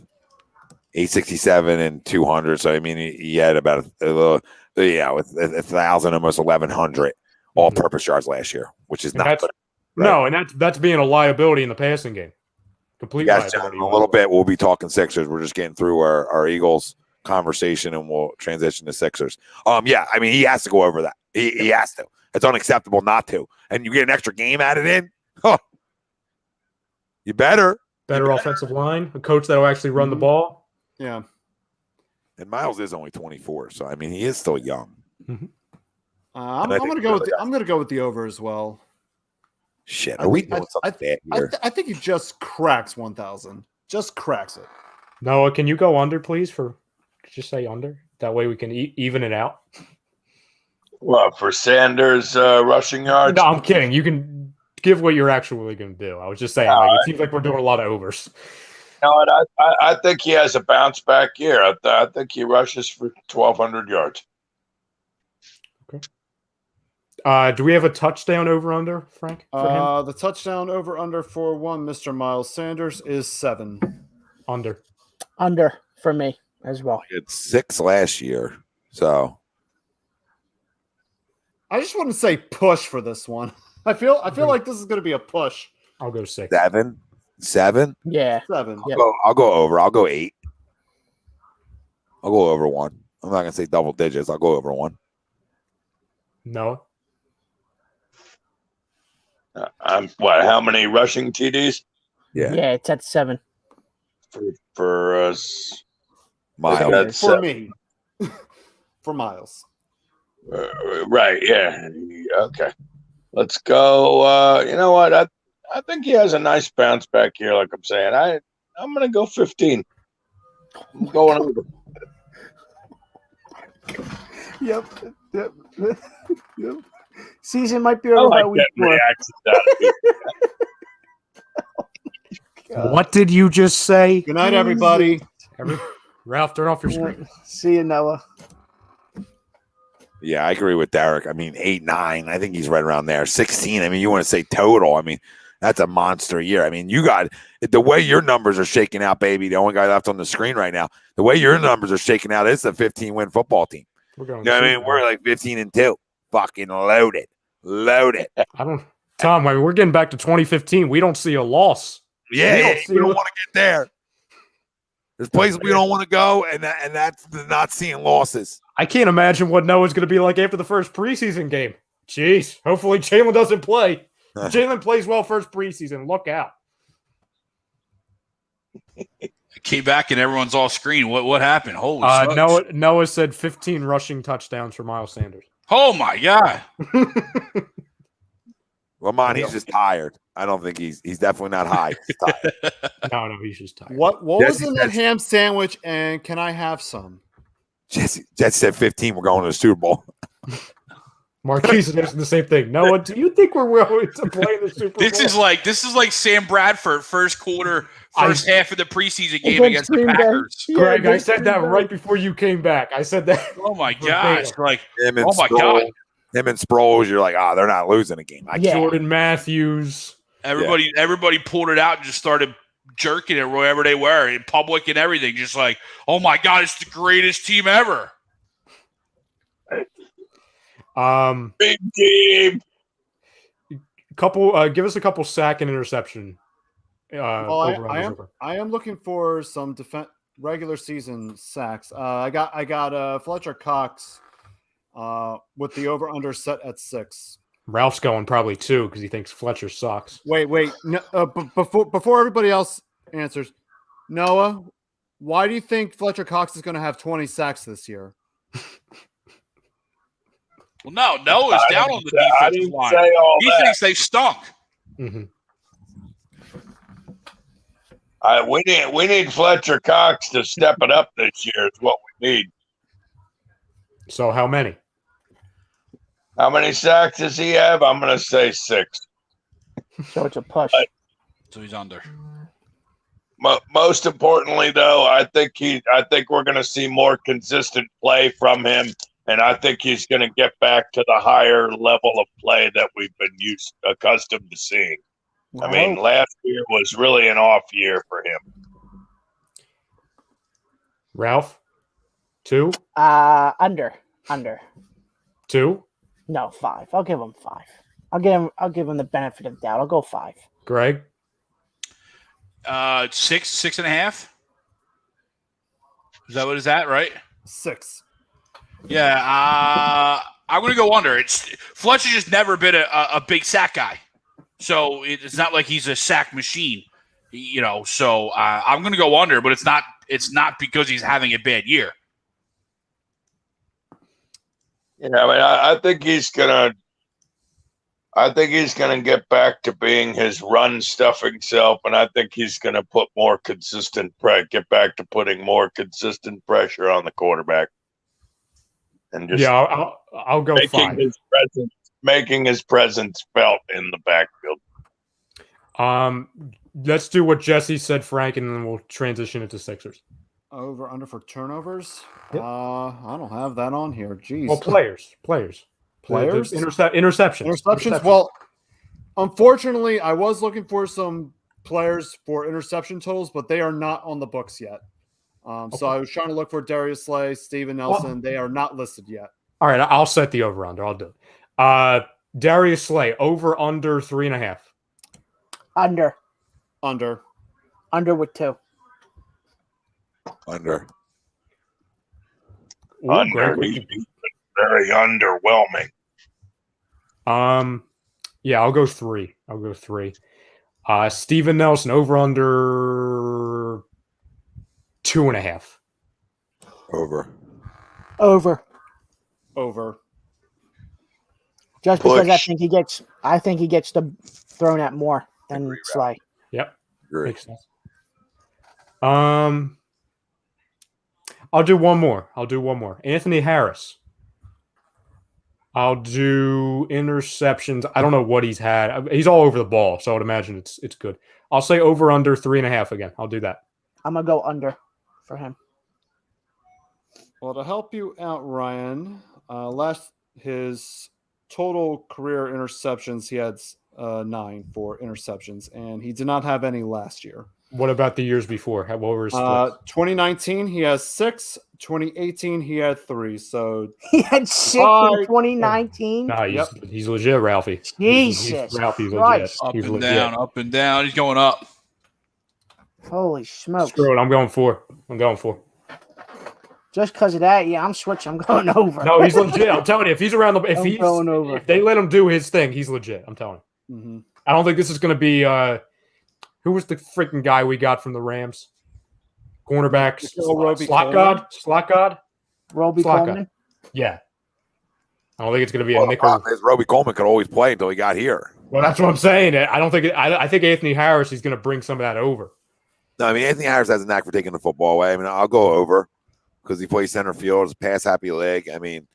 867 and 200. So I mean he had about a little, with 1,000, almost 1,100 all purpose yards last year, which is And not that's, good. No, and that's being a liability in the passing game. Complete Yes, John, liability. in a little bit we'll be talking Sixers. We're just getting through our Eagles conversation and we'll transition to Sixers. Yeah, I mean he has to go over that. He has to. It's unacceptable not to. And you get an extra game added in. Huh. You better. Better offensive line, a coach that'll actually run the ball. Yeah. And Miles is only 24, so I mean he is still young. I'm going to go with the over as well. Shit, are we doing something bad here? I think he just cracks 1,000. Just cracks it. Noah, can you go under, please? Just say under. That way we can even it out. Well, for Sanders rushing yards? No, I'm kidding. You can give what you're actually going to do. I was just saying, it seems like we're doing a lot of overs. No, I think he has a bounce back year. I think he rushes for 1,200 yards. Okay. Do we have a touchdown over under, Frank? For him? The touchdown over under for one, Mr. Miles Sanders, is 7. Under. Under for me as well. He had 6 last year, so I just want to say push for this one. I feel like this is going to be a push. I'll go 6. 7. Yeah. 7. Yep. I'll go over. I'll go 8. I'll go over 1. I'm not gonna say double digits. I'll go over 1. No. How many rushing TDs? Yeah, it's at 7. For us. Miles. For me. For Miles. Right, yeah. Okay. Let's go. You know what? I think he has a nice bounce back here, like I'm saying. I'm going to go 15. I'm going over. Yep. Season might be over by week 4. What did you just say? Good night, everybody. Ralph, turn off your screen. See you, Noah. Yeah, I agree with Derek. I mean, 8, 9. I think he's right around there. 16. I mean, you want to say total. I mean, that's a monster year. I mean, you got the way your numbers are shaking out, baby. The only guy left on the screen right now. The way your numbers are shaking out, it's a 15-win football team. We're going. You know what I mean? We're like 15-2. Fucking loaded. Tom, I mean, we're getting back to 2015. We don't see a loss. Yeah, we don't want to get there. There's places we don't want to go, and that's the not seeing losses. I can't imagine what Noah's going to be like after the first preseason game. Jeez, hopefully Jalen doesn't play. If Jalen plays well first preseason, look out. Came back and everyone's off screen. What happened? Holy smokes. Noah said 15 rushing touchdowns for Miles Sanders. Oh, my God. Lamont, he's just tired. I don't think he's definitely not high. He's tired. No, he's just tired. What was in that ham sandwich, and can I have some? Jesse said 15. We're going to the Super Bowl. Marquise is asking the same thing. Noah, do you think we're going to play in the Super Bowl? This is like Sam Bradford first half of the preseason game against the Packers. Greg, I said that right before you came back. I said that. Oh my gosh! Like, him and oh my Sproles, God! Him and Sproles, you're like, they're not losing a game. Jordan Matthews. Everybody pulled it out and just started jerking it wherever they were in public and everything. Just like, oh my God, it's the greatest team ever. Big team. Give us a couple sack and interception. I am looking for some regular season sacks. I got Fletcher Cox with the over under set at 6. Ralph's going probably 2 because he thinks Fletcher sucks. Wait. No, before everybody else answers, Noah, why do you think Fletcher Cox is going to have 20 sacks this year? Well, no, Noah's down on the defensive line. He thinks they stunk. Mm-hmm. We need Fletcher Cox to step it up this year. Is what we need. So how many? How many sacks does he have? I'm going to say 6. So it's a push. So he's under. Most importantly, though, I think we're going to see more consistent play from him, and I think he's going to get back to the higher level of play that we've been accustomed to seeing. I mean, last year was really an off year for him. Ralph, 2? Under. 2? No, 5. I'll give him 5. I'll give him the benefit of the doubt. I'll go 5. Greg? 6.5. Is that what is that, right? 6. Yeah, I'm going to go under. Fletcher's just never been a big sack guy. So it's not like he's a sack machine, So I'm going to go under, but it's not because he's having a bad year. Yeah, I mean, I think he's gonna get back to being his run stuffing self, and I think he's gonna put more consistent get back to putting more consistent pressure on the quarterback, and just I'll go 5. Making his presence felt in the backfield. Let's do what Jesse said, Frank, and then we'll transition into Sixers. Over under for turnovers? Yep. I don't have that on here. Jeez. Well, players. Interceptions. Well, unfortunately, I was looking for some players for interception totals, but they are not on the books yet. So I was trying to look for Darius Slay, Steven Nelson. They are not listed yet. All right, I'll set the over under. I'll do it. Darius Slay, over under 3.5. Under with 2. Under. Ooh, Under. Very underwhelming. Yeah, I'll go 3. Steven Nelson over under 2.5. Over. Over. Just because Push. I think he gets thrown at more than Slay. Yep. Agree. Makes sense. I'll do one more. Anthony Harris. I'll do interceptions. I don't know what he's had. He's all over the ball, so I would imagine it's good. I'll say over under 3.5 again. I'll do that. I'm gonna go under for him. Well, to help you out, Ryan, his total career interceptions, he had 9 for interceptions, and he did not have any last year. What about the years before? What were his splits? 2019, he has 6. 2018, he had 3. So he had 6 in 2019. Nah, he's legit, Ralphie. Jesus, Ralphie's legit. Up and down. He's going up. Holy smokes! Screw it. I'm going 4. Just because of that, yeah, I'm switching. I'm going over. No, he's legit. I'm telling you, if he's around going over. If they let him do his thing, he's legit. I'm telling you. Mm-hmm. I don't think this is going to be. Who was the freaking guy we got from the Rams? Cornerback. Slot God. Roby Coleman. Yeah. I don't think it's going to be a nickel. Roby Coleman could always play until he got here. Well, that's what I'm saying. I don't think. I think Anthony Harris is going to bring some of that over. No, I mean Anthony Harris has a knack for taking the football away. I mean, I'll go over because he plays center field. It's a pass-happy leg. I mean,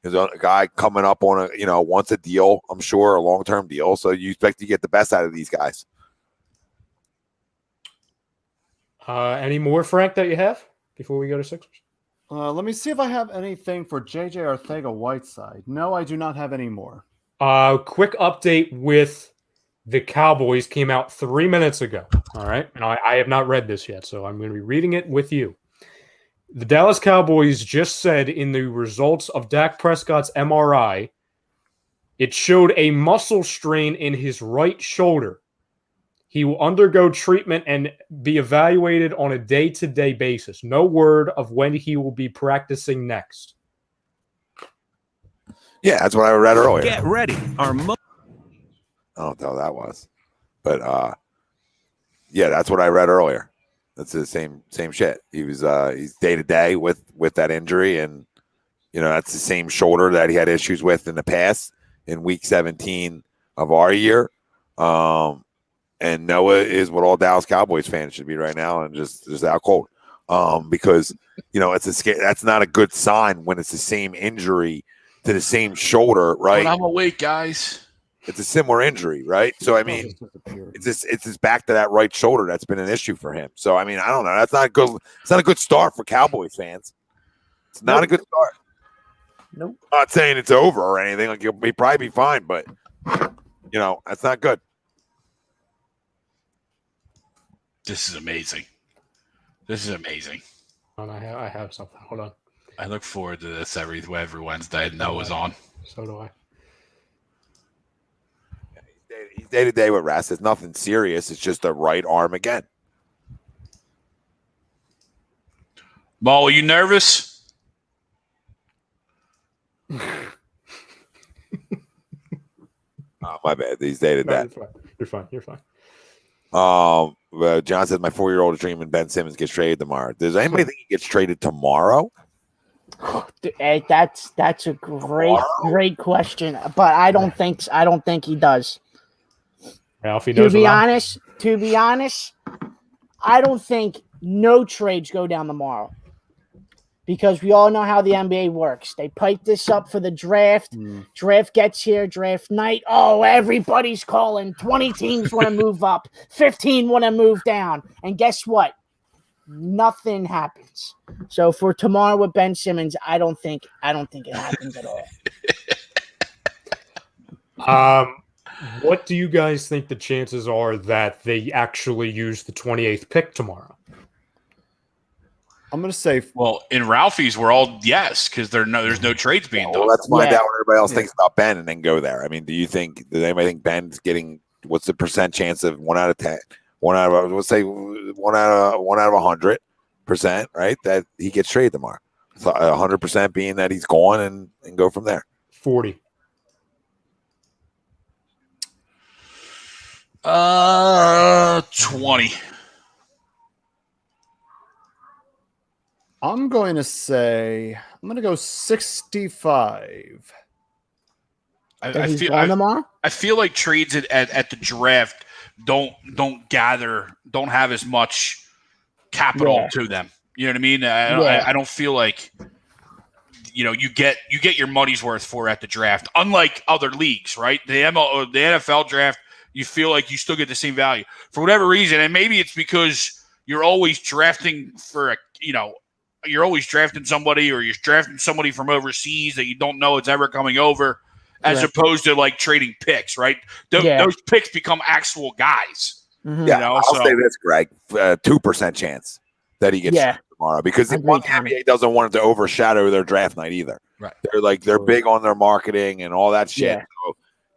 there's a guy coming up on wants a deal. I'm sure a long-term deal. So you expect to get the best out of these guys. Any more, Frank, that you have before we go to Sixers? Let me see if I have anything for JJ Arcega-Whiteside. No, I do not have any more. Quick update with the Cowboys came out 3 minutes ago. All right. And I have not read this yet, so I'm going to be reading it with you. The Dallas Cowboys just said in the results of Dak Prescott's MRI, it showed a muscle strain in his right shoulder. He will undergo treatment and be evaluated on a day-to-day basis. No word of when he will be practicing next. Yeah, that's what I read earlier. Get ready. I don't know what that was. But yeah, that's what I read earlier. That's the same shit. He's day-to-day with that injury, and that's the same shoulder that he had issues with in the past in week 17 of our year. And Noah is what all Dallas Cowboys fans should be right now, and just out cold, because that's not a good sign when it's the same injury to the same shoulder, right? But I'm awake, guys. It's a similar injury, right? So I mean, it's just back to that right shoulder that's been an issue for him. So I mean, I don't know. That's not good. It's not a good start for Cowboys fans. It's not a good start. Nope. I'm not saying it's over or anything. Like he'll probably be fine, but that's not good. This is amazing. I have something. Hold on. I look forward to this every Wednesday. Noah's on. So do I. He's day-to-day with rest. It's nothing serious. It's just a right arm again. Maul, are you nervous? Oh, my bad. He's day-to-day. No, you're fine. John says my 4-year-old is dreaming Ben Simmons gets traded tomorrow. Does anybody think he gets traded tomorrow? Hey, that's a great question, but I don't think he does. Ralphie knows. To be honest, I don't think no trades go down tomorrow. Because we all know how the NBA works. They pipe this up for the draft. Draft gets here, draft night. Oh, everybody's calling. 20 teams want to move up. 15 want to move down. And guess what? Nothing happens. So for tomorrow with Ben Simmons, I don't think it happens at all. What do you guys think the chances are that they actually use the 28th pick tomorrow? I'm going to say, well, in Ralphie's, we're all yes, because there's no trades being done. Well, let's find out what everybody else thinks about Ben and then go there. I mean, does anybody think Ben's getting, what's the percent chance of 1 out of 10? 1 out of 100%, right? That he gets traded tomorrow. So 100% being that he's gone and go from there. 40. 20. I'm going to go 65. I feel like trades at the draft don't have as much capital to them. You know what I mean? I don't feel like you get your money's worth for at the draft, unlike other leagues, right? The NFL draft, you feel like you still get the same value for whatever reason, and maybe it's because you're always drafting you're always drafting somebody, or you're drafting somebody from overseas that you don't know it's ever coming over, as opposed to like trading picks, right? Those picks become actual guys. Mm-hmm. Yeah, I'll say this, Greg, 2% chance that he gets traded tomorrow, because the NBA doesn't want it to overshadow their draft night either. Right? They're big on their marketing and all that shit.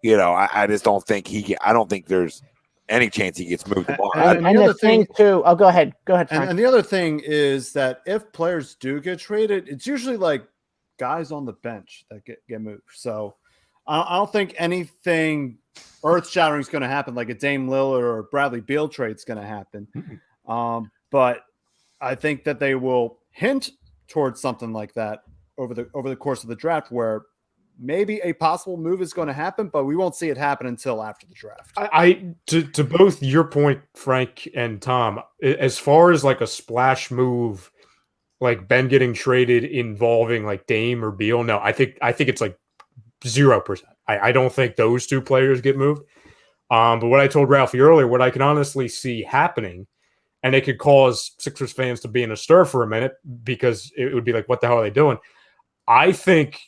Yeah. So, I just don't think I don't think there's any chance he gets moved tomorrow. And the other thing too. Oh, go ahead. Frank. And the other thing is that if players do get traded, it's usually like guys on the bench that get moved. So I don't think anything earth-shattering is going to happen, like a Dame Lillard or Bradley Beal trade is going to happen. But I think that they will hint towards something like that over the course of the draft, where maybe a possible move is going to happen, but we won't see it happen until after the draft. To both your point, Frank and Tom, as far as like a splash move, like Ben getting traded involving like Dame or Beal, no, I think it's like 0%. I don't think those two players get moved. But what I told Ralphie earlier, what I can honestly see happening, and it could cause Sixers fans to be in a stir for a minute, because it would be like, what the hell are they doing? I think,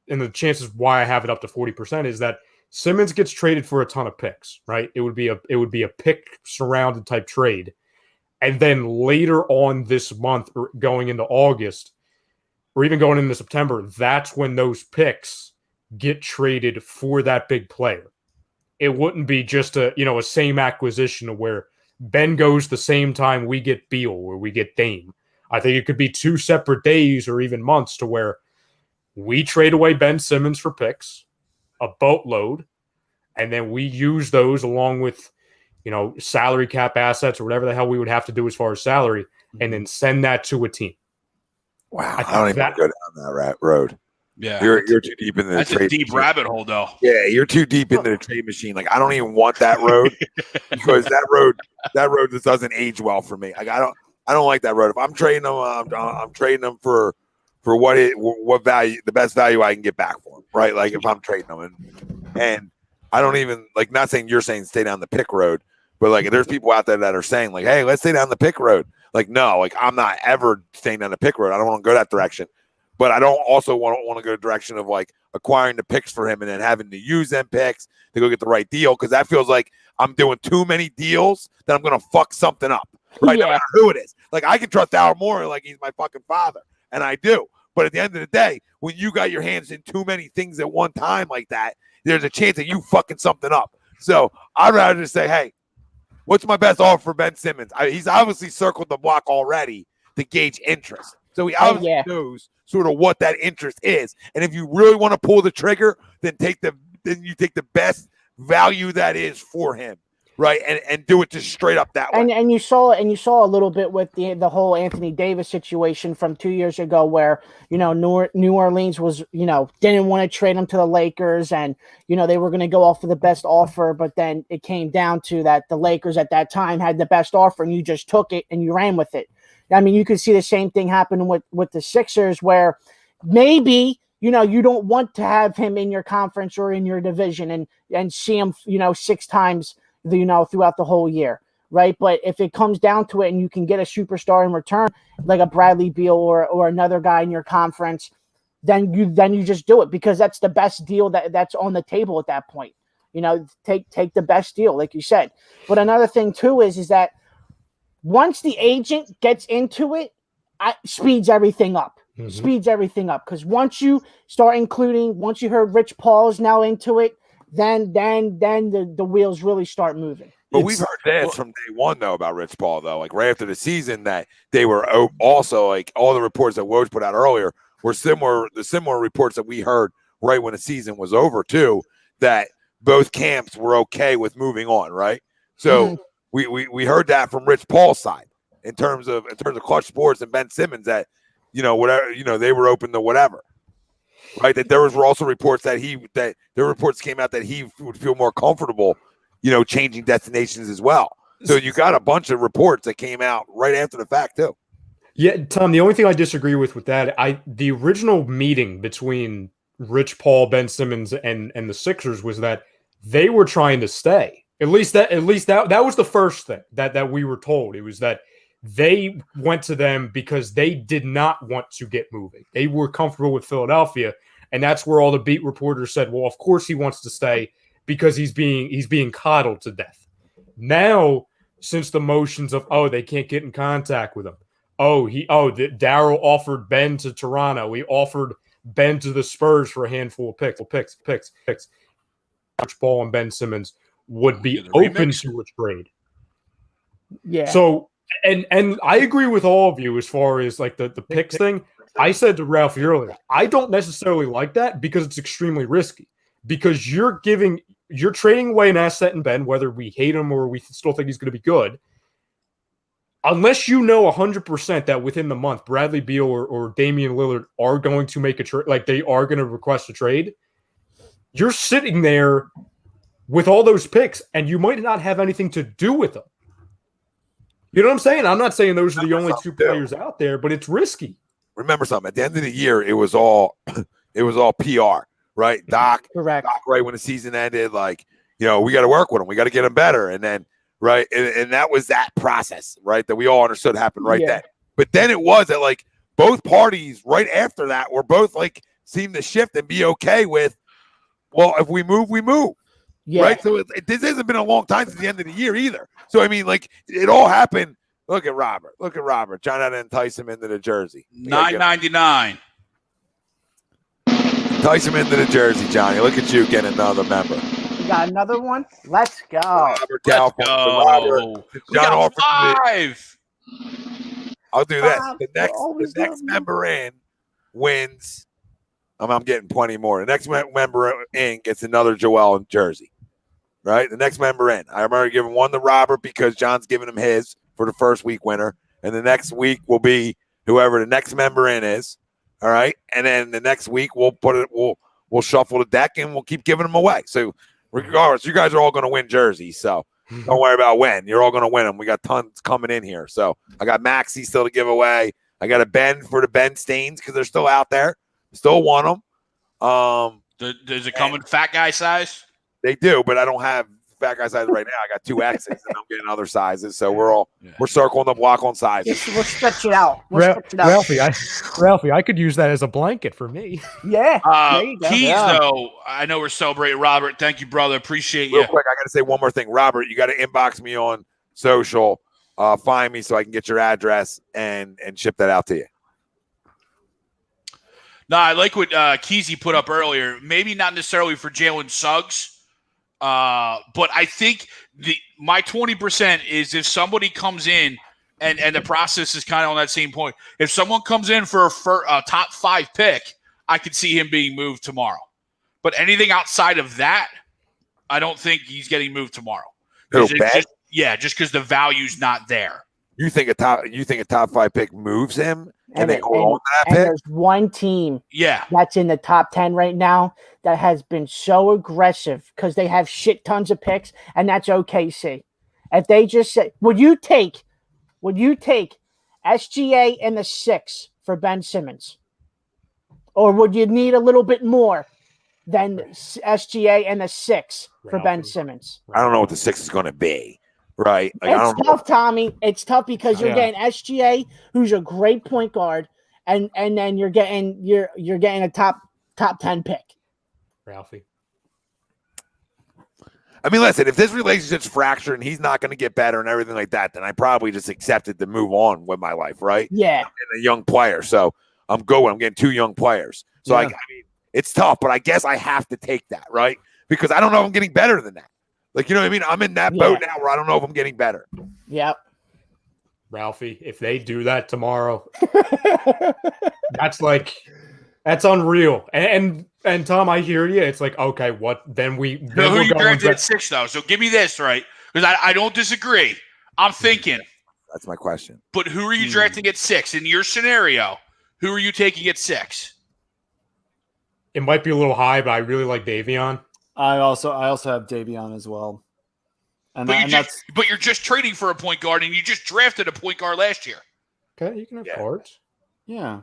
and the chances why I have it up to 40% is that Simmons gets traded for a ton of picks, right? It would be a pick surrounded type trade. And then later on this month, or going into August, or even going into September, that's when those picks get traded for that big player. It wouldn't be just a same acquisition where Ben goes the same time we get Beal or we get Dame. I think it could be 2 separate days or even months to where we trade away Ben Simmons for picks, a boatload, and then we use those along with, salary cap assets or whatever the hell we would have to do as far as salary, and then send that to a team. Wow, I don't even go down that road. Yeah, you're too deep into the trade. That's a deep rabbit hole, though. Yeah, you're too deep into the trade machine. Like, I don't even want that road, because that road just doesn't age well for me. Like, I don't like that road. If I'm trading them, I'm trading them for what value, the best value I can get back for them, right? Like, if I'm trading them, and I don't even, like, not saying you're saying stay down the pick road, but like, there's people out there that are saying like, hey, let's stay down the pick road. Like, no, like, I'm not ever staying down the pick road. I don't want to go that direction. But I don't also want to go the direction of like acquiring the picks for him and then having to use them picks to go get the right deal, because that feels like I'm doing too many deals that I'm going to fuck something up, right? No matter who it is. Like, I can trust Daryl Morey like he's my fucking father, and I do. But at the end of the day, when you got your hands in too many things at one time like that, there's a chance that you fucking something up. So I'd rather just say, hey, what's my best offer for Ben Simmons? He's obviously circled the block already to gauge interest. So he obviously knows sort of what that interest is. And if you really want to pull the trigger, then you take the best value that is for him, right? And do it just straight up that way. And you saw a little bit with the whole Anthony Davis situation from 2 years ago, where New Orleans was didn't want to trade him to the Lakers, and they were going to go off for the best offer, but then it came down to that the Lakers at that time had the best offer, and you just took it and you ran with it. I mean, you could see the same thing happen with the Sixers, where maybe, you don't want to have him in your conference or in your division and see him, 6 times, throughout the whole year, right? But if it comes down to it and you can get a superstar in return, like a Bradley Beal or another guy in your conference, then you just do it, because that's the best deal that's on the table at that point. Take the best deal, like you said. But another thing too is that once the agent gets into it, speeds everything up. Mm-hmm. Speeds everything up, because once you start once you heard Rich Paul's now into it, then the wheels really start moving. But we've heard this from day one, though, about Rich Paul, though. Like, right after the season, that they were also, like, all the reports that Woj put out earlier were the similar reports that we heard right when the season was over, too, that both camps were okay with moving on, right? So we heard that from Rich Paul's side in terms of Klutch Sports and Ben Simmons that whatever they were open to whatever. Right, that there were also reports that there reports came out that he would feel more comfortable, changing destinations as well. So you got a bunch of reports that came out right after the fact too. Yeah, Tom. The only thing I disagree with that, the original meeting between Rich Paul, Ben Simmons, and the Sixers was that they were trying to stay. At least that was the first thing that we were told. It was that they went to them because they did not want to get moving. They were comfortable with Philadelphia, and that's where all the beat reporters said, "Well, of course he wants to stay because he's being coddled to death." Now, since the motions of they can't get in contact with him. Daryl offered Ben to Toronto. He offered Ben to the Spurs for a handful of picks. Rich Paul and Ben Simmons would be open to a trade. Yeah. So. And I agree with all of you as far as like the picks thing. I said to Ralph earlier, I don't necessarily like that because it's extremely risky. Because you're trading away an asset in Ben, whether we hate him or we still think he's going to be good. Unless you know 100% that within the month, Bradley Beal or Damian Lillard are going to make a trade, like they are going to request a trade, you're sitting there with all those picks and you might not have anything to do with them. You know what I'm saying? I'm not saying those are the only two players out there, but it's risky. Remember something. At the end of the year, it was all PR, right? Doc, correct. Doc, right when the season ended, like, we got to work with him. We got to get him better. And then, right, and that was that process, right, that we all understood happened then. But then it was that, like, both parties right after that were both, like, seemed to shift and be okay with, well, if we move, we move. Yeah. Right. So this hasn't been a long time since the end of the year either. So, I mean, like, it all happened. Look at Robert. Trying to entice him into the jersey. $9.99. Entice him into the jersey, Johnny. Look at you getting another member. You got another one? Let's go. Robert Robert. John offered 5. I'll do this. The next member in wins. I'm getting 20 more. The next member in gets another Joel jersey. Right? The next member in. I remember giving one to Robert because John's giving him his for the first week winner. And the next week will be whoever the next member in is. All right. And then the next week we'll shuffle the deck and we'll keep giving them away. So regardless, you guys are all going to win jerseys. So don't worry about when. You're all going to win them. We got tons coming in here. So I got Maxey still to give away. I got a Ben for the Ben Stains because they're still out there. Still want them. Does it come in fat guy size? They do, but I don't have fat guy size right now. I got 2X's and I'm getting other sizes. So we're circling the block on sizes. We'll stretch it out. Ralphie, I could use that as a blanket for me. Yeah. Keys, though, I know we're celebrating Robert. Thank you, brother. Appreciate you. Real quick, I got to say one more thing. Robert, you got to inbox me on social. Find me so I can get your address and ship that out to you. No, I like what Keezy put up earlier. Maybe not necessarily for Jalen Suggs, but I think my 20% is if somebody comes in, and the process is kind of on that same point. If someone comes in for a top 5 pick, I could see him being moved tomorrow. But anything outside of that, I don't think he's getting moved tomorrow. Just because the value's not there. You think a top 5 pick moves him, and they hold on to that pick? There's one team, that's in the top 10 right now that has been so aggressive because they have shit tons of picks, and that's OKC. If they just say, would you take SGA and the 6 for Ben Simmons, or would you need a little bit more than SGA and the 6 for Ben Simmons? I don't know what the 6 is going to be. Right. Like, it's tough, Tommy. It's tough because you're getting SGA, who's a great point guard, and then you're getting a top 10 pick. Ralphie. I mean, listen, if this relationship's fractured and he's not going to get better and everything like that, then I probably just accepted to move on with my life, right? Yeah. And a young player. So I'm getting 2 young players. So I mean, it's tough, but I guess I have to take that, right? Because I don't know if I'm getting better than that. Like, you know what I mean? I'm in that boat now where I don't know if I'm getting better. Yep. Ralphie, if they do that tomorrow, that's unreal. And Tom, I hear you. It's like, okay, what? Then who you drafted at 6 though? So give me this, right? Because I don't disagree. I'm thinking. That's my question. But who are you drafting at 6? In your scenario, who are you taking at 6? It might be a little high, but I really like Davion. I also have Davion as well. But you're just trading for a point guard, and you just drafted a point guard last year. Okay, you can have guards. Yeah.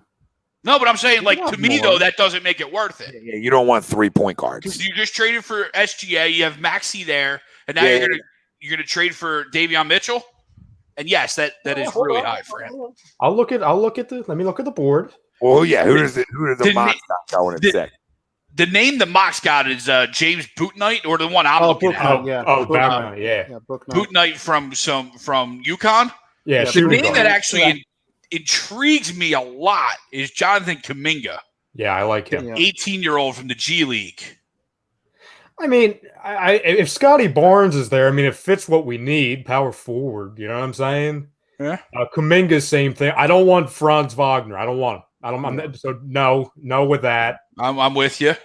No, but I'm saying, like, to me, though, that doesn't make it worth it. Yeah, you don't want 3 point guards. Because you just traded for SGA, you have Maxey there, and now you're gonna trade for Davion Mitchell. And yes, that is really high for him. Let me look at the board. Well, yeah, who does the Mox got going at 6? The name the Mox got is James Bootnight, or the one I'm looking at. Bootnight from UConn. Yeah, the name that actually intrigues me a lot is Jonathan Kuminga. Yeah, I like him. 18-year-old from the G League. I mean, if Scotty Barnes is there, I mean, it fits what we need. Power forward, you know what I'm saying? Yeah. Kuminga, same thing. I don't want Franz Wagner. I don't want him. So no with that. I'm with you.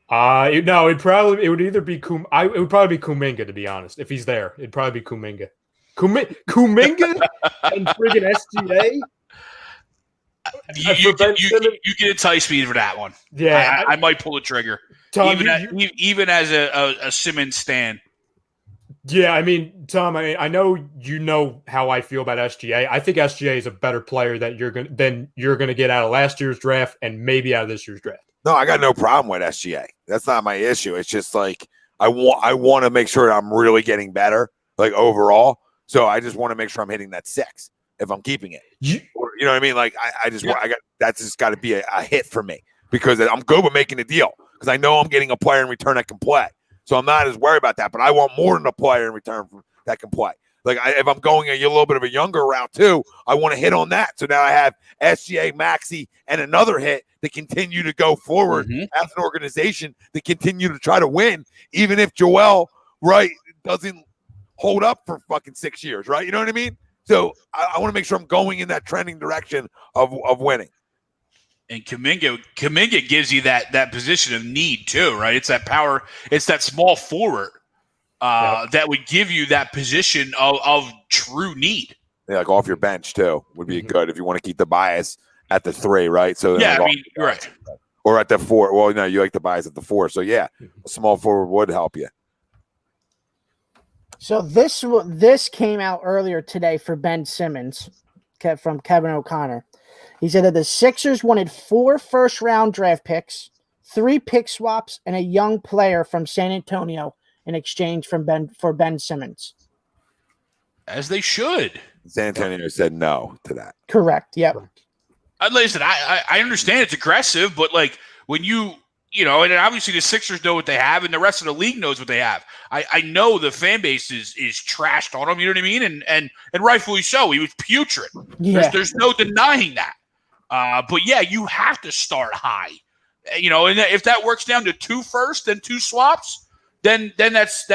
It would probably be Kuminga, to be honest. If he's there, it'd probably be Kuminga. Kuminga and friggin' SGA. You can entice me for that one. Yeah, I might pull the trigger. Tom, even as a Simmons stan. Yeah, I mean, Tom, I know you know how I feel about SGA. I think SGA is a better player than you're gonna get out of last year's draft and maybe out of this year's draft. No, I got no problem with SGA. That's not my issue. It's just like I want to make sure I'm really getting better, like overall. So I just want to make sure I'm hitting that 6 if I'm keeping it. You know what I mean? Like that's just got to be a hit for me because I'm good with making a deal because I know I'm getting a player in return that can play. So I'm not as worried about that, but I want more than a player in return that can play. Like if I'm going a little bit of a younger route too, I want to hit on that. So now I have SGA, Maxey, and another hit to continue to go forward as an organization to continue to try to win, even if Joel doesn't hold up for fucking 6 years, right? You know what I mean? So I want to make sure I'm going in that trending direction of winning. And Kuminga gives you that position of need too, right? It's that power. It's that small forward that would give you that position of true need. Yeah, like off your bench too would be good if you want to keep the bias at the 3, right? So yeah, I mean, right. Or at the 4. Well, no, you like the bias at the 4. So yeah, a small forward would help you. So this came out earlier today for Ben Simmons from Kevin O'Connor. He said that the Sixers wanted 4 first-round draft picks, 3 pick swaps, and a young player from San Antonio in exchange for Ben Simmons. As they should. San Antonio said no to that. Correct. Yep. Listen, I understand it's aggressive, but like when and obviously the Sixers know what they have, and the rest of the league knows what they have. I know the fan base is trashed on him. You know what I mean? And rightfully so. He was putrid. Yeah. There's no denying that. But yeah, you have to start high. And if that works down to 2 first and 2 swaps, then that's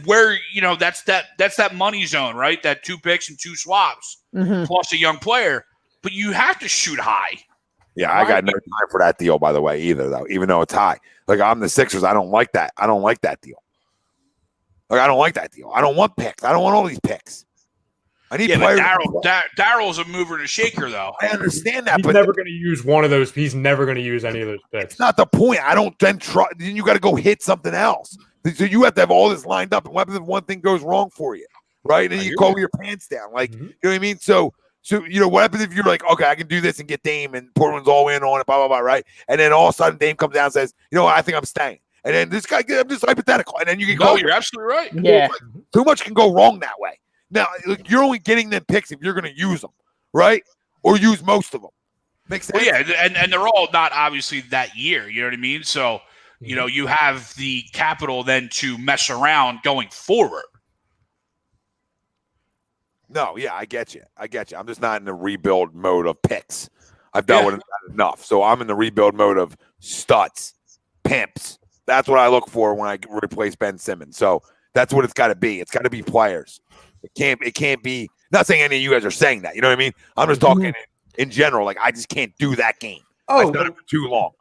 where that's that money zone, right? That 2 picks and 2 swaps plus a young player. But you have to shoot high. Yeah, I got no time for that deal, by the way, either, though, even though it's high. Like, I'm the Sixers. I don't like that. I don't like that deal. Like, I don't like that deal. I don't want picks. I don't want all these picks. I need players. Daryl's a mover and a shaker, though. I understand that. He's never going to use one of those. He's never going to use any of those picks. It's not the point. I don't then try. Then you got to go hit something else. So you have to have all this lined up. And what happens if one thing goes wrong for you, right? And then you call your pants down. Like, you know what I mean? So what happens if you're like, okay, I can do this and get Dame and Portland's all in on it, blah, blah, blah, right? And then all of a sudden Dame comes down and says, I think I'm staying. And then this guy, I'm just hypothetical. And then you can go. You're absolutely right. Yeah. Too much can go wrong that way. Now, you're only getting them picks if you're going to use them, right? Or use most of them. Makes sense? Well, yeah, and they're all not obviously that year. You know what I mean? So, you have the capital then to mess around going forward. No, yeah, I get you. I'm just not in the rebuild mode of picks. I've dealt with it enough. So I'm in the rebuild mode of studs, pimps. That's what I look for when I replace Ben Simmons. So that's what it's got to be. It's got to be players. It can't be. Not saying any of you guys are saying that. You know what I mean? I'm just talking in general. Like, I just can't do that game. I've done it for too long.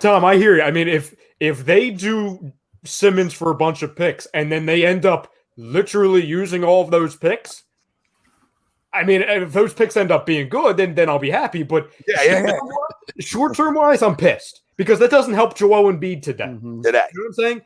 Tom, I hear you. I mean, if they do Simmons for a bunch of picks and then they end up literally using all of those picks, I mean, if those picks end up being good, then I'll be happy. But short-term wise, I'm pissed because that doesn't help Joel Embiid today. Today. You know what I'm saying?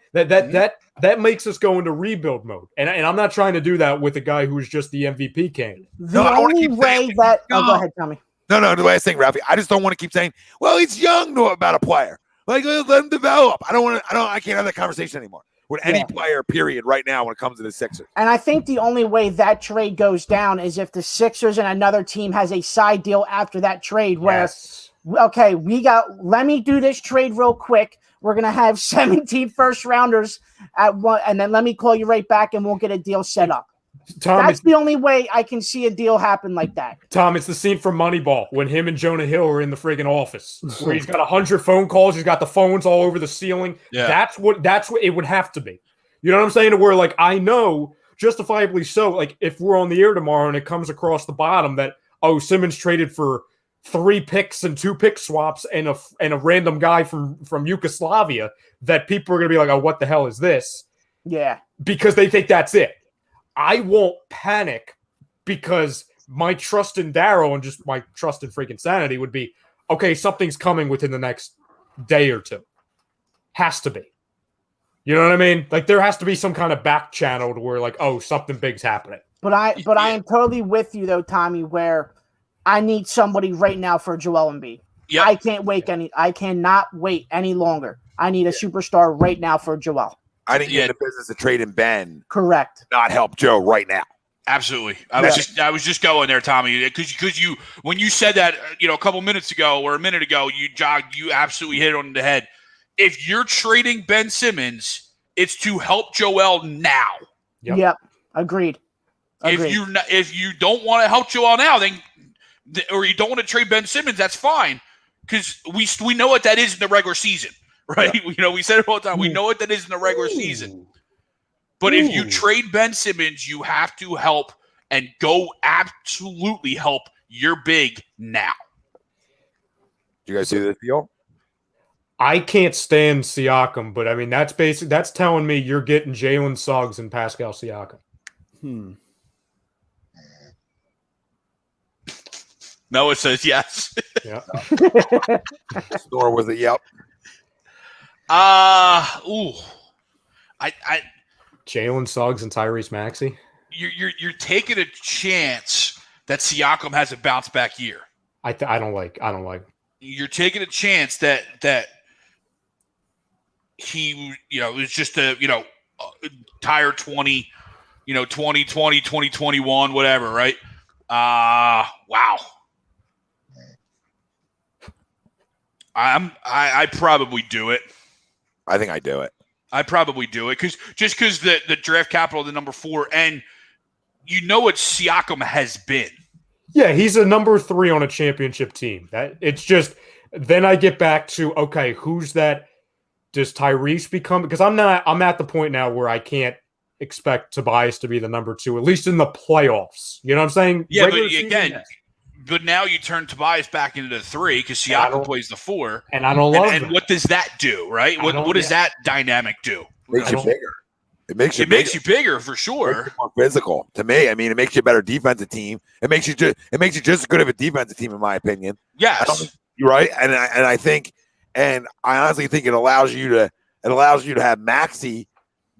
That makes us go into rebuild mode. And I'm not trying to do that with a guy who's just the MVP candidate. The only way that – go ahead, Tommy. No, the way I think, Ralphie, I just don't want to keep saying, well, he's young about a player. Like, let him develop. I can't have that conversation anymore with any player, period, right now when it comes to the Sixers. And I think the only way that trade goes down is if the Sixers and another team has a side deal after that trade where, okay, let me do this trade real quick. We're going to have 17 first rounders at one, and then let me call you right back and we'll get a deal set up. Tom, that's the only way I can see a deal happen like that. Tom, it's the scene from Moneyball when him and Jonah Hill are in the friggin' office where he's got 100 phone calls. He's got the phones all over the ceiling. Yeah. That's what it would have to be. You know what I'm saying? To where, like, I know justifiably so, like, if we're on the air tomorrow and it comes across the bottom that, Simmons traded for 3 picks and 2 pick swaps and a random guy from Yugoslavia, that people are going to be like, oh, what the hell is this? Yeah. Because they think that's it. I won't panic because my trust in Daryl and just my trust in freaking sanity would be, okay, something's coming within the next day or two. Has to be. You know what I mean? Like, there has to be some kind of back channel to where, like, something big's happening. But I am totally with you, though, Tommy, where I need somebody right now for Joel Embiid. Yep. I cannot wait any longer. I need a superstar right now for Joel. I didn't get in the business of trading Ben. Correct. Not help Joe right now. Absolutely. I was just going there, Tommy, because you when you said that a couple minutes ago or a minute ago, you absolutely hit it on the head. If you're trading Ben Simmons, it's to help Joel now. Yep. Agreed. If you don't want to help Joel now, then or you don't want to trade Ben Simmons, that's fine, because we know what that is in the regular season. Right, we said it all the time. We know what that is in the regular season. But if you trade Ben Simmons, you have to help and go absolutely help your big now. Do you guys see this deal? I can't stand Siakam, but I mean that's telling me you're getting Jalen Suggs and Pascal Siakam. Noah says yes. Yeah. Nor was it yep. Jalen Suggs and Tyrese Maxey. You're taking a chance that Siakam has a bounce back year. I don't like. You're taking a chance that he is just a tire 20, 2020, 2021, whatever, right? Wow. I probably do it. I think I do it. I probably do it because the draft capital, the number 4, and what Siakam has been. Yeah, he's a number 3 on a championship team. That it's just then I get back to, okay, who's that? Does Tyrese become? Because I'm at the point now where I can't expect Tobias to be the number 2, at least in the playoffs. You know what I'm saying? Yeah, regular but again. Season, but now you turn Tobias back into the 3 because Siakam plays the 4. And I don't love it. And what does that do, right? What does that dynamic do? Makes you bigger. It makes you bigger for sure. Makes you more physical. To me, I mean, it makes you a better defensive team. It makes you just as good of a defensive team, in my opinion. Yes. You're right. And I honestly think it allows you to have Maxey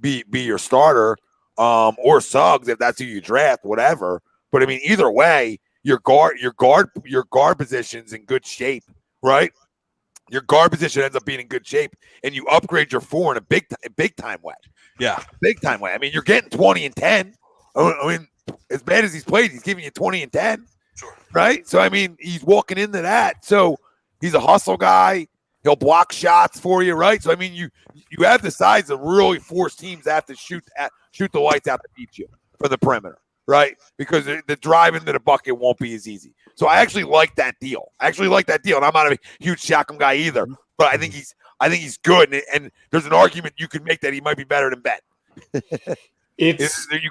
be your starter, or Suggs if that's who you draft, whatever. But I mean, either way, your guard position's in good shape, right? Your guard position ends up being in good shape, and you upgrade your 4 in a big time way. Yeah, big time way. I mean, you're getting 20 and 10. I mean, as bad as he's played, he's giving you 20 and 10. Sure. Right? So I mean, he's walking into that. So he's a hustle guy. He'll block shots for you, right? So I mean, you have the size to really force teams to have to shoot the lights out to beat you from the perimeter. Right, because the drive into the bucket won't be as easy. So I actually like that deal. And I'm not a huge Siakam guy either, but I think he's good. And there's an argument you could make that he might be better than Ben. You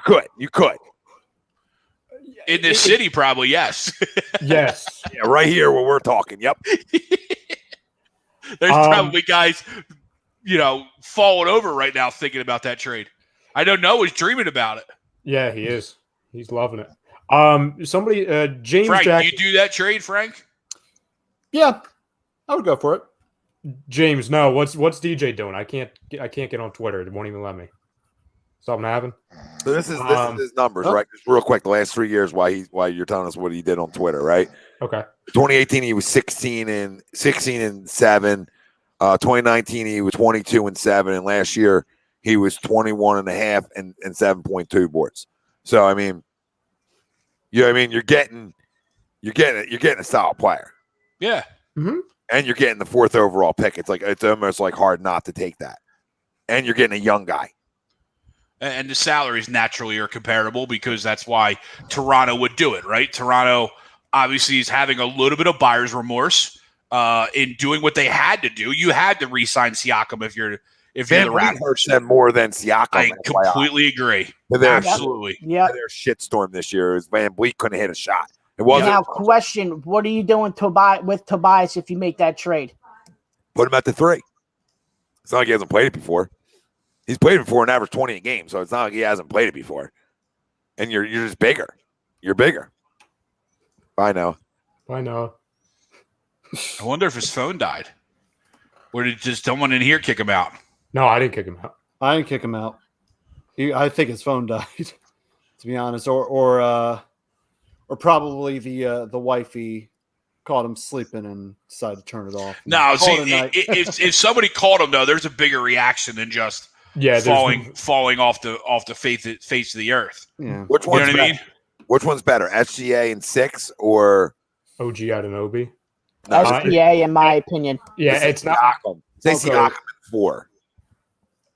could. In this city, probably yes. Yes. Yeah, right here where we're talking. Yep. There's probably guys, falling over right now thinking about that trade. I don't know. He's dreaming about it. Yeah, he is. He's loving it. Somebody, James Frank, Jack. do you do that trade, Frank? Yeah, I would go for it. James, no. What's DJ doing? I can't get on Twitter. It won't even let me. Something happened. So this is his numbers, right? Just real quick, the last 3 years, why you're telling us what he did on Twitter, right? Okay. 2018, he was 16 and 7. 2019, he was 22 and 7, and last year he was 21 and a half and 7.2 boards. So I mean, you're getting a solid player. Yeah. Mm-hmm. And you're getting the 4th overall pick. It's almost like hard not to take that. And you're getting a young guy. And the salaries naturally are comparable because that's why Toronto would do it, right? Toronto obviously is having a little bit of buyer's remorse in doing what they had to do. You had to re-sign Siakam if you're the Raptors. Hurts them more than Siakam. I completely agree. Absolutely. Yeah. Their shitstorm this year is Van Vliet couldn't hit a shot. It wasn't. Now, question: what are you doing with Tobias if you make that trade? Put him at the 3. It's not like he hasn't played it before. He's played it before and averaged 20 a game, so it's not like he hasn't played it before. And you're just bigger. You're bigger. I know. I wonder if his phone died. Or did just someone in here kick him out? No, I didn't kick him out. I didn't kick him out. I think his phone died, to be honest, or probably the wifey caught him sleeping and decided to turn it off. No, see, if somebody called him though, there's a bigger reaction than just falling off the face of the earth. Yeah. Which one's better? I mean? Which one's better, SGA in 6 or OG Anunoby? No, SGA, in my opinion. Yeah, it's not. Say Siakam in 4.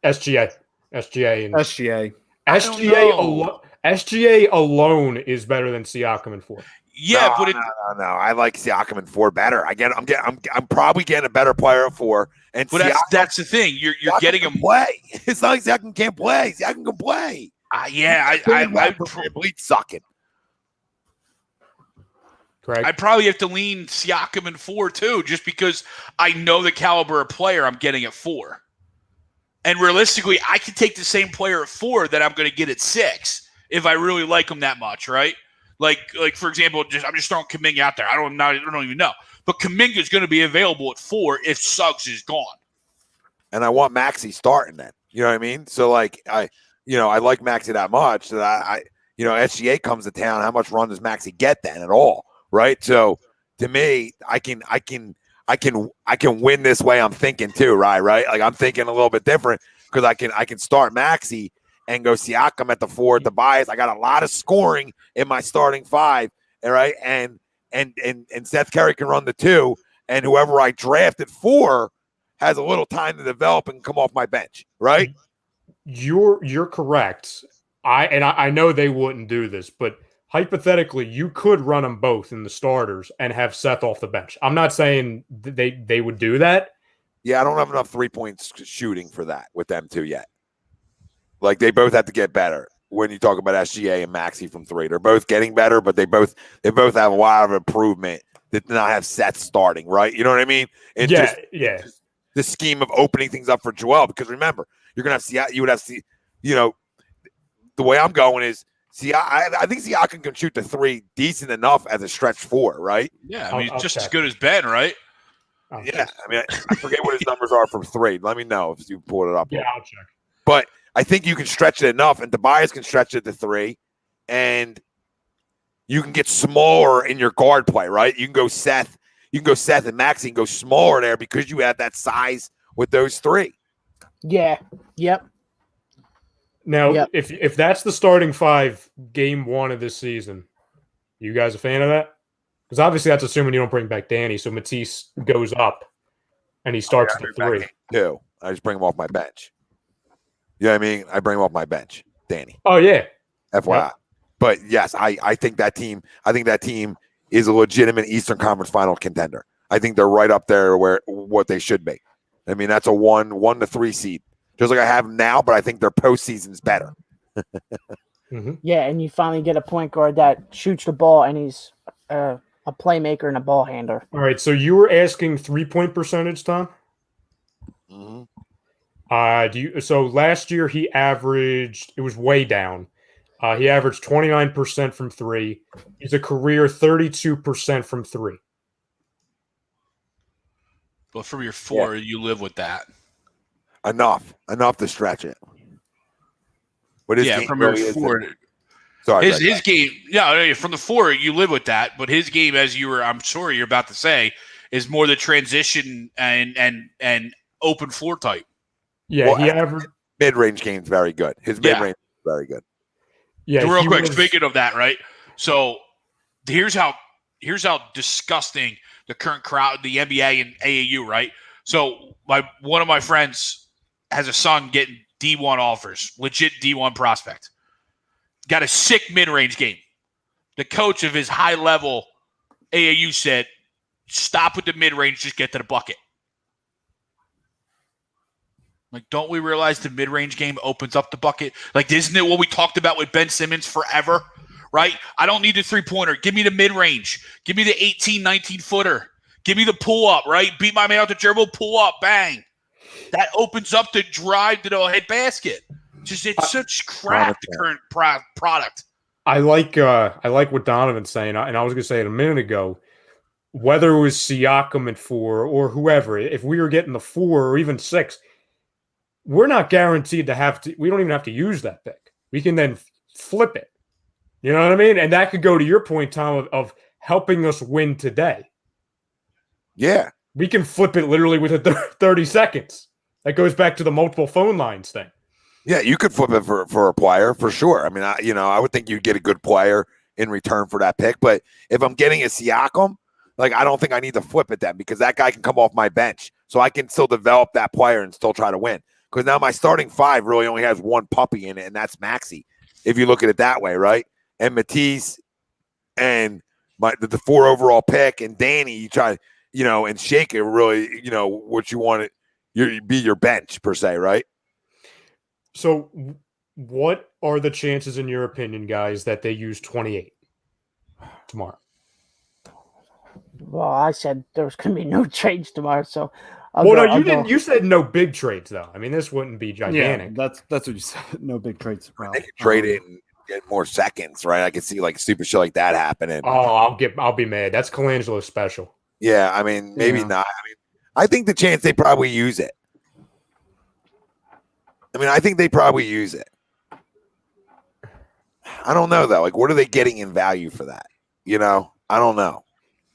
SGA and SGA. SGA alone is better than Siakam in 4. Yeah, no. I like Siakam in 4 better. I'm probably getting a better player at 4. And but that's the thing. You're getting him play. It's not like Siakam can't play. Siakam can play. I bleed sucking. Correct. I probably have to lean Siakam in 4 too, just because I know the caliber of player I'm getting at 4. And realistically, I could take the same player at 4 that I'm going to get at 6 if I really like him that much, right? Like for example, I'm just throwing Kuminga out there. I don't even know, but Kuminga is going to be available at 4 if Suggs is gone. And I want Maxey starting then. You know what I mean? So I like Maxey that much that SGA comes to town. How much run does Maxey get then at all? Right. So to me, I can win this way. I'm thinking too, right? Like I'm thinking a little bit different because I can start Maxey and go Siakam at the 4 at the bias. I got a lot of scoring in my starting 5. All right. And Seth Curry can run the 2, and whoever I draft at 4 has a little time to develop and come off my bench. Right. You're correct. I know they wouldn't do this, but hypothetically, you could run them both in the starters and have Seth off the bench. I'm not saying they would do that. Yeah, I don't have enough 3-point shooting for that with them two yet. Like they both have to get better. When you talk about SGA and Maxey from 3, they're both getting better, but they both have a lot of improvement that not have Seth starting, right? You know what I mean? And just the scheme of opening things up for Joel, because remember, you're gonna have the way I'm going is. I think Siakam can shoot the 3 decent enough as a stretch 4, right? Yeah, I mean, just as good as Ben, right? Yeah, I mean, I forget what his numbers are from 3. Let me know if you pulled it up. Yeah, I'll check. But I think you can stretch it enough, and Tobias can stretch it to 3, and you can get smaller in your guard play, right? You can go Seth and Maxey and go smaller there because you have that size with those 3. Yeah. Yep. Now, if that's the starting 5 game 1 of this season, you guys a fan of that? Because obviously that's assuming you don't bring back Danny, so Matisse goes up and he starts the 3. I just bring him off my bench. You know what I mean? I bring him off my bench, Danny. Oh yeah, FYI. Yep. But yes, I think that team is a legitimate Eastern Conference Final contender. I think they're right up there where what they should be. I mean, that's a 1 to 3 seed. Just like I have now, but I think their postseason's better. Mm-hmm. Yeah, and you finally get a point guard that shoots the ball, and he's a playmaker and a ball handler. All right, so you were asking 3-point percentage, Tom? Mm-hmm. So last year he averaged, it was way down. He averaged 29% from three. He's a career 32% from three. But from your four, you live with that. Enough to stretch it. But his game from your really four. Sorry, his game, from the four, you live with that. But his game, as I'm sure you're about to say, is more the transition and open floor type. Yeah, he averaged mid-range game's very good. His mid-range is very good. Yeah, real quick. Speaking of that, right? So here's how disgusting the current crowd, the NBA and AAU, right? So one of my friends has a son getting D1 offers, legit D1 prospect. Got a sick mid-range game. The coach of his high-level AAU said, "Stop with the mid-range, just get to the bucket." Like, don't we realize the mid-range game opens up the bucket? Like, isn't it what we talked about with Ben Simmons forever, right? I don't need the three-pointer. Give me the mid-range. Give me the 18, 19-footer. Give me the pull-up, right? Beat my man out the dribble, pull up, bang. That opens up the drive to the head basket. It's such crap, the current product. I like what Donovan's saying, and I was going to say it a minute ago, whether it was Siakam at 4 or whoever, if we were getting the 4 or even 6, we're not guaranteed to have to. We don't even have to use that pick. We can then flip it. You know what I mean? And that could go to your point, Tom, of helping us win today. Yeah. We can flip it literally within 30 seconds. That goes back to the multiple phone lines thing. Yeah, you could flip it for a player for sure. I mean, I would think you'd get a good player in return for that pick. But if I'm getting a Siakam, like, I don't think I need to flip it then, because that guy can come off my bench. So I can still develop that player and still try to win. Because now my starting 5 really only has one puppy in it, and that's Maxey, if you look at it that way, right? And Matisse and the 4 overall pick and Danny, you try, and shake it really, what you want it, be your bench per se, right? So what are the chances, in your opinion, guys, that they use 28 tomorrow? Well, I said there was going to be no trades tomorrow, so... you didn't. You said no big trades, though. I mean, this wouldn't be gigantic. Yeah, that's what you said. No big trades. They could trade it and get more seconds, right? I could see like stupid shit like that happening. Oh, I'll be mad. That's Colangelo's special. Yeah, I mean, maybe not. I mean, I think the chance they probably use it. I think they probably use it. I don't know though. Like, what are they getting in value for that? I don't know.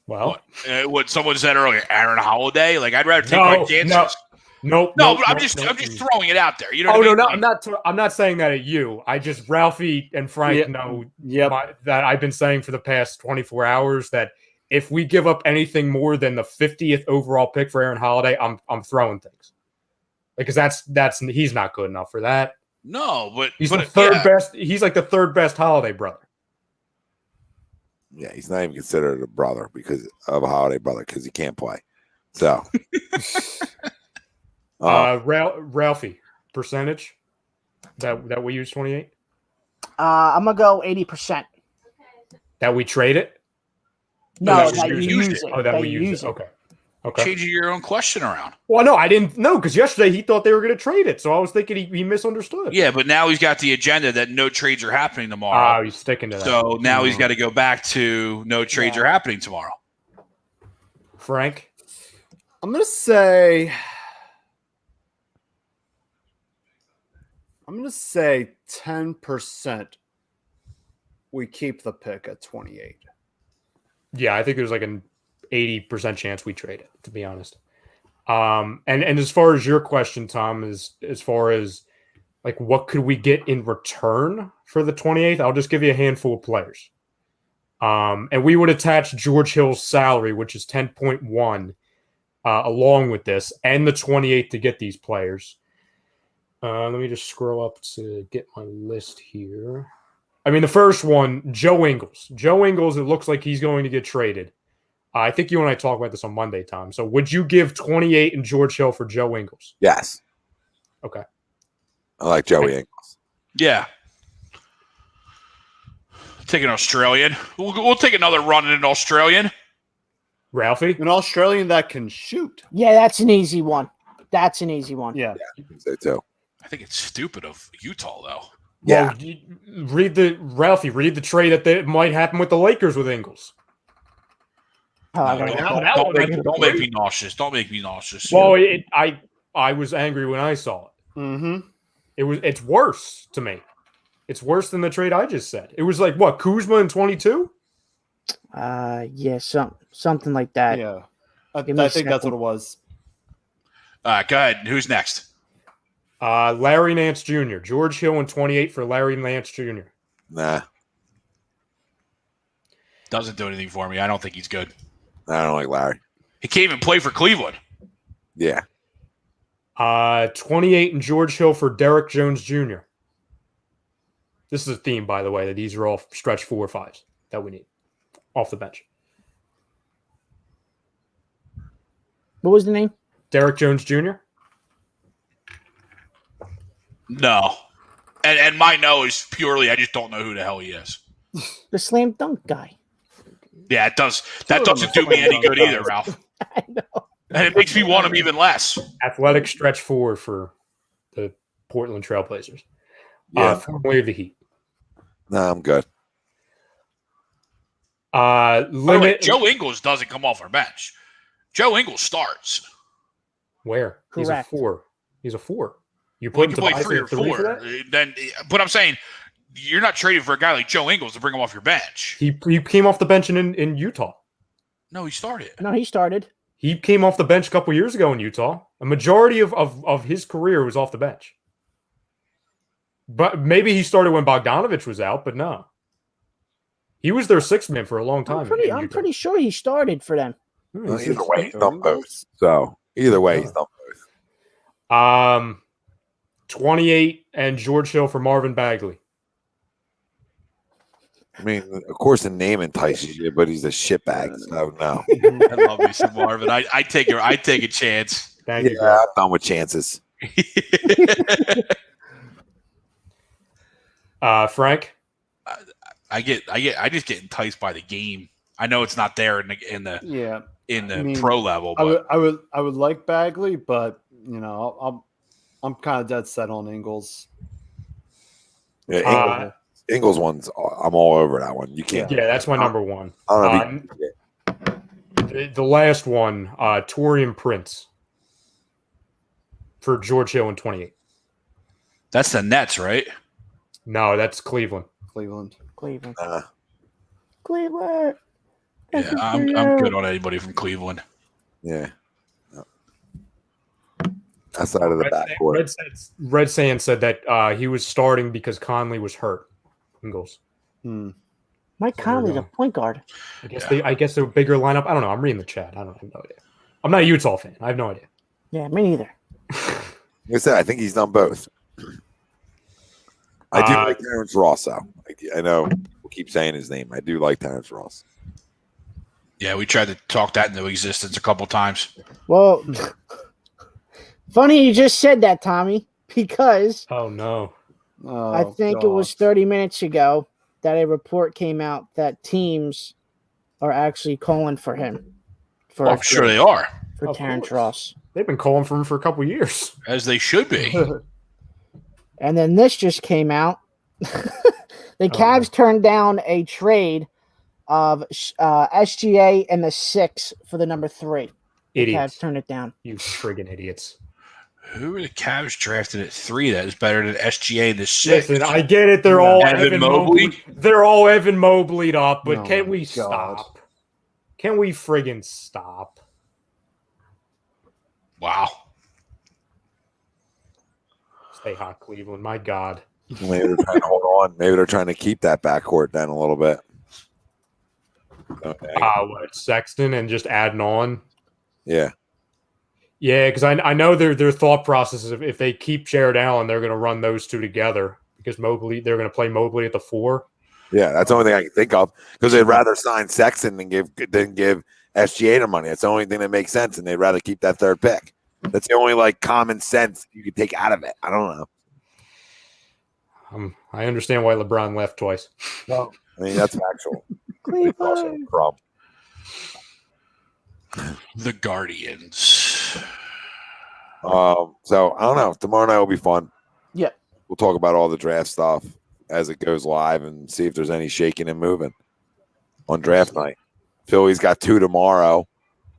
Well, what someone said earlier, Aaron Holiday. Like, I'd rather take my chances. No, but I'm just throwing it out there. You know? Oh, what I mean? no, I'm not saying that at you. I just Ralphie and Frank know that I've been saying for the past 24 hours that if we give up anything more than the 50th overall pick for Aaron Holiday, I'm throwing things, because that's he's not good enough for that. No, but he's the third best. He's like the third best Holiday brother. Yeah, he's not even considered a brother because of a Holiday brother, because he can't play. So, Ralphie, percentage that we use 28. I'm gonna go 80%. That we trade it. No, that you use it. Oh, that we use it. Okay. Changing your own question around. Well, no, I didn't know, because yesterday he thought they were going to trade it, so I was thinking he misunderstood. Yeah, but now he's got the agenda that no trades are happening tomorrow. Oh, he's sticking to that. So now he's got to go back to no trades are happening tomorrow. Frank? I'm going to say 10% we keep the pick at 28. Yeah, I think there's like an 80% chance we trade it, to be honest. And as far as your question, Tom, as far as like what could we get in return for the 28th, I'll just give you a handful of players. And we would attach George Hill's salary, which is 10.1, along with this, and the 28th to get these players. Let me just scroll up to get my list here. I mean, the first one, Joe Ingles. Joe Ingles, it looks like he's going to get traded. I think you and I talked about this on Monday, Tom. So would you give 28 and George Hill for Joe Ingles? Yes. Okay. I like Joey Ingles. Yeah. Take an Australian. We'll take another run in an Australian. Ralphie? An Australian that can shoot. Yeah, that's an easy one. That's an easy one. Yeah. I think so too. I think it's stupid of Utah though. Yeah. Well, read the trade that might happen with the Lakers with Ingles. Oh, I No, gotta- don't make me nauseous. Don't make me nauseous. Well, I was angry when I saw it. Mm-hmm. It's worse to me. It's worse than the trade I just said. It was like what, Kuzma in 22? Yeah, something like that. Yeah. Give me I a think that's what second. it was. Go ahead. Who's next? Larry Nance Jr. George Hill in 28 for Larry Nance Jr. Nah, Doesn't do anything for me. I don't think he's good. I don't like Larry. He can't even play for Cleveland. Yeah. 28 and George Hill for Derek Jones Jr. This is a theme, by the way, that these are all stretch 4 or 5s that we need off the bench. What was the name? Derek Jones Jr. No. And my no is purely I just don't know who the hell he is. The slam dunk guy. Yeah, it does. That doesn't do me any good either, Ralph. I know. And it makes me want him even less. Athletic stretch 4 for the Portland Trailblazers. Yeah. Formerly of the Heat. Nah, I'm good. By the way, Limit Joe Ingles doesn't come off our bench. Joe Ingles starts. where? Correct. He's a 4. You Well, put he him can to play 3 or 4. for that? Then, but I'm saying you're not trading for a guy like Joe Ingles to bring him off your bench. He came off the bench in Utah. No, he started. No, he started. He came off the bench a couple years ago in Utah. A majority of his career was off the bench. But maybe he started when Bogdanovich was out, but no. He was their 6th man for a long time. I'm pretty sure he started for them. Well, either way, he's done both. So either way, he's done both. 28 and George Hill for Marvin Bagley. I mean, of course, the name entices you, but he's a shitbag. So no. I love me some Marvin. I take a chance. Thank you. Yeah, I'm done with chances. Frank. I just get enticed by the game. I know it's not there in the pro level. But I would like Bagley, but you know, I'm kind of dead set on Ingles. Yeah, Ingles one's. I'm all over that one. You can't. Yeah, that's my number 1. I don't know The last one, Taurean Prince for George Hill in 28. that's the Nets, right? No, that's Cleveland. Cleveland. Cleveland. Yeah, I'm good on anybody from Cleveland. Yeah. Outside of the backcourt. Red Sand said that he was starting because Conley was hurt. Ingles. Mike Conley's a point guard. I guess they're a bigger lineup. I don't know. I'm reading the chat. I have no idea. I'm not a Utah fan. I have no idea. Yeah, me neither. Like I said, I think he's done both. I do like Terrence Ross, though. I know we'll keep saying his name. I do like Terrence Ross. Yeah, we tried to talk that into existence a couple times. Well, funny you just said that, Tommy, because oh no, I think it was 30 minutes ago that a report came out that teams are actually calling for him. I'm sure they are. For Terrence Ross. They've been calling for him for a couple of years. As they should be. And then this just came out. The Cavs turned down a trade of SGA and the 6 for the number 3. Idiots. The Cavs turned it down. You friggin' idiots. Who are the Cavs drafted at 3 that is better than SGA and the 6? Listen, I get it. They're all Evan Mobley. They're all Evan Mobley'd up, but can we God. stop? Can we friggin' stop? Wow. Stay hot, Cleveland. My God. Maybe they're trying to hold on. Maybe they're trying to keep that backcourt down a little bit. Okay. What, Sexton and just adding on? Yeah. Yeah, because I know their thought process is if they keep Jared Allen, they're going to run those two together because Mobley, they're going to play Mobley at the 4. Yeah, that's the only thing I can think of because they'd rather sign Sexton than give SGA the money. That's the only thing that makes sense, and they'd rather keep that 3rd pick. That's the only common sense you could take out of it. I don't know. I understand why LeBron left twice. No, I mean that's factual. Cleveland. Problem. The Guardians. So I don't know. Tomorrow night will be fun. Yeah. We'll talk about all the draft stuff as it goes live and see if there's any shaking and moving on draft night. Philly's got 2 tomorrow.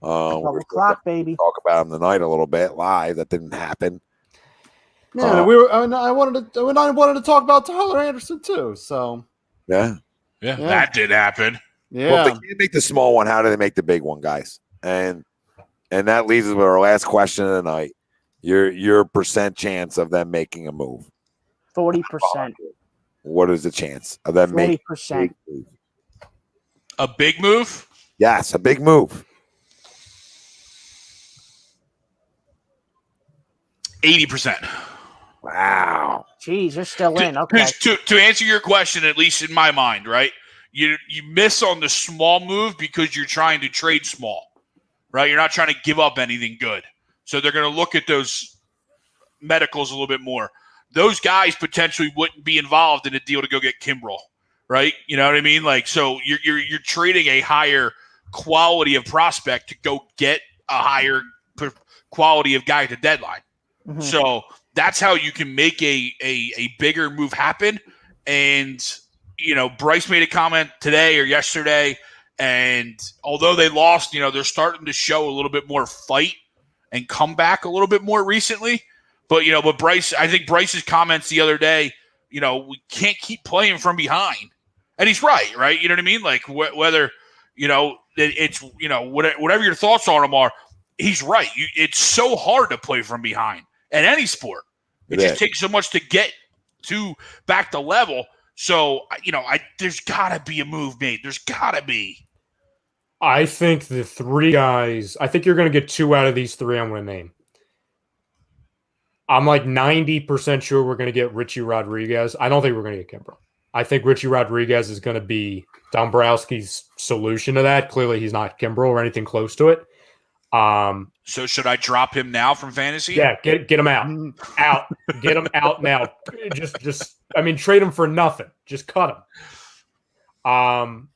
12 o'clock, baby. Talk about them tonight a little bit live. That didn't happen. Yeah, I wanted to talk about Tyler Anderson too. So yeah, that did happen. Yeah. Well, if they can't make the small one, how do they make the big one, guys? And that leads us with our last question of the night. Your percent chance of them making a move? 40%. What is the chance of them making 40%? A big move? Yes, a big move. 80%. Wow. Jeez, you're still in. Okay. To answer your question, at least in my mind, right? You miss on the small move because you're trying to trade small, right? You're not trying to give up anything good. So they're going to look at those medicals a little bit more. Those guys potentially wouldn't be involved in a deal to go get Kimbrel, right? You know what I mean? Like, so you're trading a higher quality of prospect to go get a higher quality of guy at the deadline. Mm-hmm. So that's how you can make a bigger move happen. And, you know, Bryce made a comment today or yesterday, and although they lost, you know, they're starting to show a little bit more fight and come back a little bit more recently. But, you know, Bryce, I think Bryce's comments the other day, you know, we can't keep playing from behind. And he's right? You know what I mean? Like whether, you know, it's, you know, whatever your thoughts on him are, he's right. It's so hard to play from behind in any sport. It just takes so much to get to back to level. So, you know, there's got to be a move made. There's got to be. I think the 3 guys, I think you're going to get 2 out of these 3 I'm going to name. I'm like 90% sure we're going to get Richie Rodriguez. I don't think we're going to get Kimbrel. I think Richie Rodriguez is going to be Dombrowski's solution to that. Clearly, he's not Kimbrel or anything close to it. So should I drop him now from fantasy? Yeah, get him out. Get him out now. Just I mean, trade him for nothing. Just cut him. I'm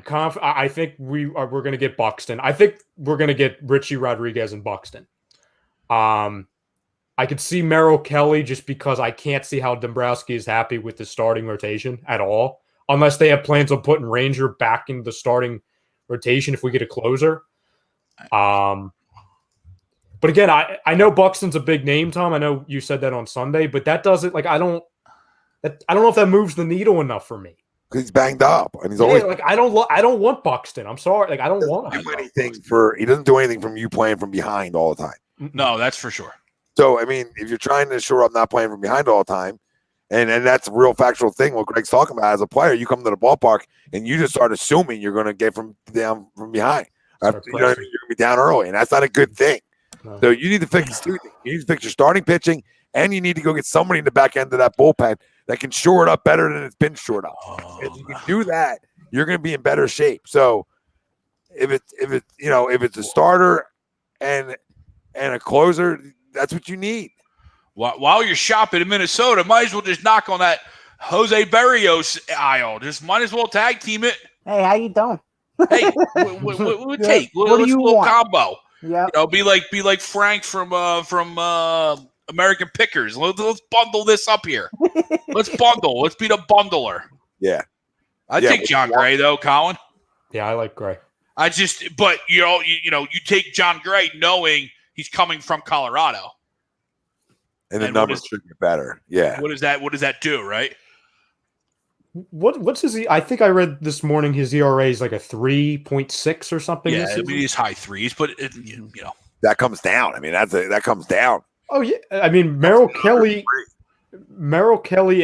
confident. I think we're going to get Buxton. I think we're going to get Richie Rodriguez and Buxton. I could see Merrill Kelly just because I can't see how Dombrowski is happy with the starting rotation at all, unless they have plans on putting Ranger back into the starting rotation if we get a closer. But again, I know Buxton's a big name, Tom. I know you said that on Sunday, but that doesn't I don't know if that moves the needle enough for me. He's banged up, and he's always I don't want Buxton. I'm sorry, I don't want him. He doesn't do anything from you playing from behind all the time. No, that's for sure. So I mean, if you're trying to shore up not playing from behind all the time, and that's a real factual thing. What Greg's talking about as a player, you come to the ballpark and you just start assuming you're going to get down from behind. You know what I mean? You're going to be down early, and that's not a good thing. No. So you need to fix 2 things. You need to fix your starting pitching, and you need to go get somebody in the back end of that bullpen that can shore it up better than it's been shored up. If you can do that, you're going to be in better shape. So if it's a starter and a closer, that's what you need. While you're shopping in Minnesota, might as well just knock on that Jose Berrios aisle. Just might as well tag team it. Hey, how you doing? Hey, we'll take. What do you want? Combo. Yeah. You know, be like Frank from American Pickers. Let's bundle this up here. Let's bundle. Let's be the bundler. Yeah. I take John Gray though, Colin. Yeah, I like Gray. But you take John Gray knowing he's coming from Colorado. And the numbers should get better. Yeah. What does that do, right? What's his? I think I read this morning his ERA is like a 3.6 or something. Yeah, I mean he's high 3s, but that comes down. I mean that comes down. Oh yeah, I mean Merrill Kelly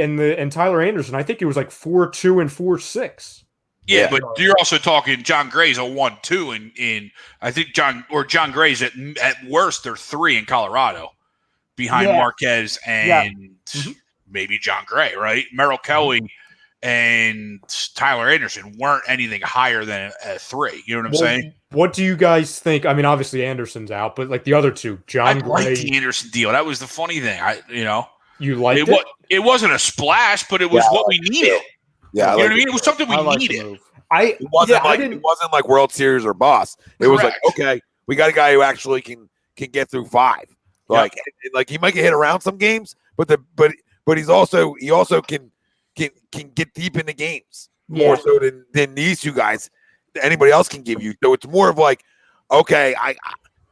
and Tyler Anderson. I think it was like 4.2 and 4.6. Yeah, but you're also talking John Gray's a 1-2 in I think John Gray's at worst they're 3 in Colorado behind Marquez and maybe John Gray, right? Merrill Kelly and Tyler Anderson weren't anything higher than a 3. You know what I'm saying? What do you guys think? I mean, obviously Anderson's out, but like the other 2, John Gray. I like the Anderson deal. That was the funny thing. You liked it? It wasn't a splash, but it was what we needed. Yeah, you know what I mean? It was something we needed. It wasn't like World Series or boss. It was like, okay, we got a guy who actually can can get through 5. Like he might get hit around some games, but he also can get deep into games more so than these two guys. Anybody else can give you. So it's more of like, okay, I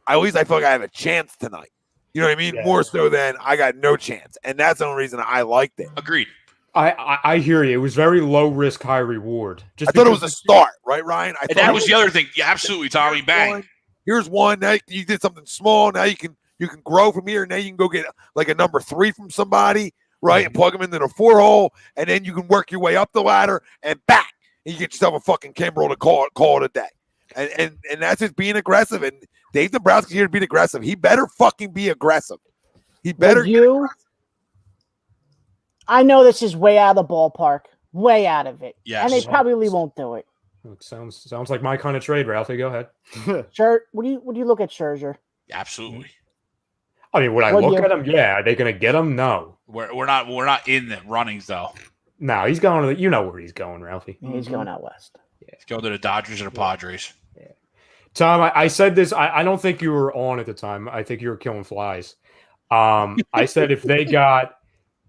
at least I feel like I have a chance tonight. You know what I mean? Yeah. More so than I got no chance, and that's the only reason I liked it. Agreed. I hear you. It was very low risk, high reward. I thought it was a start, right, Ryan? And that was the other thing. Yeah, absolutely, Tommy. Bang. Here's one. Now you did something small. Now you can grow from here. Now you can go get like a number 3 from somebody, right, and plug them into the 4 hole, and then you can work your way up the ladder and back, and you get yourself a fucking Kimbrel to call it a day. And that's just being aggressive. And Dave Dombrowski's here to be aggressive. He better fucking be aggressive. He better. I know this is way out of the ballpark, way out of it. Yes. And they probably won't do it. It sounds like my kind of trade, Ralphie. Go ahead. Sure. Would you look at Scherzer? Absolutely. I mean, would I look at him? Yeah. Are they going to get him? No. We're not in the runnings though. No, he's going to you know where he's going, Ralphie. He's going out west. Yeah. He's going to the Dodgers or the Padres. Yeah. Tom, I said this. I don't think you were on at the time. I think you were killing flies. I said if they got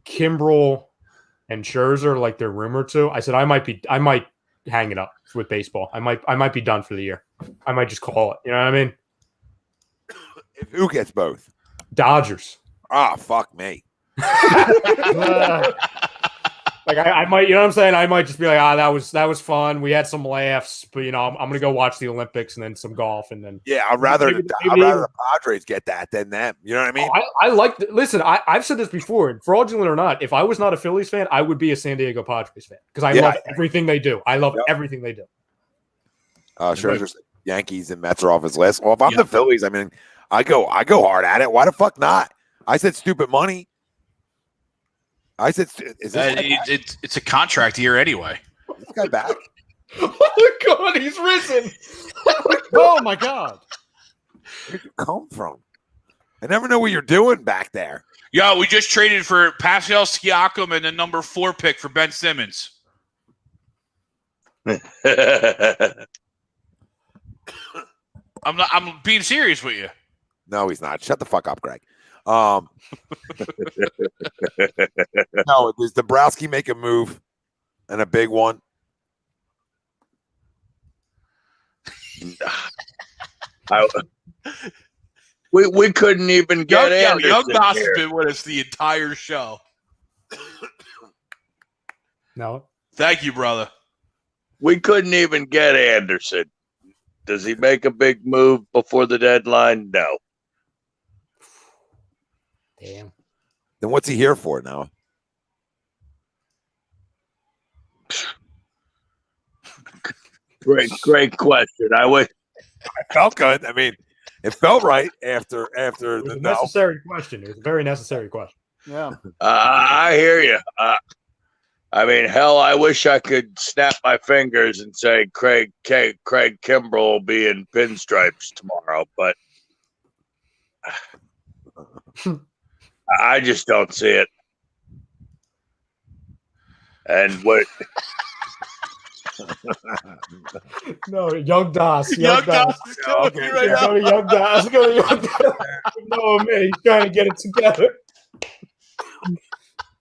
Kimbrel and Scherzer like they're rumored to, I said I might hang it up with baseball. I might be done for the year. I might just call it. You know what I mean? If who gets both? Dodgers. Ah, fuck me. Like I might, you know what I'm saying? I might just be like, that was fun. We had some laughs, but I'm gonna go watch the Olympics and then some golf and then. Yeah, I'd rather the Padres get that than them. You know what I mean? I like. Listen, I've said this before, and fraudulent or not, if I was not a Phillies fan, I would be a San Diego Padres fan because I love everything they do. I love everything they do. Sure. Yankees and Mets are off his list. Well, if I'm the Phillies, I mean, I go hard at it. Why the fuck not? I said stupid money. I said, is this it's a contract year anyway. Is this guy back? Oh God, he's risen! Oh my God, where'd you come from? I never know what you're doing back there. Yo, we just traded for Pascal Siakam and the number 4 pick for Ben Simmons. I'm being serious with you. No, he's not. Shut the fuck up, Greg. No, does Dombrowski make a move and a big one? We couldn't even get Anderson. Young Doss has been with us the entire show. No. Thank you, brother. We couldn't even get Anderson. Does he make a big move before the deadline? No. Damn. Then what's he here for now? Great question. I felt good. I mean, it felt right after it was a necessary question. It was a very necessary question. Yeah. I hear you. I mean, hell, I wish I could snap my fingers and say Craig Kimbrel will be in pinstripes tomorrow, but I just don't see it. And what? No, Young Doss. Young Doss is killing me right now. Go to Young Doss. Go to Young Doss. No, man, he's trying to get it together.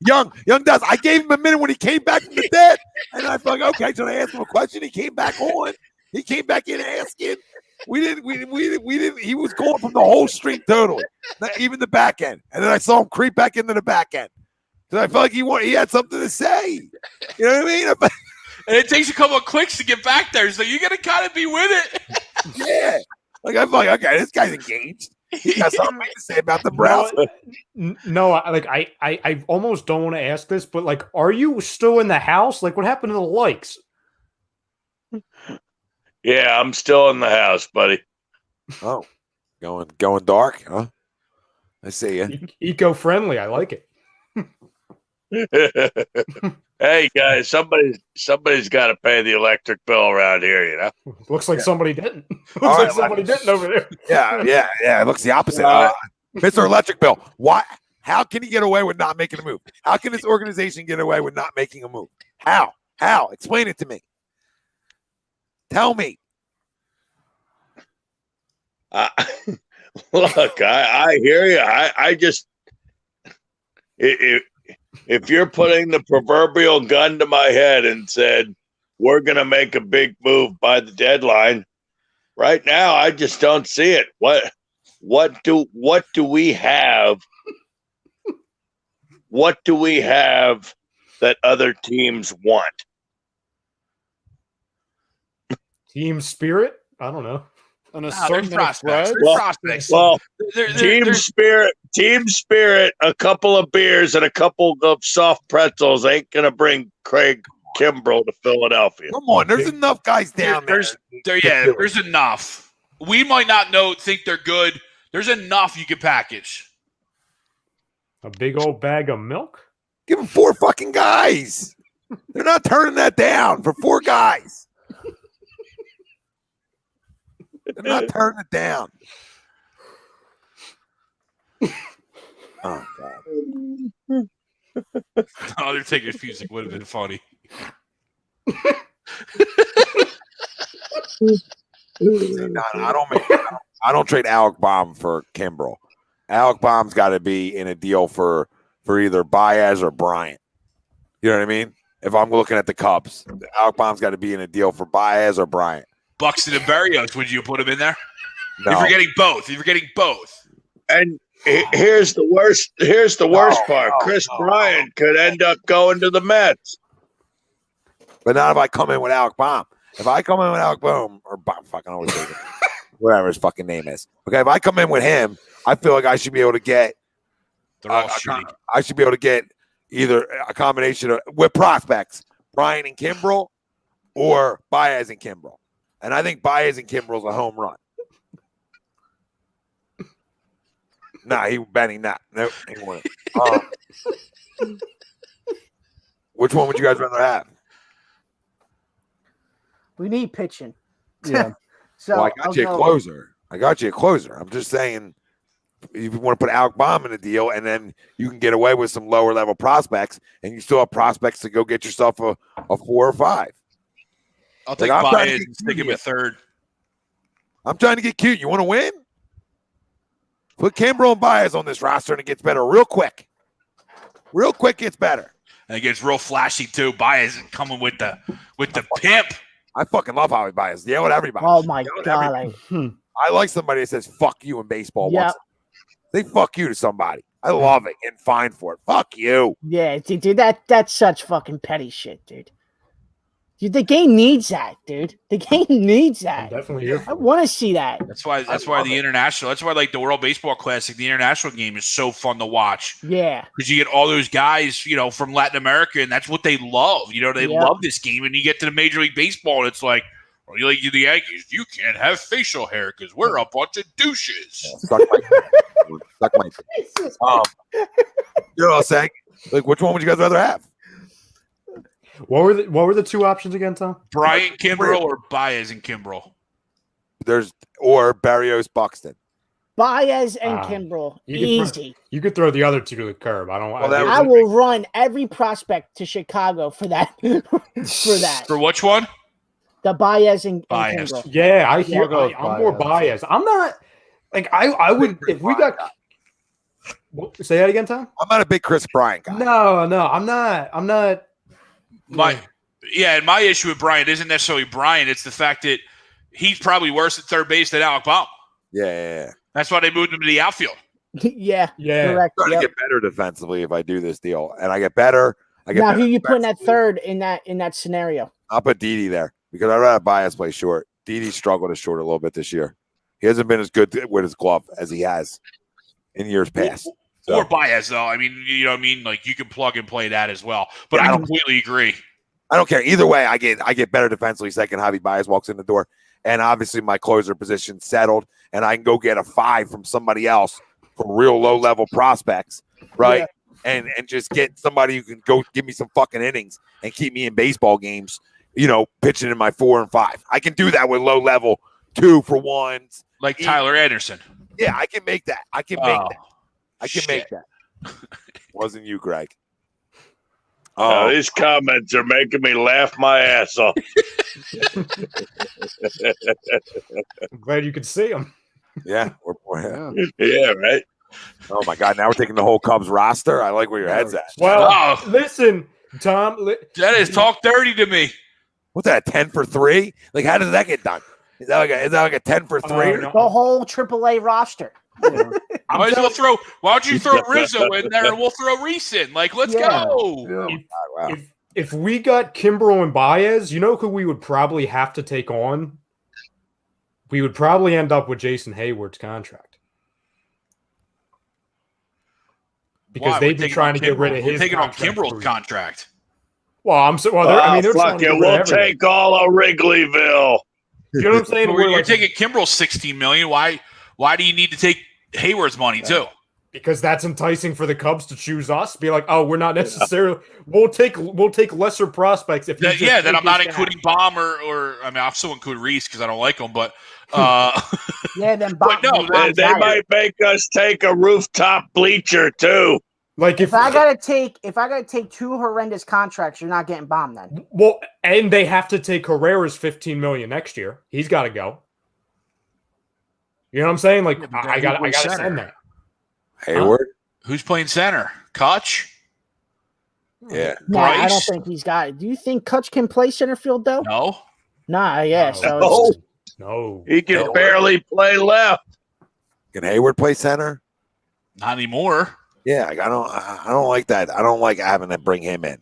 Young Doss. I gave him a minute when he came back from the dead, and I thought, okay, so I asked him a question. He came back on. He came back in asking. We didn't. He was going from the whole street totally, not even the back end. And then I saw him creep back into the back end. So I felt like he had something to say. You know what I mean? And it takes a couple of clicks to get back there, so you got to kind of be with it. Yeah. Like I feel like, okay, this guy's engaged. He got something to say about the Browns. No, I almost don't want to ask this, but like, are you still in the house? Like, what happened to the likes? Yeah, I'm still in the house, buddy. Oh, going dark, huh? I see you. Eco-friendly. I like it. Hey guys, somebody's got to pay the electric bill around here, you know. Looks like somebody didn't. Looks like somebody didn't over there. Yeah. It looks the opposite. Mr. Electric Bill, why? How can he get away with not making a move? How can this organization get away with not making a move? How? Explain it to me. Tell me. Look, I hear you. I just if you're putting the proverbial gun to my head and said we're going to make a big move by the deadline, right now I just don't see it. What do we have? What do we have that other teams want? Team spirit? I don't know. An There's assortment of prospects. bread. There's prospects. Well, There- team spirit, a couple of beers and a couple of soft pretzels ain't gonna bring Craig Kimbrell to Philadelphia. Come on, there's enough guys down there. there's enough. We might not think they're good. There's enough you can package. A big old bag of milk? Give them 4 fucking guys. They're not turning that down for 4 guys. They're not turning it down. Oh, God. Undertaker's music would have been funny. No, I don't trade Alec Baum for Kimbrell. Alec Baum's got to be in a deal for either Baez or Bryant. You know what I mean? If I'm looking at the Cubs, Alec Baum's got to be in a deal for Baez or Bryant. Buxton and Berrios, would you put him in there? No. You're forgetting both. And here's the worst. Here's the worst part. Chris Bryant could end up going to the Mets. But not if I come in with Alec Baum. If I come in with Alec Baum or Baum, fucking always say it, whatever his fucking name is. Okay, if I come in with him, I feel like I should be able to get. They're all shitty. I should be able to get either a combination of with prospects, Bryant and Kimbrell, or Baez and Kimbrell. And I think Baez and Kimbrell's a home run. Benny, nah. No, he wouldn't. Which one would you guys rather have? We need pitching. Yeah. So Well, I got you a closer. I'm just saying, if you want to put Alec Baum in the deal, and then you can get away with some lower level prospects, and you still have prospects to go get yourself a 4 or 5. I'll take I'm trying to Baez get and stick him at third. I'm trying to get cute. You want to win? Put Kimbrell and Baez on this roster, and it gets better real quick. Real quick gets better. And it gets real flashy too. Baez coming with the pimp. I fucking love Javi Baez. Yell at everybody. Oh my Yell at God! everybody. I like somebody that says "fuck you" in baseball. Yeah. Once. They fuck you to somebody. I love it and fine for it. Fuck you. Yeah, dude, that's such fucking petty shit, dude. Dude, the game needs that, dude. The game needs that. Definitely here. I want to see that. That's why the international. That's why like the World Baseball Classic, the international game is so fun to watch. Yeah, because you get all those guys, from Latin America, and that's what they love. They love this game. And you get to the Major League Baseball, and it's like, you like the Yankees, you can't have facial hair because we're a bunch of douches. Suck my you know what I'm saying? Like, which one would you guys rather have? What were the 2 options again, Tom? Bryant Kimbrell or Baez and Kimbrell? Or Berrios Buxton. Baez and Kimbrell, easy. You could throw the other 2 to the curb. I don't. I will run every prospect to Chicago for that. For which one? The Baez and Baez. Kimbrell. Yeah, Baez. I'm more Baez. I'm not like I would if we got. Say that again, Tom. I'm not a big Chris Bryant guy. No, I'm not. And my issue with Bryant isn't necessarily Bryant. It's the fact that he's probably worse at third base than Alec Baum. Yeah. That's why they moved him to the outfield. yeah, correct. I'm trying to get better defensively if I do this deal, and I get better. Now, who you putting at third in that scenario? I'll put Didi there because I'd rather Baez play short. Didi struggled at short a little bit this year. He hasn't been as good with his glove as he has in years past. Or Baez, though. I mean, you know what I mean? Like, you can plug and play that as well. But I completely agree. I don't care. Either way, I get better defensively second Javi Baez walks in the door. And obviously my closer position settled, and I can go get a 5 from somebody else from real low-level prospects, right? Yeah. And just get somebody who can go give me some fucking innings and keep me in baseball games, pitching in my 4 and 5. I can do that with low-level 2-for-1s. Like Tyler Anderson. Yeah, I can make that. I can make that. Wasn't you, Greg? Oh, these comments are making me laugh my ass off. I'm glad you could see them. Yeah. Yeah, right. Oh my God! Now we're taking the whole Cubs roster. I like where your head's at. Well, listen, Tom. That is talk dirty to me. What's that? 10 for 3? Like, how does that get done? Is that like a 10 for 3? The whole AAA roster. Might as well throw. Why don't you throw Rizzo in there and we'll throw Reese in? Like, let's go. If we got Kimbrel and Baez, you know who we would probably have to take on? We would probably end up with Jason Hayward's contract. Because they've been trying to get rid of his. Taking on Kimbrel's contract. Well, I mean, they're fuck it. We'll take all of Wrigleyville. You know what I'm saying? You're taking Kimbrel's $16 million. Why do you need to take Hayward's money too? Because that's enticing for the Cubs to choose us. Be like, oh, we're not necessarily. We'll take lesser prospects if. Then I'm not including Baum or I mean, I'll still include Reese because I don't like him, but. Then Baum. They might make us take a rooftop bleacher too. Like if I gotta take 2 horrendous contracts, you're not getting Baum then. Well, and they have to take Herrera's $15 million next year. He's got to go. You know what I'm saying? Like I got to send that. Hayward. Who's playing center? Klutch. Yeah. No, I don't think he's got it. Do you think Klutch can play center field though? No. Nah. Yeah. No. He can barely play left. Can Hayward play center? Not anymore. Yeah, I don't like that. I don't like having to bring him in.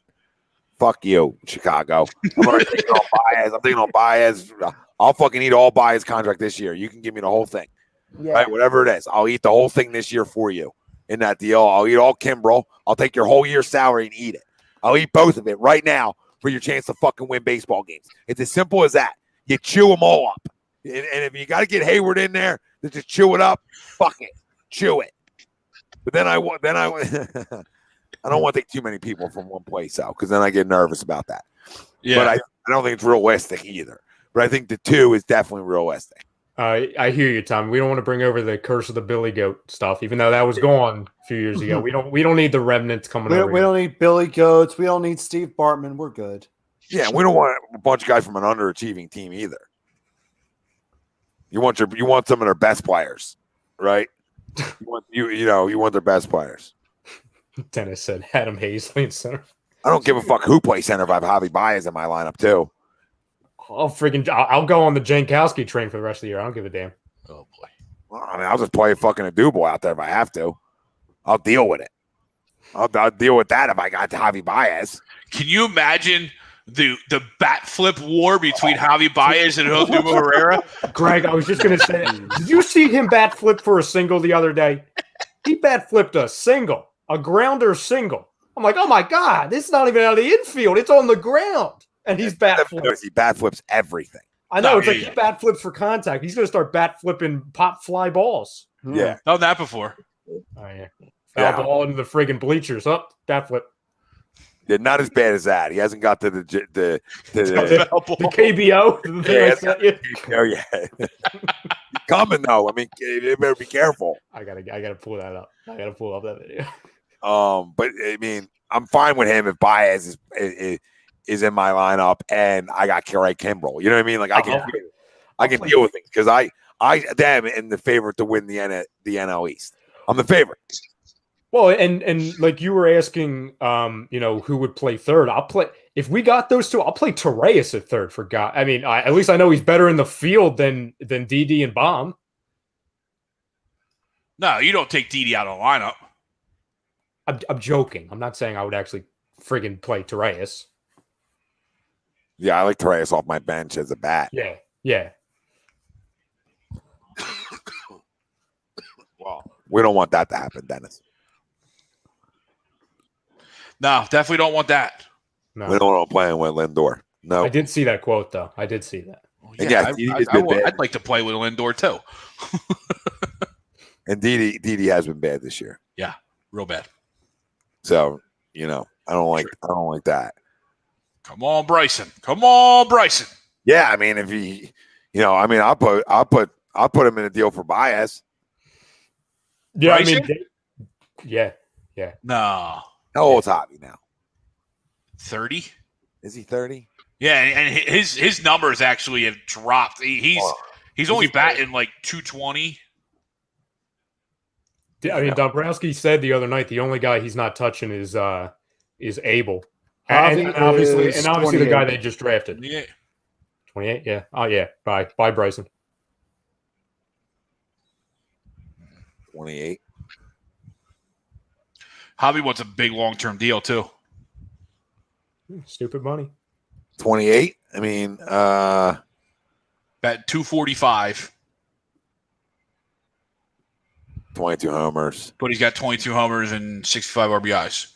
Fuck you, Chicago. I'm taking on Baez. I'll fucking eat all Baez contract this year. You can give me the whole thing. Yeah. Right, whatever it is. I'll eat the whole thing this year for you in that deal. I'll eat all Kimbrel. I'll take your whole year's salary and eat it. I'll eat both of it right now for your chance to fucking win baseball games. It's as simple as that. You chew them all up. And if you got to get Hayward in there to just chew it up, fuck it. Chew it. But then I don't want to take too many people from one place out because then I get nervous about that. Yeah. But I don't think it's realistic either. But I think the 2 is definitely realistic. I hear you, Tom. We don't want to bring over the curse of the Billy Goat stuff, even though that was gone a few years ago. We don't need the remnants coming over. We don't need Billy Goats. We don't need Steve Bartman. We're good. Yeah, we don't want a bunch of guys from an underachieving team either. You want some of their best players, right? You want their best players. Dennis said Adam Hazley in center. I don't give a fuck who plays center if I have Javi Baez in my lineup too. I'll go on the Jankowski train for the rest of the year. I don't give a damn. Oh boy. Well, I mean, I'll just play fucking a Dubois out there if I have to. I'll deal with it. I'll deal with that if I got Javi Baez. Can you imagine the bat flip war between Javi Baez and Odubel Herrera? Greg, I was just going to say, did you see him bat flip for a single the other day? He bat flipped a single, a grounder single. I'm like, oh my God, this is not even out of the infield. It's on the ground. And he's bat flipping. He bat flips everything. I know. It's like he bat flips for contact. He's going to start bat flipping pop fly balls. Yeah. Done that before. Oh, yeah. Foul ball into the friggin' bleachers. Up, bat flip. Yeah, not as bad as that. He hasn't got to the KBO. Yeah. Coming though. I mean, you better be careful. I gotta pull that up. I gotta pull up that video. But I mean, I'm fine with him if Baez is in my lineup and I got Kerry Kimbrel. You know what I mean? Like I can deal with things because I am the favorite to win the NL East. I'm the favorite. Well, and like you were asking, who would play third? I'll play if we got those 2. I'll play Torreyes at third. For God, I mean, at least I know he's better in the field than Didi and Baum. No, you don't take Didi out of the lineup. I'm joking. I'm not saying I would actually friggin' play Torreyes. Yeah, I like Torreyes off my bench as a bat. Yeah. Well, we don't want that to happen, Dennis. No, definitely don't want that. No. We don't want to play with Lindor. No. I did see that quote, though. I did see that. I'd like to play with Lindor, too. And Didi has been bad this year. Yeah, real bad. So, I don't like that. Come on, Bryson. Yeah, I mean, if he, I'll put him in a deal for Baez. Yeah, Bryson? I mean, yeah. No. How old's Javi now? 30. Is he 30? Yeah, and his numbers actually have dropped. He's only batting like 220. I mean, Dombrowski said the other night the only guy he's not touching is Abel, and obviously the guy they just drafted. 28, yeah. Oh yeah. Bye, Bryson. 28. Javi wants a big long-term deal too. Stupid money. 28. I mean, at 245. 22 homers. But he's got 22 homers and 65 RBIs.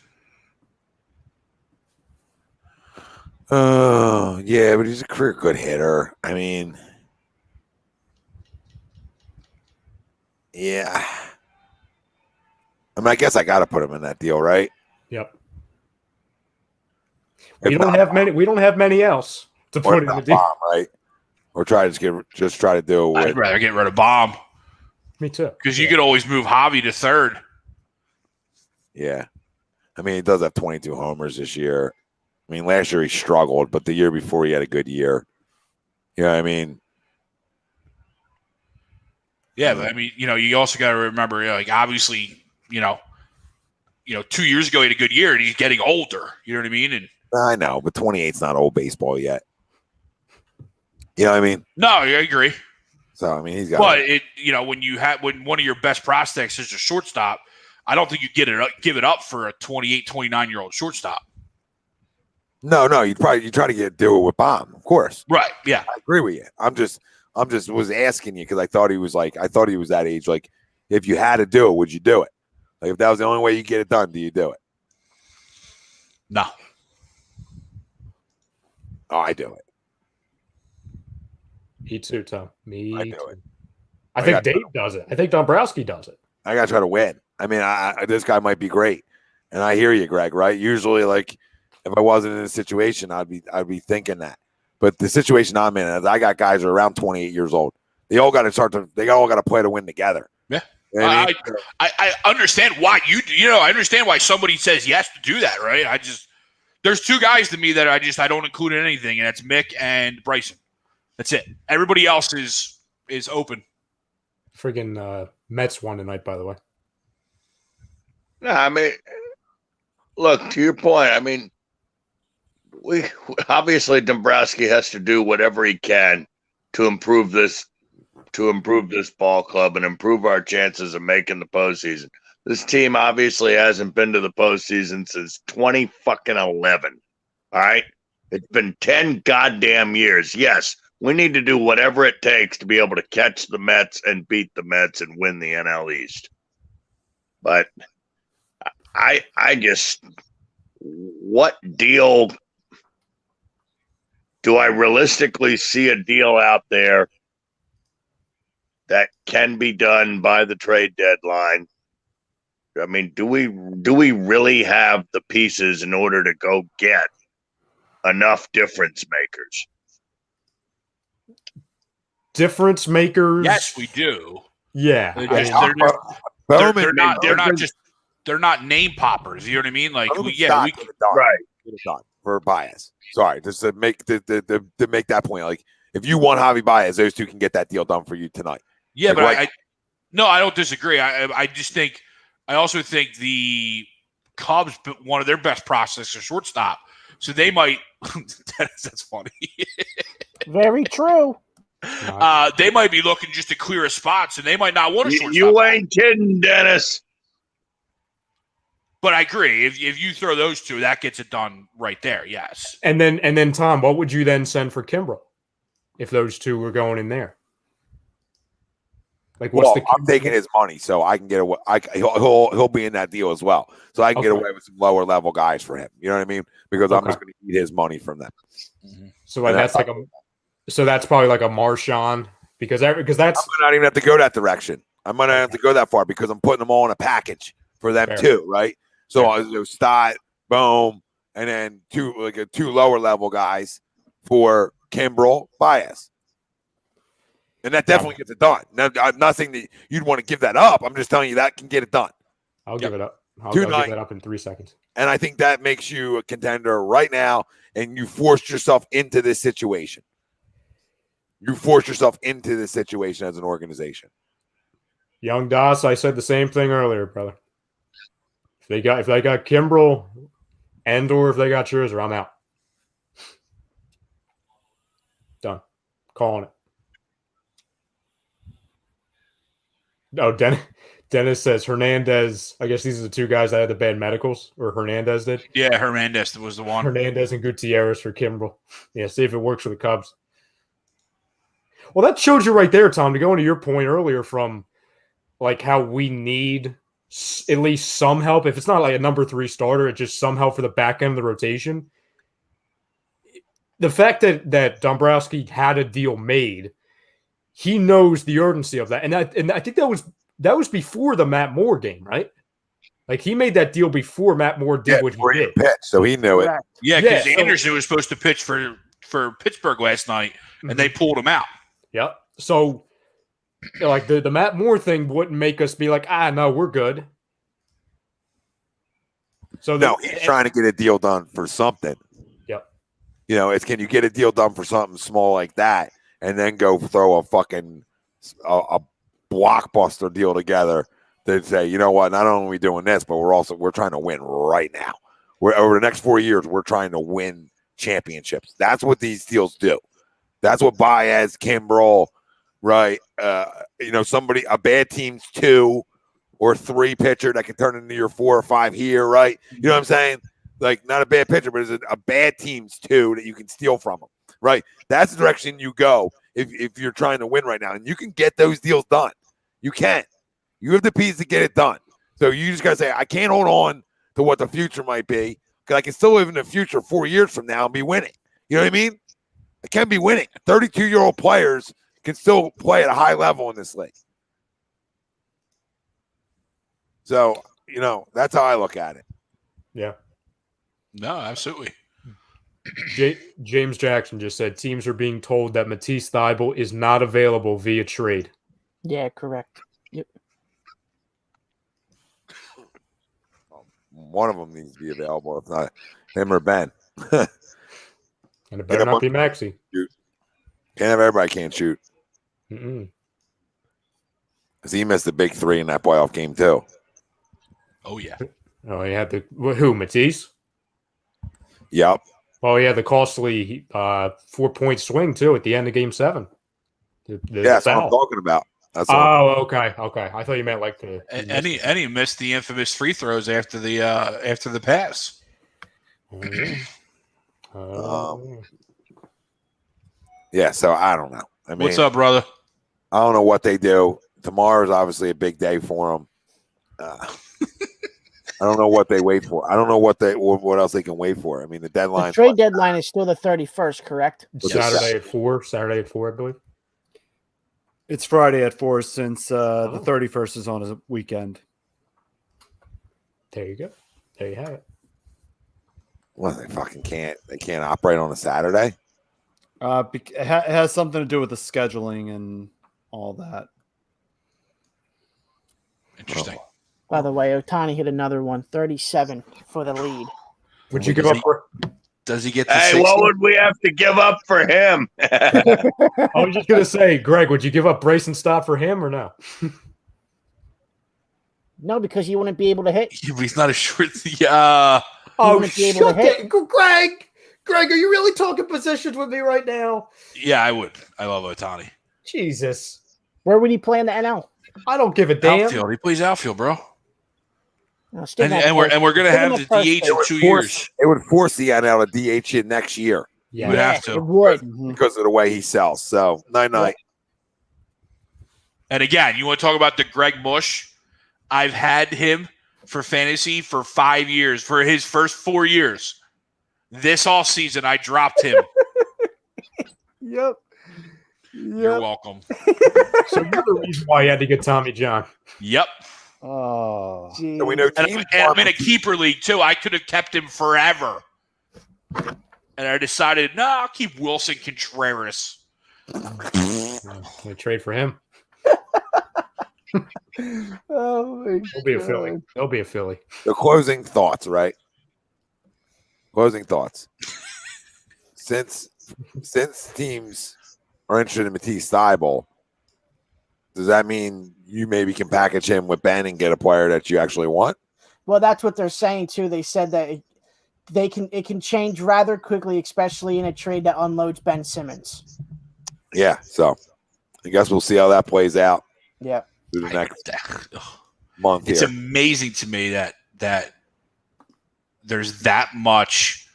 Oh, yeah, but he's a career good hitter. I mean, yeah. I mean, I guess I got to put him in that deal, right? Yep. We don't have many else to put in the deal, right? Or try to try to do it with. I'd rather get rid of Bomb. Me too. Because you could always move Javi to third. Yeah. I mean, he does have 22 homers this year. I mean, last year he struggled, but the year before he had a good year. You know what I mean? Yeah, but I mean, you also got to remember, like obviously, 2 years ago he had a good year and he's getting older. You know what I mean? And I know, but 28's not old baseball yet. You know what I mean? No, I agree. So I mean, he's got. But when one of your best prospects is a shortstop, I don't think you give it up for a 28, 29-year-old shortstop. No, you try to do it with Bomb, of course. Right? Yeah, I agree with you. I'm just was asking you because I thought he was that age. Like, if you had to do it, would you do it? Like, if that was the only way you get it done, do you do it? No. Oh, I do it. Me too, Tom. I do it. I think Dave does it. I think Dombrowski does it. I gotta try to win. I mean, this guy might be great, and I hear you, Greg. Right? Usually, like, if I wasn't in a situation, I'd be thinking that. But the situation I'm in is I got guys who are around 28 years old. They all got to play to win together. Yeah. You know what I mean? I understand why I understand why somebody says yes to do that, right? There's two guys to me that I don't include in anything, and that's Mick and Bryson. That's it. Everybody else is open. Friggin' Mets won tonight, by the way. No, I mean, look, to your point, I mean, we obviously Dombrowski has to do whatever he can to improve this ball club and improve our chances of making the postseason. This team obviously hasn't been to the postseason since 2011. All right, it's been 10 goddamn years. Yes, we need to do whatever it takes to be able to catch the Mets and beat the Mets and win the NL East. But I just, what deal do I realistically see a deal out there that can be done by the trade deadline? I mean, do we really have the pieces in order to go get enough difference makers? Difference makers? Yes, we do. Yeah. They're not name poppers. You know what I mean? Like, right. Get it done for Baez. Sorry, just to make to make that point. Like, if you want Javi Baez, those two can get that deal done for you tonight. Yeah, like, but I don't disagree. I also think the Cubs, one of their best prospects is shortstop, so they might. That's funny. Very true. They might be looking just to clear a spot, so they might not want a shortstop. You ain't kidding, Dennis. But I agree. If you throw those two, that gets it done right there. Yes. And then Tom, what would you then send for Kimbrel if those two were going in there? Like, I'm taking his money, so I can get away. He'll be in that deal as well, so I can get away with some lower level guys for him. You know what I mean? Because I'm just going to eat his money from them. Mm-hmm. So that's probably like a Marshawn because that's. I might not even have to go that direction. I might not have to go that far because I'm putting them all in a package for them too, right? So I'll Stott, Bohm, and then two lower level guys for Kimbrel, Baez. And that definitely gets it done. Now, I'm not saying that you'd want to give that up. I'm just telling you that can get it done. I'll give it up. I'll give that up in 3 seconds. And I think that makes you a contender right now, and you forced yourself into this situation. You forced yourself into this situation as an organization. Young Das, I said the same thing earlier, brother. If they got Kimbrel and or if they got Scherzer, I'm out. Done. Calling it. Oh, Dennis says Hernandez. I guess these are the two guys that had the bad medicals, or Hernandez did. Yeah, Hernandez was the one. Hernandez and Gutierrez for Kimbrel. Yeah, see if it works for the Cubs. Well, that shows you right there, Tom, to go into your point earlier from like how we need at least some help. If it's not like a number 3 starter, it's just some help for the back end of the rotation. The fact that Dombrowski had a deal made, he knows the urgency of that. And I think that was before the Matt Moore game, right? Like he made that deal before Matt Moore did what he did. Pitch, so he knew it. Yeah, because Anderson was supposed to pitch for Pittsburgh last night, and they pulled him out. Yep. So, like the Matt Moore thing wouldn't make us be like, no, we're good. So no, he's trying to get a deal done for something. Yep. You know, it's can you get a deal done for something small like that, and then go throw a fucking a blockbuster deal together to say, you know what, not only are we doing this, but we're trying to win right now. We're over the next 4 years, we're trying to win championships. That's what these deals do. That's what Baez, Kimbrel, right? A bad team's 2 or 3 pitcher that can turn into your 4 or 5 here, right? You know what I'm saying? Like, not a bad pitcher, but it's a bad team's 2 that you can steal from them, right? That's the direction you go if you're trying to win right now. And you can get those deals done. You can. You have the pieces to get it done. So you just got to say, I can't hold on to what the future might be because I can still live in the future 4 years from now and be winning. You know what I mean? I can be winning. 32-year-old players can still play at a high level in this league. So, that's how I look at it. Yeah. No, absolutely. James Jackson just said teams are being told that Matisse Thybulle is not available via trade. Yeah, correct. Yep. One of them needs to be available, if not him or Ben. And it better not be Maxey. Can't have everybody can't shoot. Mm-mm. Because he missed the big 3 in that playoff game, too. Oh, yeah. Oh, he had who, Matisse? Yep. Oh, yeah, the costly 4-point swing, too, at the end of Game 7. That's what I'm talking about. Okay. I thought you meant like the and he missed the infamous free throws after the pass. Yeah, so I don't know. I mean, what's up, brother? I don't know what they do. Tomorrow's obviously a big day for them. I don't know what they wait for. I don't know what else they can wait for. I mean, the deadline. The trade deadline is still the 31st, correct? Saturday at 4, I believe. It's Friday at 4 since the 31st is on a weekend. There you go. There you have it. Well, they fucking can't. They can't operate on a Saturday. It has something to do with the scheduling and all that. Interesting. By the way, Ohtani hit another one, 37 for the lead. Would you give up for? Does he get the Hey, 60? what would we have to give up for him? I was just going to say, Greg, would you give up Bryson Stott for him or no? No, because you wouldn't be able to hit. He's not a short. Yeah. Oh, shut it. Greg, are you really talking positions with me right now? Yeah, I would. I love Ohtani. Jesus. Where would he play in the NL? I don't give a damn. Outfield. He plays outfield, bro. No, And we're going to have the DH in 2 years. It would force the NL to DH it next year. Yeah, we have to. It would. Because of the way he sells. So, night. And again, you want to talk about the Greg Mush? I've had him for fantasy for 5 years, for his first 4 years. This offseason, I dropped him. Yep. You're welcome. So you're the reason why you had to get Tommy John. Yep. Oh. And we know And I'm in a keeper league, too. I could have kept him forever. And I decided, I'll keep Wilson Contreras. I trade for him. Oh my He'll be a Philly. He'll be a Philly. The closing thoughts, right? Closing thoughts. Since teams are interested in Matisse Thybulle, does that mean you maybe can package him with Ben and get a player that you actually want? Well, that's what they're saying too. They said that it can change rather quickly, especially in a trade that unloads Ben Simmons. Yeah, so I guess we'll see how that plays out. Yeah. Through the next month. It's here. amazing to me that there's that much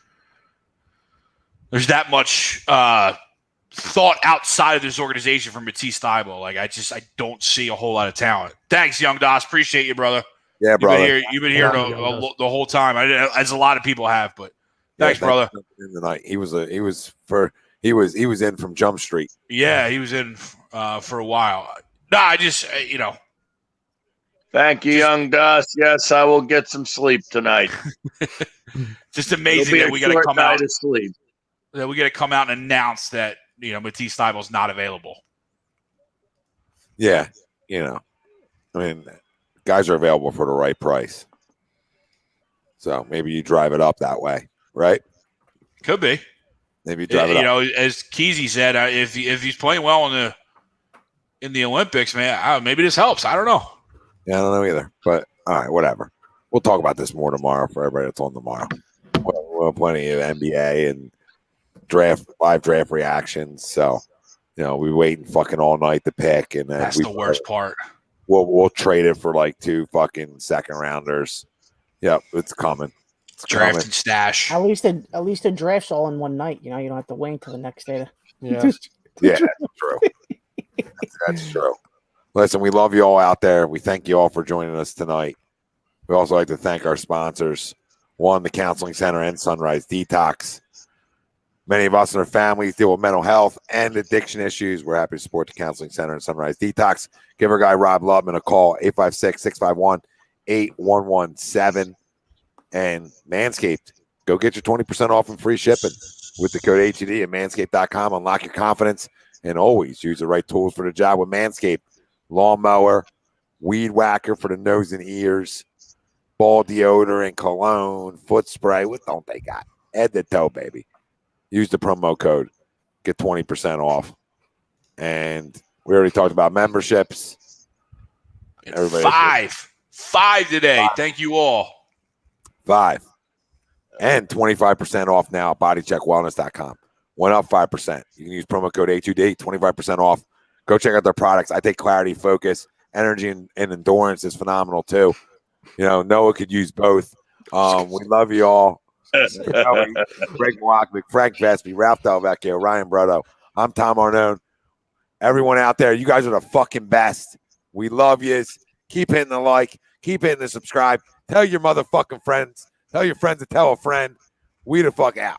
thought outside of this organization from Matisse Thybulle. Like I don't see a whole lot of talent. Thanks, Young Dos. Appreciate you, brother. Yeah, brother. You've been here the whole time, as a lot of people have. But thanks, brother. In the night, he was in from Jump Street. Yeah, he was in for a while. No, I just Thank you, Young Dust. Yes, I will get some sleep tonight. Just amazing that we got to come out of sleep. That we got to come out and announce that Matisse Thybulle's not available. Yeah, I mean, guys are available for the right price. So maybe you drive it up that way, right? Could be. Maybe you drive it up. As Keezy said, if he's playing well in the Olympics, man, maybe this helps. I don't know. Yeah, I don't know either. But all right, whatever. We'll talk about this more tomorrow for everybody that's on tomorrow. We'll have plenty of NBA and live draft reactions. So, we waiting fucking all night to pick, and then that's the worst part. We'll trade it for like 2 fucking second rounders. Yep, it's coming. Draft and stash. At least the draft's all in one night. You don't have to wait until the next day. Yeah, yeah, that's true. That's true. Listen, we love you all out there. We thank you all for joining us tonight. We also like to thank our sponsors. One, the Counseling Center and Sunrise Detox. Many of us and our families deal with mental health and addiction issues. We're happy to support the Counseling Center and Sunrise Detox. Give our guy Rob Lubman a call, 856-651-8117. And Manscaped, go get your 20% off and free shipping with the code HED at manscaped.com. Unlock your confidence and always use the right tools for the job with Manscaped. Lawnmower, weed whacker for the nose and ears, ball deodorant, cologne, foot spray. What don't they got? Head to toe, baby. Use the promo code. Get 20% off. And we already talked about memberships. Everybody five today. Thank you all. 5. And 25% off now at bodycheckwellness.com. Went up 5%. You can use promo code A2D, 25% off. Go check out their products. I think Clarity, Focus, Energy, and Endurance is phenomenal too. Noah could use both. We love you all. Greg Mocklick, Frank Vespi, Ralph Delvecchio, Ryan Brotto. I'm Tom Arnone. Everyone out there, you guys are the fucking best. We love yous. Keep hitting the like. Keep hitting the subscribe. Tell your motherfucking friends. Tell your friends to tell a friend. We the fuck out.